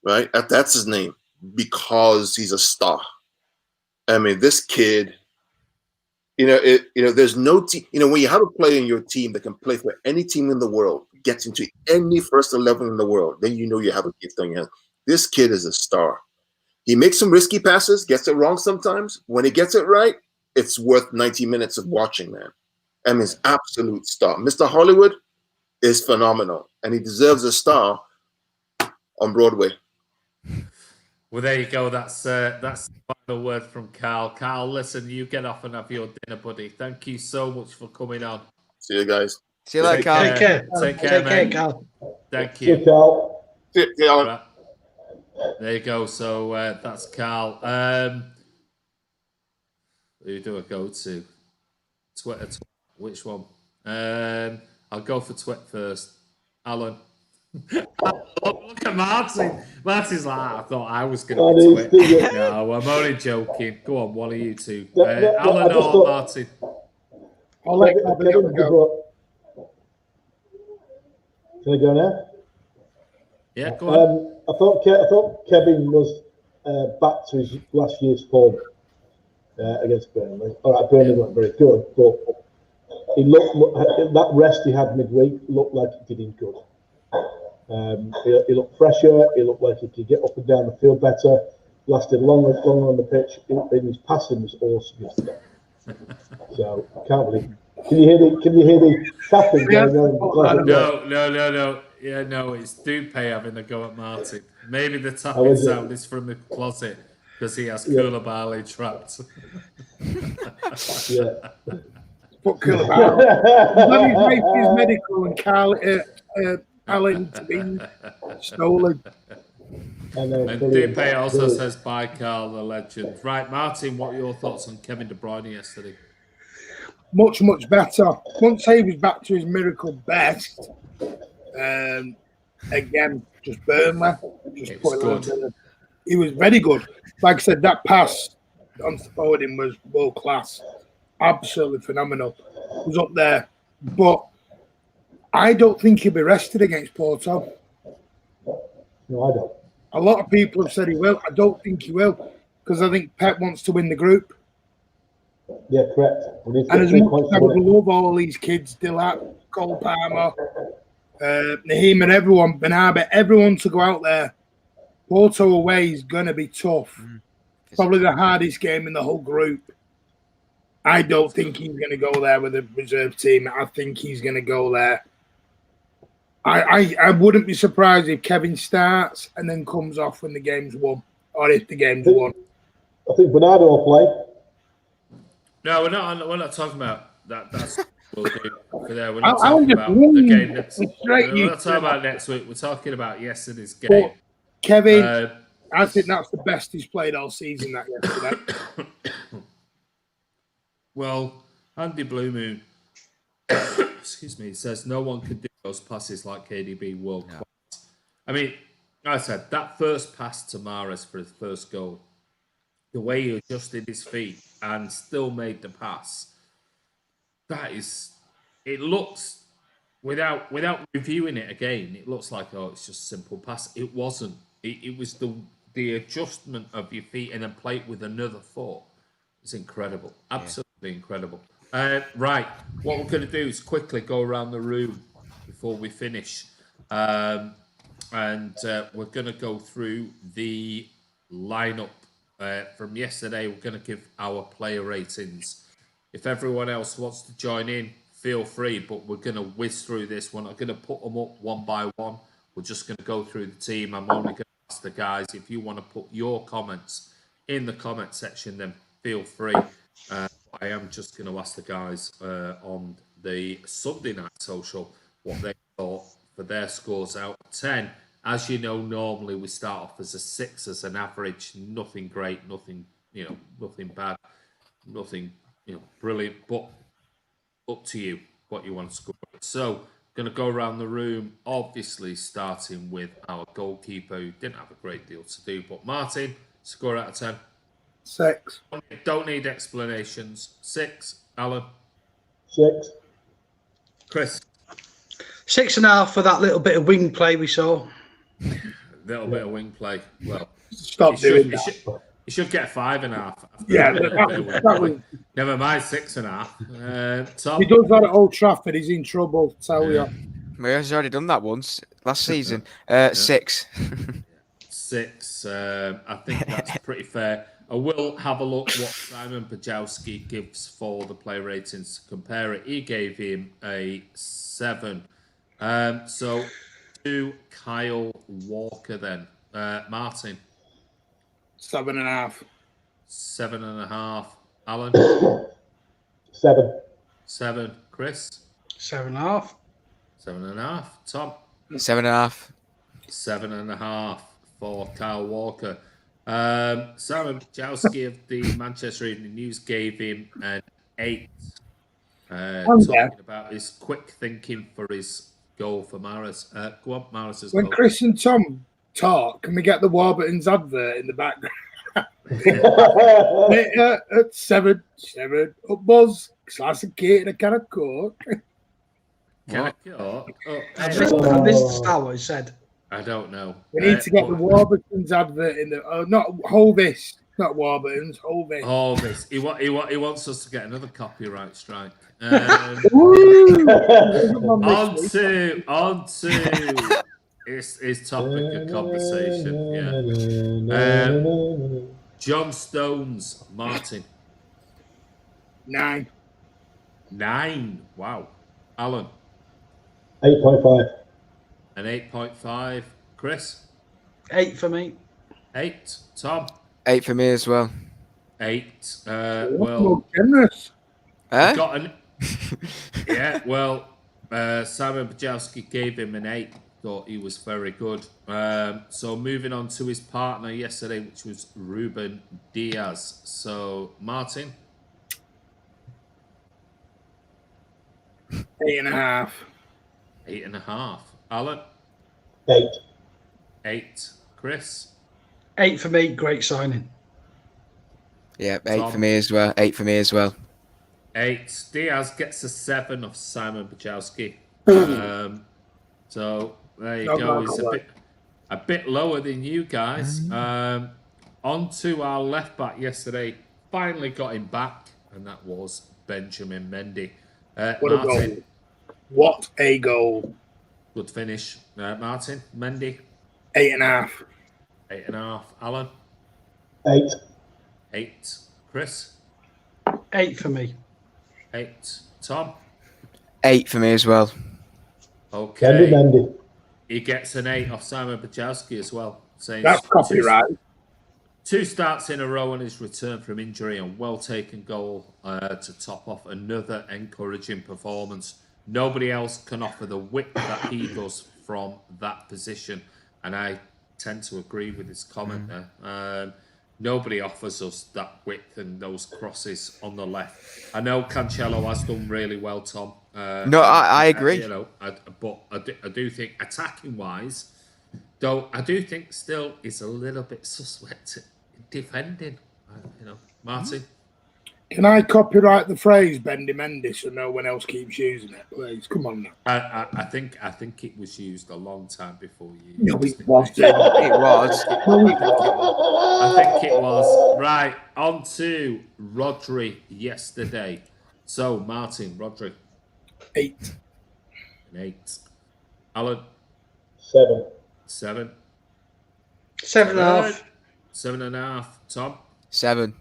right? That's his name because he's a star. I mean, this kid. There's no team. When you have a player in your team that can play for any team in the world, gets into any first 11 in the world, then you know you have a gift on your hand. This kid is a star. He makes some risky passes, gets it wrong sometimes. When he gets it right, it's worth 90 minutes of watching, man. I mean, he's absolute star. Mr. Hollywood is phenomenal, and he deserves a star on Broadway. Well, there you go. That's the final word from Carl. Carl, listen, you get off and have your dinner, buddy. Thank you so much for coming on. See you guys. See you later, Carl. Take care, Carl. Thank you. See you, Carl. See you, Alan. Right. There you go. So that's Carl. Who do I go to? Twitter. Which one? I'll go for Twitter first. Alan. Look at Martin. Martin's like, I thought I was going to be Twitter. No, I'm only joking. Go on, one of you two. Alan or Martin? I'll let Kevin go. Can I go now? Yeah, go on. I thought Kevin was back to his last year's form against Burnley. All right, Burnley weren't very good, but he looked that rest he had midweek looked like it did him good. He looked fresher. He looked like he could get up and down the field better. Lasted longer on the pitch. And his passing was awesome yesterday. So I can't believe. Can you hear the tapping going on? No. Yeah, no, it's Dupe having a go at Martin. Maybe the tapping sound is from the closet because he has Koulibaly trapped. Yeah. Put Koulibaly. He's made his medical and Carl. Alan to be stolen. And Dupe also says bye, Carl, the legend. Right, Martin, what are your thoughts on Kevin De Bruyne yesterday? Much better. Once he was back to his miracle best, again, just Burnley. He was very good. Like I said, that pass on Foden was world class. Absolutely phenomenal. It was up there. But I don't think he'll be rested against Porto. No, I don't. A lot of people have said he will. I don't think he will because I think Pep wants to win the group. Yeah, correct. And as much as I would love all these kids, Dillat, Cole Palmer, Naheem and everyone, Benabe, everyone to go out there, Porto away is going to be tough. Probably the hardest game in the whole group. I don't think he's going to go there with a reserve team. I think he's going to go there. I wouldn't be surprised if Kevin starts and then comes off when the game's won, or if the game's won. I think Bernardo will play. No, we're not talking about that. That's we'll do for there. We're not talking about the game next week. We're not talking about next week. We're talking about yesterday's game. But Kevin, I think that's the best he's played all season. That yesterday. Well, Andy Blue Moon, excuse me, says no one can do those passes like KDB world class. I mean, like I said, that first pass to Mahrez for his first goal, the way he adjusted his feet and still made the pass, it looks, without reviewing it again, it looks like, oh, it's just a simple pass. It wasn't. It was the the adjustment of your feet and then play it with another foot is incredible. Absolutely incredible. Right, what we're going to do is quickly go around the room before we finish. And we're going to go through the lineup from yesterday. We're going to give our player ratings. If everyone else wants to join in, feel free, but we're going to whiz through this. We're not going to put them up one by one. We're just going to go through the team. I'm only going to ask the guys, if you want to put your comments in the comment section, then feel free. I am just going to ask the guys on the Sunday night social what they thought for their scores out of 10. As you know, normally we start off as a 6 as an average. Nothing great, nothing, nothing bad, nothing, brilliant. But up to you what you want to score. So, going to go around the room, obviously starting with our goalkeeper, who didn't have a great deal to do. But Martin, score out of 10. 6. Don't need explanations. 6. Alan. 6. Chris. 6.5 for that little bit of wing play we saw. Little bit of wing play. Well, stop doing that. You should get 5.5. Yeah, never mind 6.5. Tom? He does that at Old Trafford. He's in trouble. Tell you. He's already done that once last season. 6. 6. I think that's pretty fair. I will have a look what Simon Bajowski gives for the play ratings to compare it. He gave him a 7. So to Kyle Walker then. Martin. 7.5. 7.5. Alan. 7. 7. Chris. 7.5. 7.5. Tom. 7.5. 7.5 for Kyle Walker. Simon Bajowski of the Manchester Evening News gave him an 8. Talking about his quick thinking for his goal for Mahrez. Go on, Mahrez's when goal. Chris and Tom talk, can we get the Warburton's advert in the background? 7. Up Buzz. Slice of cake and a can of Coke. Can of Coke? I missed what he said. I don't know. We need to get the Warburton's advert in the. Not hold this. Not Warburton's. Hold this. Hold this. He wants us to get another copyright strike. On to his topic of conversation. Yeah. John Stones, Martin. 9. 9. Wow. Alan. 8.5. An 8.5. Chris. 8 for me. 8. Tom. 8 for me as well. 8. Well, generous. Got an. Yeah. Well, Simon Bajowski gave him an 8. Thought he was very good. So moving on to his partner yesterday, which was Ruben Diaz. So Martin. 8.5. 8.5. Alan. 8. 8. Chris. 8 for me. Great signing. Yeah, 8 Tom. for me as well. 8 for me as well. 8. Diaz gets a 7 of Simon Bajowski. So there you go. He's a bit lower than you guys. On to our left back yesterday. Finally got him back, and that was Benjamin Mendy. What a Martin. goal. What a goal. Good finish. Martin, Mendy. 8.5. 8.5. Alan. 8. 8. Chris. 8 for me. 8. Tom. 8 for me as well. Okay. Mendy. He gets an 8 off Simon Bajowski as well. Saying That's copyright. 2 starts in a row on his return from injury and well taken goal to top off another encouraging performance. Nobody else can offer the width that he does from that position. And I tend to agree with his comment there. Nobody offers us that width and those crosses on the left. I know Cancelo has done really well, Tom. No, I agree. But I do think attacking-wise, though, I do think still is a little bit suspect in defending. Martin. Can I copyright the phrase Bendy Mendy so no one else keeps using it, please? Come on now. I think it was used a long time before you. No, used it wasn't. It was. I think it was. Right, on to Rodri yesterday. So, Martin, Rodri. 8. An 8. Alan. 7. 7. 7.5. 7.5. Tom. 7.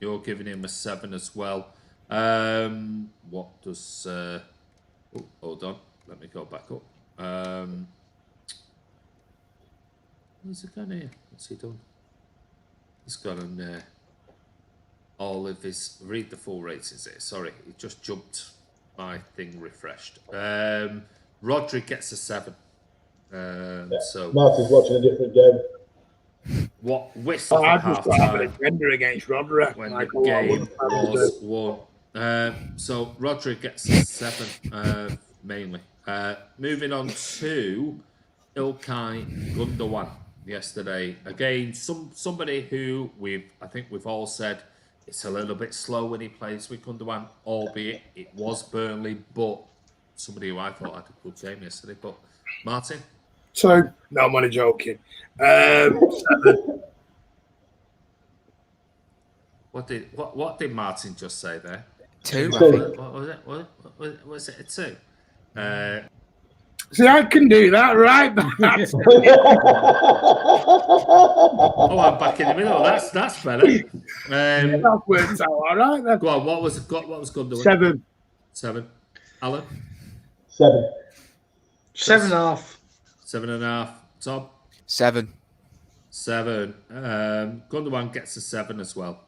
You're giving him a 7 as well. What does... hold on. Let me go back up. Where's it gone here? What's he done? He's gone on all of his... Read the full ratings here. Sorry, it just jumped. My thing refreshed. Rodri gets a 7. So Martin's watching a different game. What whistle for I just half got a time defender against Rodri. when Like the a lot game of other was fans won. So Rodri gets a 7 mainly. Moving on to Ilkay Gundogan yesterday. Again, somebody who I think we've all said it's a little bit slow when he plays with Gundogan, albeit it was Burnley, but somebody who I thought had a good game yesterday. But Martin? So, no, I'm only joking. 7. What did Martin just say there? 2. I So- think. What was it? Was it a 2? See, I can do that, right? Oh, I'm back in the middle. That's better. That works out all right then. Go on. What was Gundogan? 7. 7. Alan? 7. 7.5. 7.5. Tom? 7. 7. Gundogan gets a 7 as well.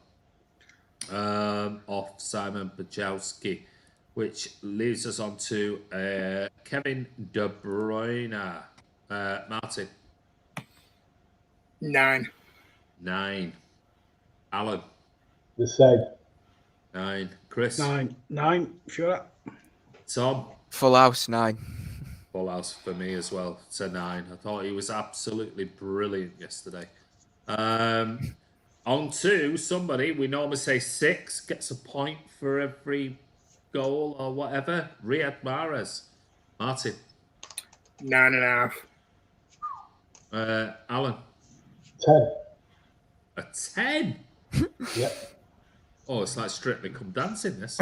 Off Simon Bajowski, which leaves us on to Kevin De Bruyne. Martin? 9. 9. Alan? The same. 9. Chris? 9. 9. Sure. Tom? Full house, 9. Full house for me as well. It's a 9. I thought he was absolutely brilliant yesterday. On to somebody, we normally say 6, gets a point for every goal or whatever. Riyad Mahrez. Martin? 9.5. Alan? 10. A 10? Yep. Oh, it's like Strictly Come Dancing, this.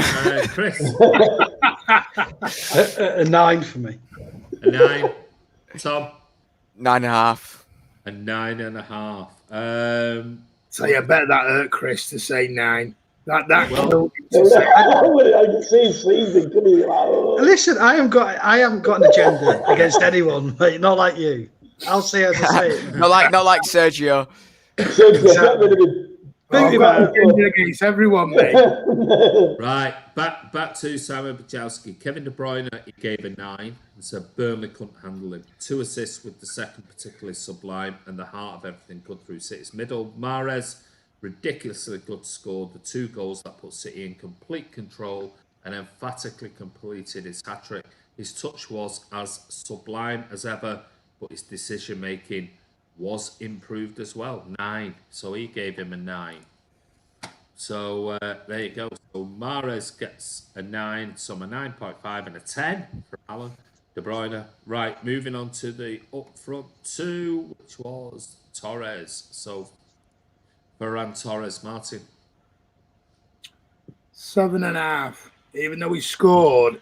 Chris? A 9 for me. A 9. Tom? 9.5. A 9.5. So you bet that hurt Chris to say 9. That Well- I can see him seething. Couldn't he? Oh. Listen, I haven't got an agenda against anyone, mate, not like you. I'll see how to say it. Not like Sergio. So, get rid of him. Think I've about got an agenda against everyone, mate. Right, back to Simon Bajowski. Kevin De Bruyne, he gave a 9 and said Burnley couldn't handle him. 2 assists with the second particularly sublime and the heart of everything cut through City's middle. Mahrez, ridiculously good, scored the 2 goals that put City in complete control and emphatically completed his hat-trick. His touch was as sublime as ever, but his decision-making was improved as well. 9. So he gave him a 9. So there you go. So Mahrez gets a 9, some a 9.5 and a 10 for Alan. De Bruyne. Right, moving on to the up front 2, which was Torres. So Ferran Torres, Martin. 7.5. Even though he scored,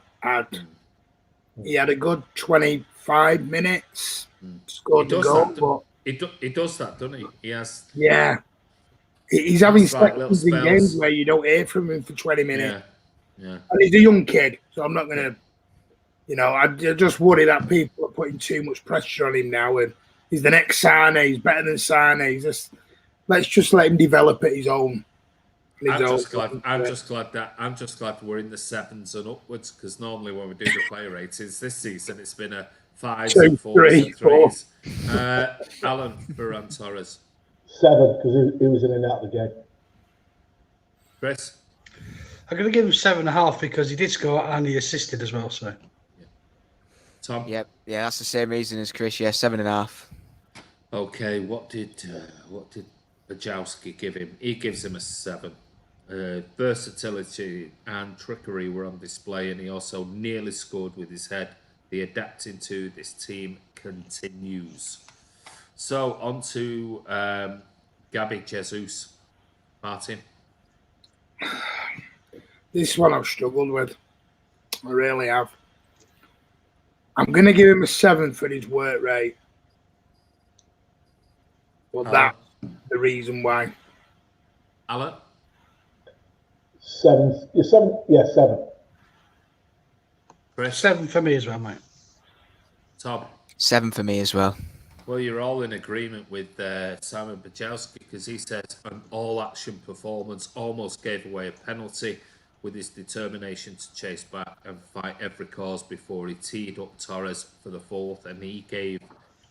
he had a good 25 minutes. Scored the goal, He does that, doesn't he? He has. yeah. He's having It's like sections little in games spells. where you don't hear from him for 20 minutes. Yeah. And he's a young kid, so I'm not going to, I just worry that people are putting too much pressure on him now. And he's the next Sane. He's better than Sane. Let's just let him develop at his own. I'm just glad that we're in the 7s and upwards, because normally when we do the player ratings this season, it's been a 5s and 4s and 3s. Alan, Ferran Torres. 7, because he was in and out of the game. Chris? I'm going to give him 7.5 because he did score and he assisted as well. So, Tom? Yep. Yeah, that's the same reason as Chris. Yeah, 7.5. Okay, what did Bajowski give him? He gives him a 7. versatility and trickery were on display, and he also nearly scored with his head. The adapting to this team continues. So on to Gabby Jesus. Martin. This one I've struggled with. I really have. I'm going to give him a 7 for his work rate. Well, that's the reason why. Alan? 7. You're 7? Yeah, 7. Chris? 7 for me as well, mate. Tom? 7 for me as well. Well, you're all in agreement with Simon Bajowski, because he said an all-action performance, almost gave away a penalty with his determination to chase back and fight every cause before he teed up Torres for the 4th, and he gave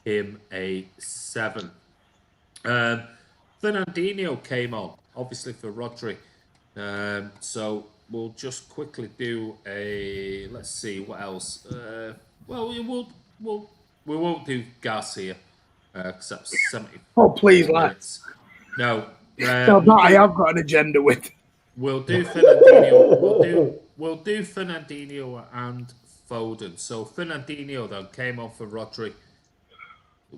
him a 7. Fernandinho came on, obviously for Rodri. So we'll just quickly do a. Let's see what else. Well, we won't do Garcia because that's 70. Oh, please, lads. No. I have got an agenda with. We'll do Fernandinho. We'll do Fernandinho and Foden. So Fernandinho then came on for Rodri. It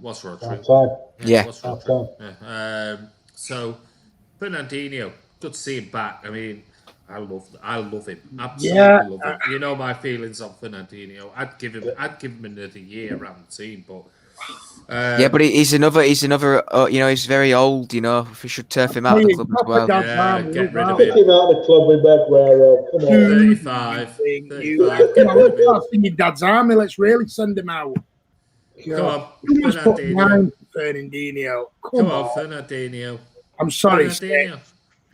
was Rodri. Yeah. It was Rodri. Yeah. So Fernandinho, good to see him back. I mean, I love him. Absolutely love him. You know my feelings on Fernandinho. I'd give him another year around the team, but yeah, but he's another. You know, he's very old. You know, we should turf him out of the club as well. Yeah, get rid of Take him out of the club with Aguero. Come on. 35. Come on, let's in your dad's army. Let's really send him out. Come on, Fernandinho. Fernandinho. Come on, Fernandinho. I'm sorry, Fernandinho.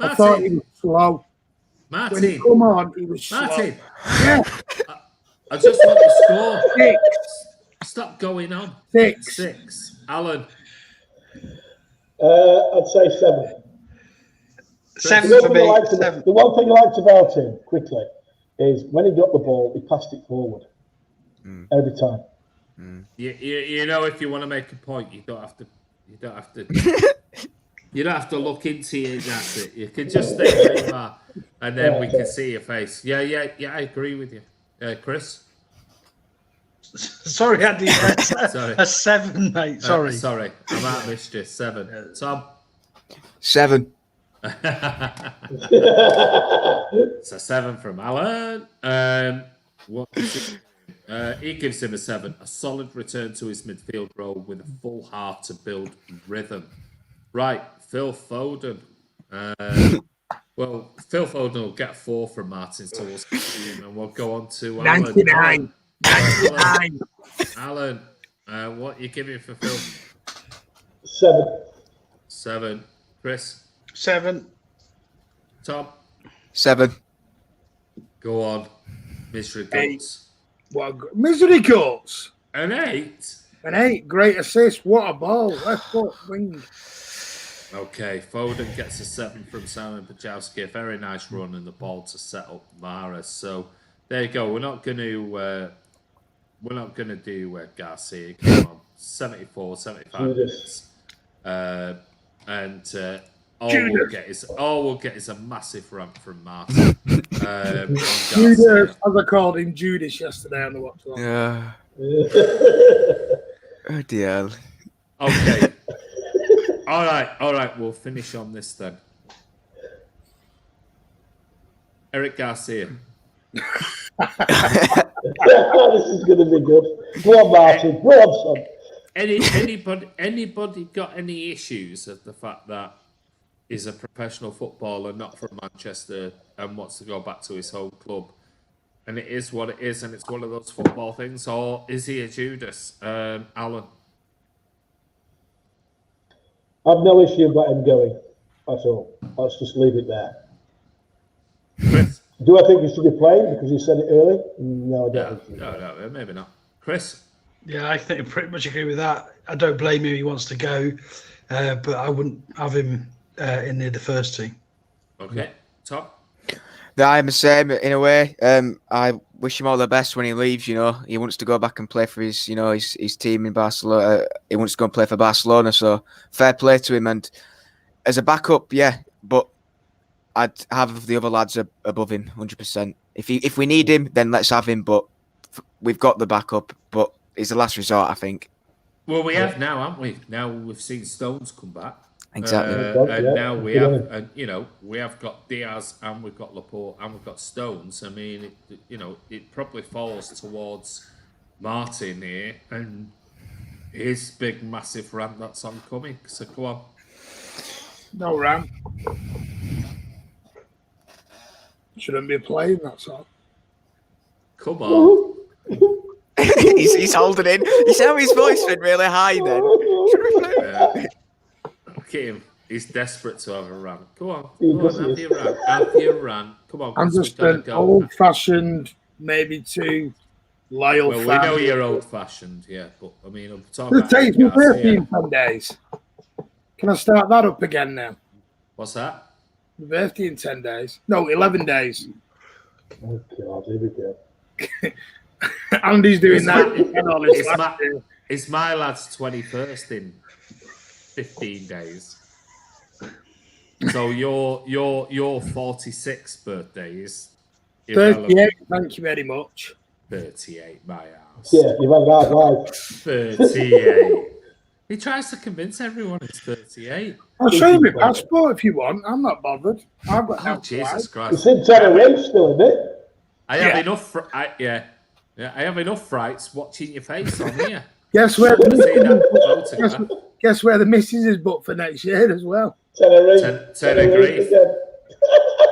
I thought he was slow. Martin. When he come on, he was slow. Martin. Yeah. I just want to score. 6. Stop going on. 6. Alan. I'd say 7. 7 for me. The one thing I liked about him, quickly, is when he got the ball, he passed it forward. Every time. You know, if you want to make a point, you don't have to you don't have to look into it. That's it. You can just stay where you are, and then we can see your face. Yeah. I agree with you, Chris. Sorry, Andy. Sorry. A 7, mate. Sorry. Sorry, I might have missed you. 7. Tom. 7. It's a 7 from Alan. What is it? He gives him a 7. A solid return to his midfield role with a full heart to build rhythm. Right, Phil Foden. Well, Phil Foden will get 4 from Martin, so we'll see him, and we'll go on to 99. Alan, what are you giving for Phil? 7. 7. Chris? 7. Tom? 7. Go on. Misery Guts. Misery Guts. An 8? An 8. Great assist. What a ball. Left foot wing. Okay, Foden gets a 7 from Simon Bajowski. A very nice run in the ball to set up Mahrez. So there you go. We're not going to do Garcia. Come on, 74, 75 minutes. And all we'll get is a massive rant from Martin. Judas, as I called him, Judas yesterday on the watch. Yeah. Oh dear. Okay. All right. We'll finish on this then. Eric Garcia. This is going to be good. Go on, Martin. Go on, son. Anybody got any issues of the fact that he's a professional footballer, not from Manchester, and wants to go back to his home club? And it is what it is, and it's one of those football things. Or is he a Judas? Alan? I've no issue about him going. That's all. Let's just leave it there. Chris? Do I think he should be playing because you said it early? No, I don't think so. No, maybe not. Chris? Yeah, I think I pretty much agree with that. I don't blame him. He wants to go, but I wouldn't have him in the first team. Okay. Tom? I'm the same in a way. I wish him all the best when he leaves. You know, he wants to go back and play for his team in Barcelona. He wants to go and play for Barcelona. So fair play to him. And as a backup, yeah, but I'd have the other lads above him 100%. If we need him, then let's have him. But we've got the backup. But it's the last resort, I think. Well, we have now, haven't we? Now we've seen Stones come back. Exactly. And now we have, we have got Diaz and we've got Laporte and we've got Stones. I mean, it probably falls towards Martin here and his big, massive rant that's oncoming. So go on. No rant. Shouldn't be playing, that's all. Come on. he's holding in. You see how his voice went really high then? Look at him. He's desperate to have a rant. Go on. Have your rant. Have your rant. Come on. I'm just an old-fashioned, maybe too loyal fan. We know you're old-fashioned, yeah. But, I mean, I'm talking about... It takes me 13 days. Can I start that up again now? What's that? My birthday in 10 days. No, 11 days. Oh, God, here we go. Andy's doing that. It's my lad's 21st in 15 days. So your 46th birthday is 38. Thank you very much. 38, my ass. Yeah, you've had a hard life. 38. He tries to convince everyone it's 38. I'll show you my passport if you want. I'm not bothered. I've got no Jesus Christ. It's in Tenerife still, isn't it? I have enough. I have enough frights watching your face on here. Guess where the missus is booked for next year as well. Tenerife.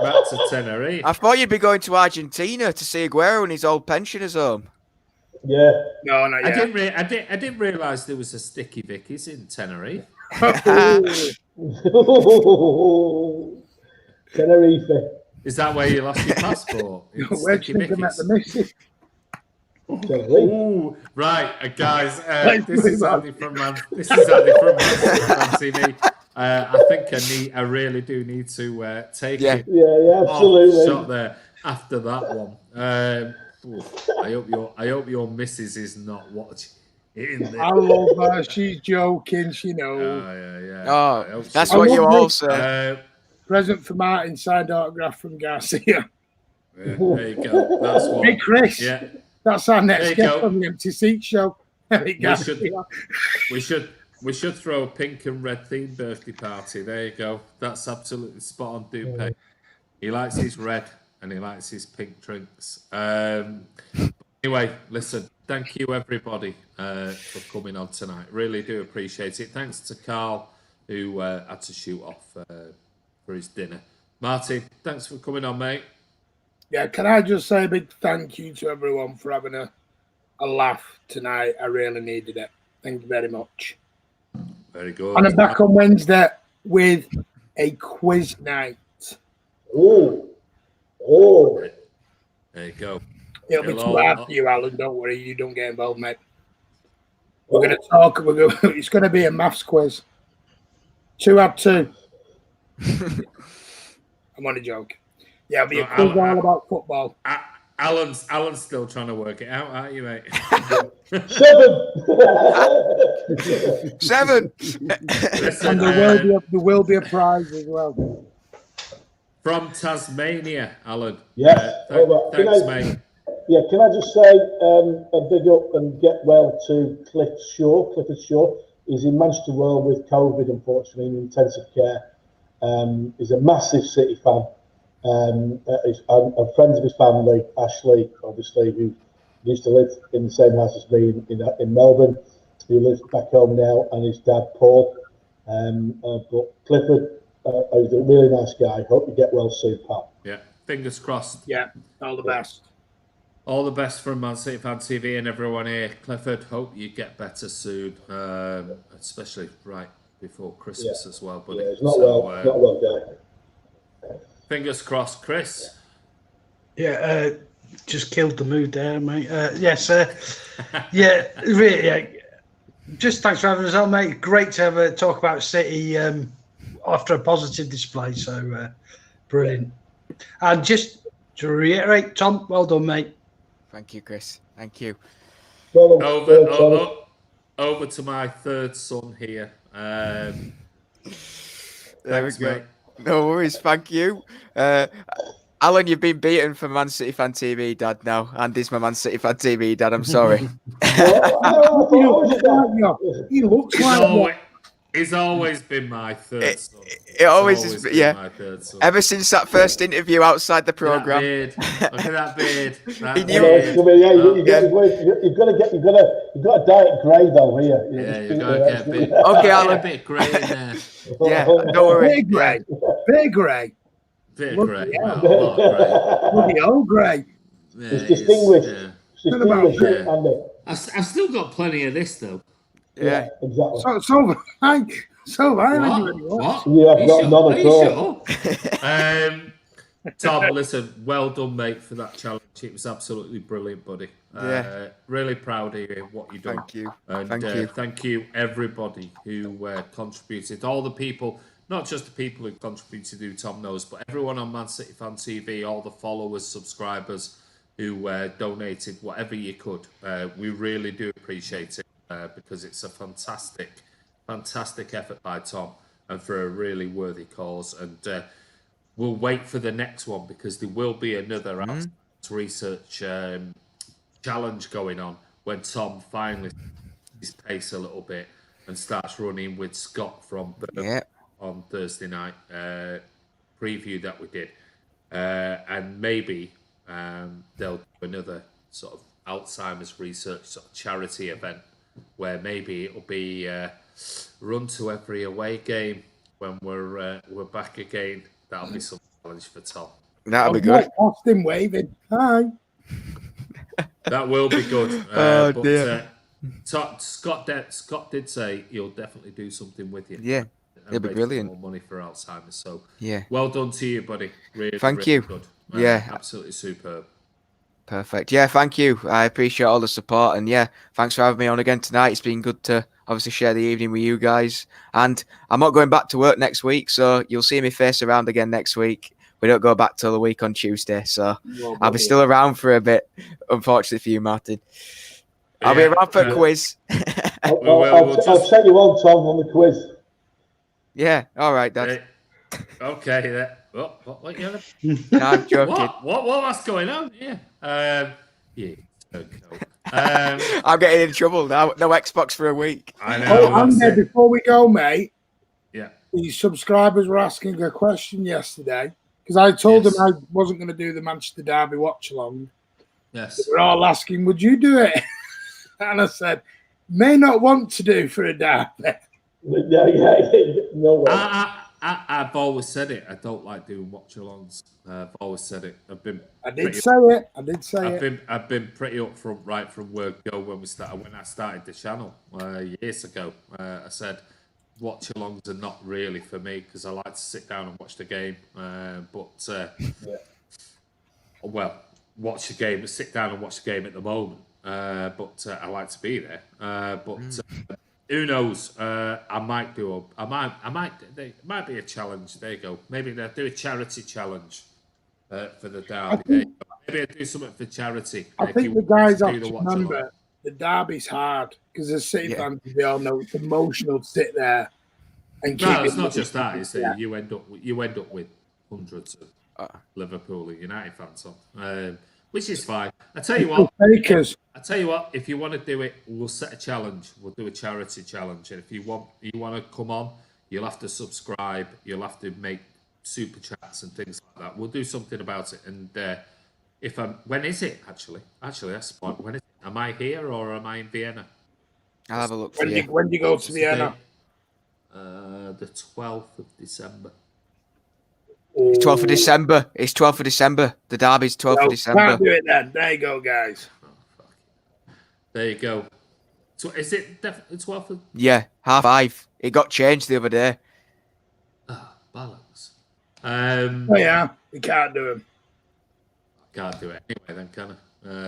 Back to Tenerife. I thought you'd be going to Argentina to see Aguero in his old pensioners home. Yeah. No, not yet. I didn't realise there was a Sticky Vicky's in Tenerife. Tenerife. Is that where you lost your passport? Where do you think I met the missus? Ooh, right, guys. This is Andy from Manchester TV. I think I really do need to take it. Yeah, absolutely. Shot there after that one. I hope your missus is not watching. I love her. She's joking. She knows. Yeah. Oh, that's what you all say. Present for Martin, signed autograph from Garcia. Yeah, there you go. That's what. Hey, Chris. Yeah. That's our next guest on the Empty Seat Show. We should throw a pink and red themed birthday party. There you go. That's absolutely spot on, Dupe. He likes his red and he likes his pink drinks. Anyway, listen, thank you everybody for coming on tonight. Really do appreciate it. Thanks to Carl who had to shoot off for his dinner. Martin, thanks for coming on, mate. Yeah, can I just say a big thank you to everyone for having a laugh tonight. I really needed it. Thank you very much. Very good. And I'm back on Wednesday with a quiz night. Oh. There you go. It'll be too hard for you, Alan. Don't worry. You don't get involved, mate. We're going to talk. It's going to be a maths quiz. 2 add 2. I'm only joking. Yeah, it'll be a quiz all about football. Alan's still trying to work it out, aren't you, mate? 7. Listen, and there will be a prize as well. From Tasmania, Alan. Yes. Thanks, mate. Yeah, can I just say a big up and get well to Clifford Shaw. He's in Manchester World with COVID, unfortunately, in intensive care. He's a massive City fan. A friend of his family, Ashley, obviously, who used to live in the same house as me in Melbourne, who lives back home now, and his dad, Paul. But Clifford, he's a really nice guy. Hope you get well soon, pal. Yeah, fingers crossed. Yeah, all the best. All the best from Man City Fan TV and everyone here. Clifford, hope you get better soon, especially right before Christmas as well, buddy. Yeah, it's not well done. Fingers crossed, Chris. Yeah, just killed the mood there, mate. Yes, yeah, really. Yeah. Just thanks for having us on, mate. Great to have a talk about City after a positive display. So brilliant. And just to reiterate, Tom, well done, mate. Thank you, Chris. Thank you. Over to my third son here. There we go. Mate. No worries, thank you. Alan, you've been beaten for Man City Fan TV, Dad. Now, Andy's my Man City Fan TV, Dad. I'm sorry. He looks He's like always, he's always been my third son. It always It's is, been yeah. my third son. Ever since that first interview outside the Look at program, that beard. He knew- You've got to dye it grey though here. Yeah, you've got to get a bit. Okay, get Alan. a bit grey in there. yeah, don't worry. bit grey. Bit grey. Bit Look, grey. yeah. Well, a lot of grey. Bloody old grey. Yeah, It's distinguished. yeah. Distinguished, Yeah. Andy. I've still got plenty of this though. Yeah. Exactly. So violent. What? You have got none Are at you all. sure? Tom, listen, well done, mate, for that challenge. It was absolutely brilliant, buddy. Yeah. Really proud of you, what you've done. Thank you. And Thank you. thank you, everybody who contributed. All the people, not just the people who contributed, who Tom knows, but everyone on Man City Fan TV, all the followers, subscribers who donated whatever you could. We really do appreciate it because it's a fantastic effort by Tom and for a really worthy cause. And we'll wait for the next one because there will be another research challenge going on when Tom finally his pace a little bit and starts running with Scott from Burnley on Thursday night preview that we did. And maybe they'll do another sort of Alzheimer's research sort of charity event where maybe it'll be run to every away game when we're back again. That'll be some challenge for Tom. That'll be good. Austin waving. Hi. That will be good. Dear. Scott did say he'll definitely do something with you. Yeah, it'll be brilliant. More money for Alzheimer's. So yeah, well done to you, buddy. Really, thank really you. Good. Absolutely superb. Perfect. Yeah, thank you. I appreciate all the support, and yeah, thanks for having me on again tonight. It's been good to obviously share the evening with you guys. And I'm not going back to work next week, so you'll see me face around again next week. We don't go back till the week on Tuesday, so I'll be still around for a bit. Unfortunately for you, Martin. I'll be around for a quiz. I'll set you on, Tom, on the quiz. Yeah, all right, Dad. Okay. What you on? No, I'm joking. What's going on? Yeah. Yeah. Okay. I'm getting in trouble now. No Xbox for a week. I know. Andy, before we go, mate. Yeah. The subscribers were asking a question yesterday because I told them I wasn't going to do the Manchester Derby watch along. Yes. They were all asking, would you do it? And I said, may not want to do for a derby. No way. I've always said it. I don't like doing watch-alongs. I've always said it. I did say it. I've been pretty upfront right from word go when I started the channel years ago. I said watch-alongs are not really for me because I like to sit down and watch the game. Watch the game, sit down and watch the game at the moment. But I like to be there. Who knows? I might do. It might be a challenge. There you go. Maybe they'll do a charity challenge for the derby. Maybe I'll do something for charity. I think the guys have to remember the derby's hard because as City fans, they all know it's emotional to sit there and keep. No, it's not just that. It's you end up with hundreds of Liverpool and United fans on. Which is fine. I tell you what. If you want to do it, we'll set a challenge. We'll do a charity challenge, and if you want to come on, you'll have to subscribe. You'll have to make super chats and things like that. We'll do something about it. And when is it actually? Actually, that's the point. When is it? Am I here or am I in Vienna? I'll have a look. When do you go to Vienna? The 12th of December. It's 12th of December. It's 12th of December. The derby's 12th of December. Can't do it then. There you go, guys. There you go. So is it definitely 12th? Yeah, 5:30. It got changed the other day. Balance. We can't do them. Can't do it anyway then, can I?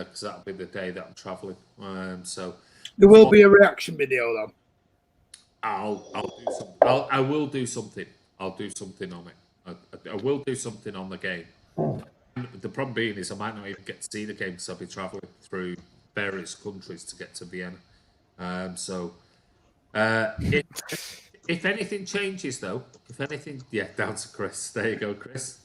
Because that'll be the day that I'm travelling. So there will be a reaction video though. I'll do something. I will do something. I'll do something on it. I will do something on the game. The problem being is I might not even get to see the game because I'll be travelling through if anything changes though, down to Chris. There you go, Chris.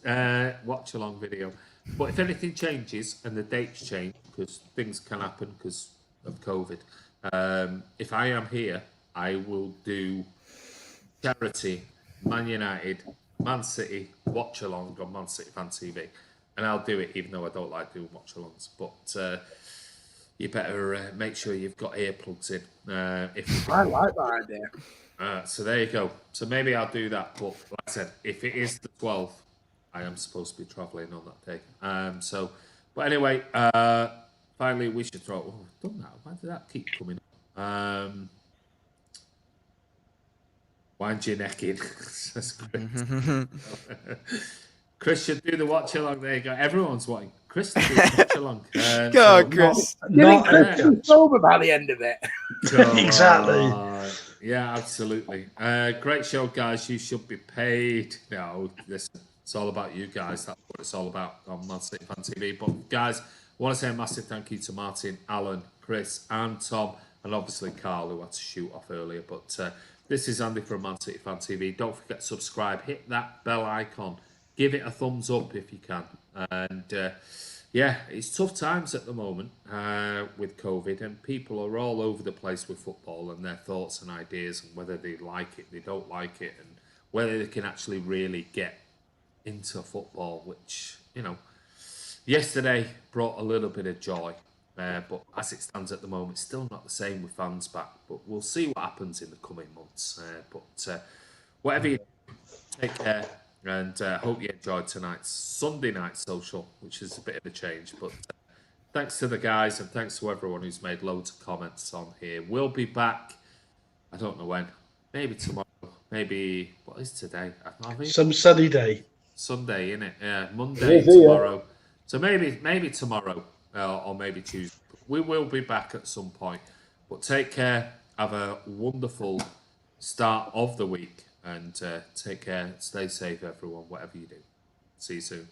Watch along video. But if anything changes and the dates change, because things can happen because of COVID, if I am here, I will do charity, Man United, Man City watch along on Man City Fan TV, and I'll do it even though I don't like doing watch alongs. But you better make sure you've got earplugs in. I like that idea. So there you go. So maybe I'll do that. But like I said, if it is the 12th, I am supposed to be travelling on that day. But anyway, finally we should throw. Oh, I've done that. Why did that keep coming up? Wind your neck in. That's great. Chris should do the watch along. There you go. Everyone's wanting Chris to do the watch along. Go on, Chris. Not sober by the end of it. Exactly. Yeah, absolutely. Great show, guys. You should be paid. No, listen, it's all about you guys. That's what it's all about on Man City Fan TV. But guys, I want to say a massive thank you to Martin, Alan, Chris, and Tom, and obviously Carl, who had to shoot off earlier. But this is Andy from Man City Fan TV. Don't forget to subscribe. Hit that bell icon. Give it a thumbs up if you can. And yeah, it's tough times at the moment with COVID, and people are all over the place with football and their thoughts and ideas, and whether they like it, they don't like it, and whether they can actually really get into football, which, you know, yesterday brought a little bit of joy. But as it stands at the moment, still not the same with fans back. But we'll see what happens in the coming months. But whatever you do, take care. And hope you enjoyed tonight's Sunday night social, which is a bit of a change. But thanks to the guys, and thanks to everyone who's made loads of comments on here. We'll be back, I don't know when, maybe tomorrow, maybe, what is today? Some sunny day. Sunday, innit? Yeah, Monday, tomorrow. So maybe tomorrow, or maybe Tuesday. We will be back at some point. But take care. Have a wonderful start of the week. And take care. Stay safe, everyone, whatever you do. See you soon.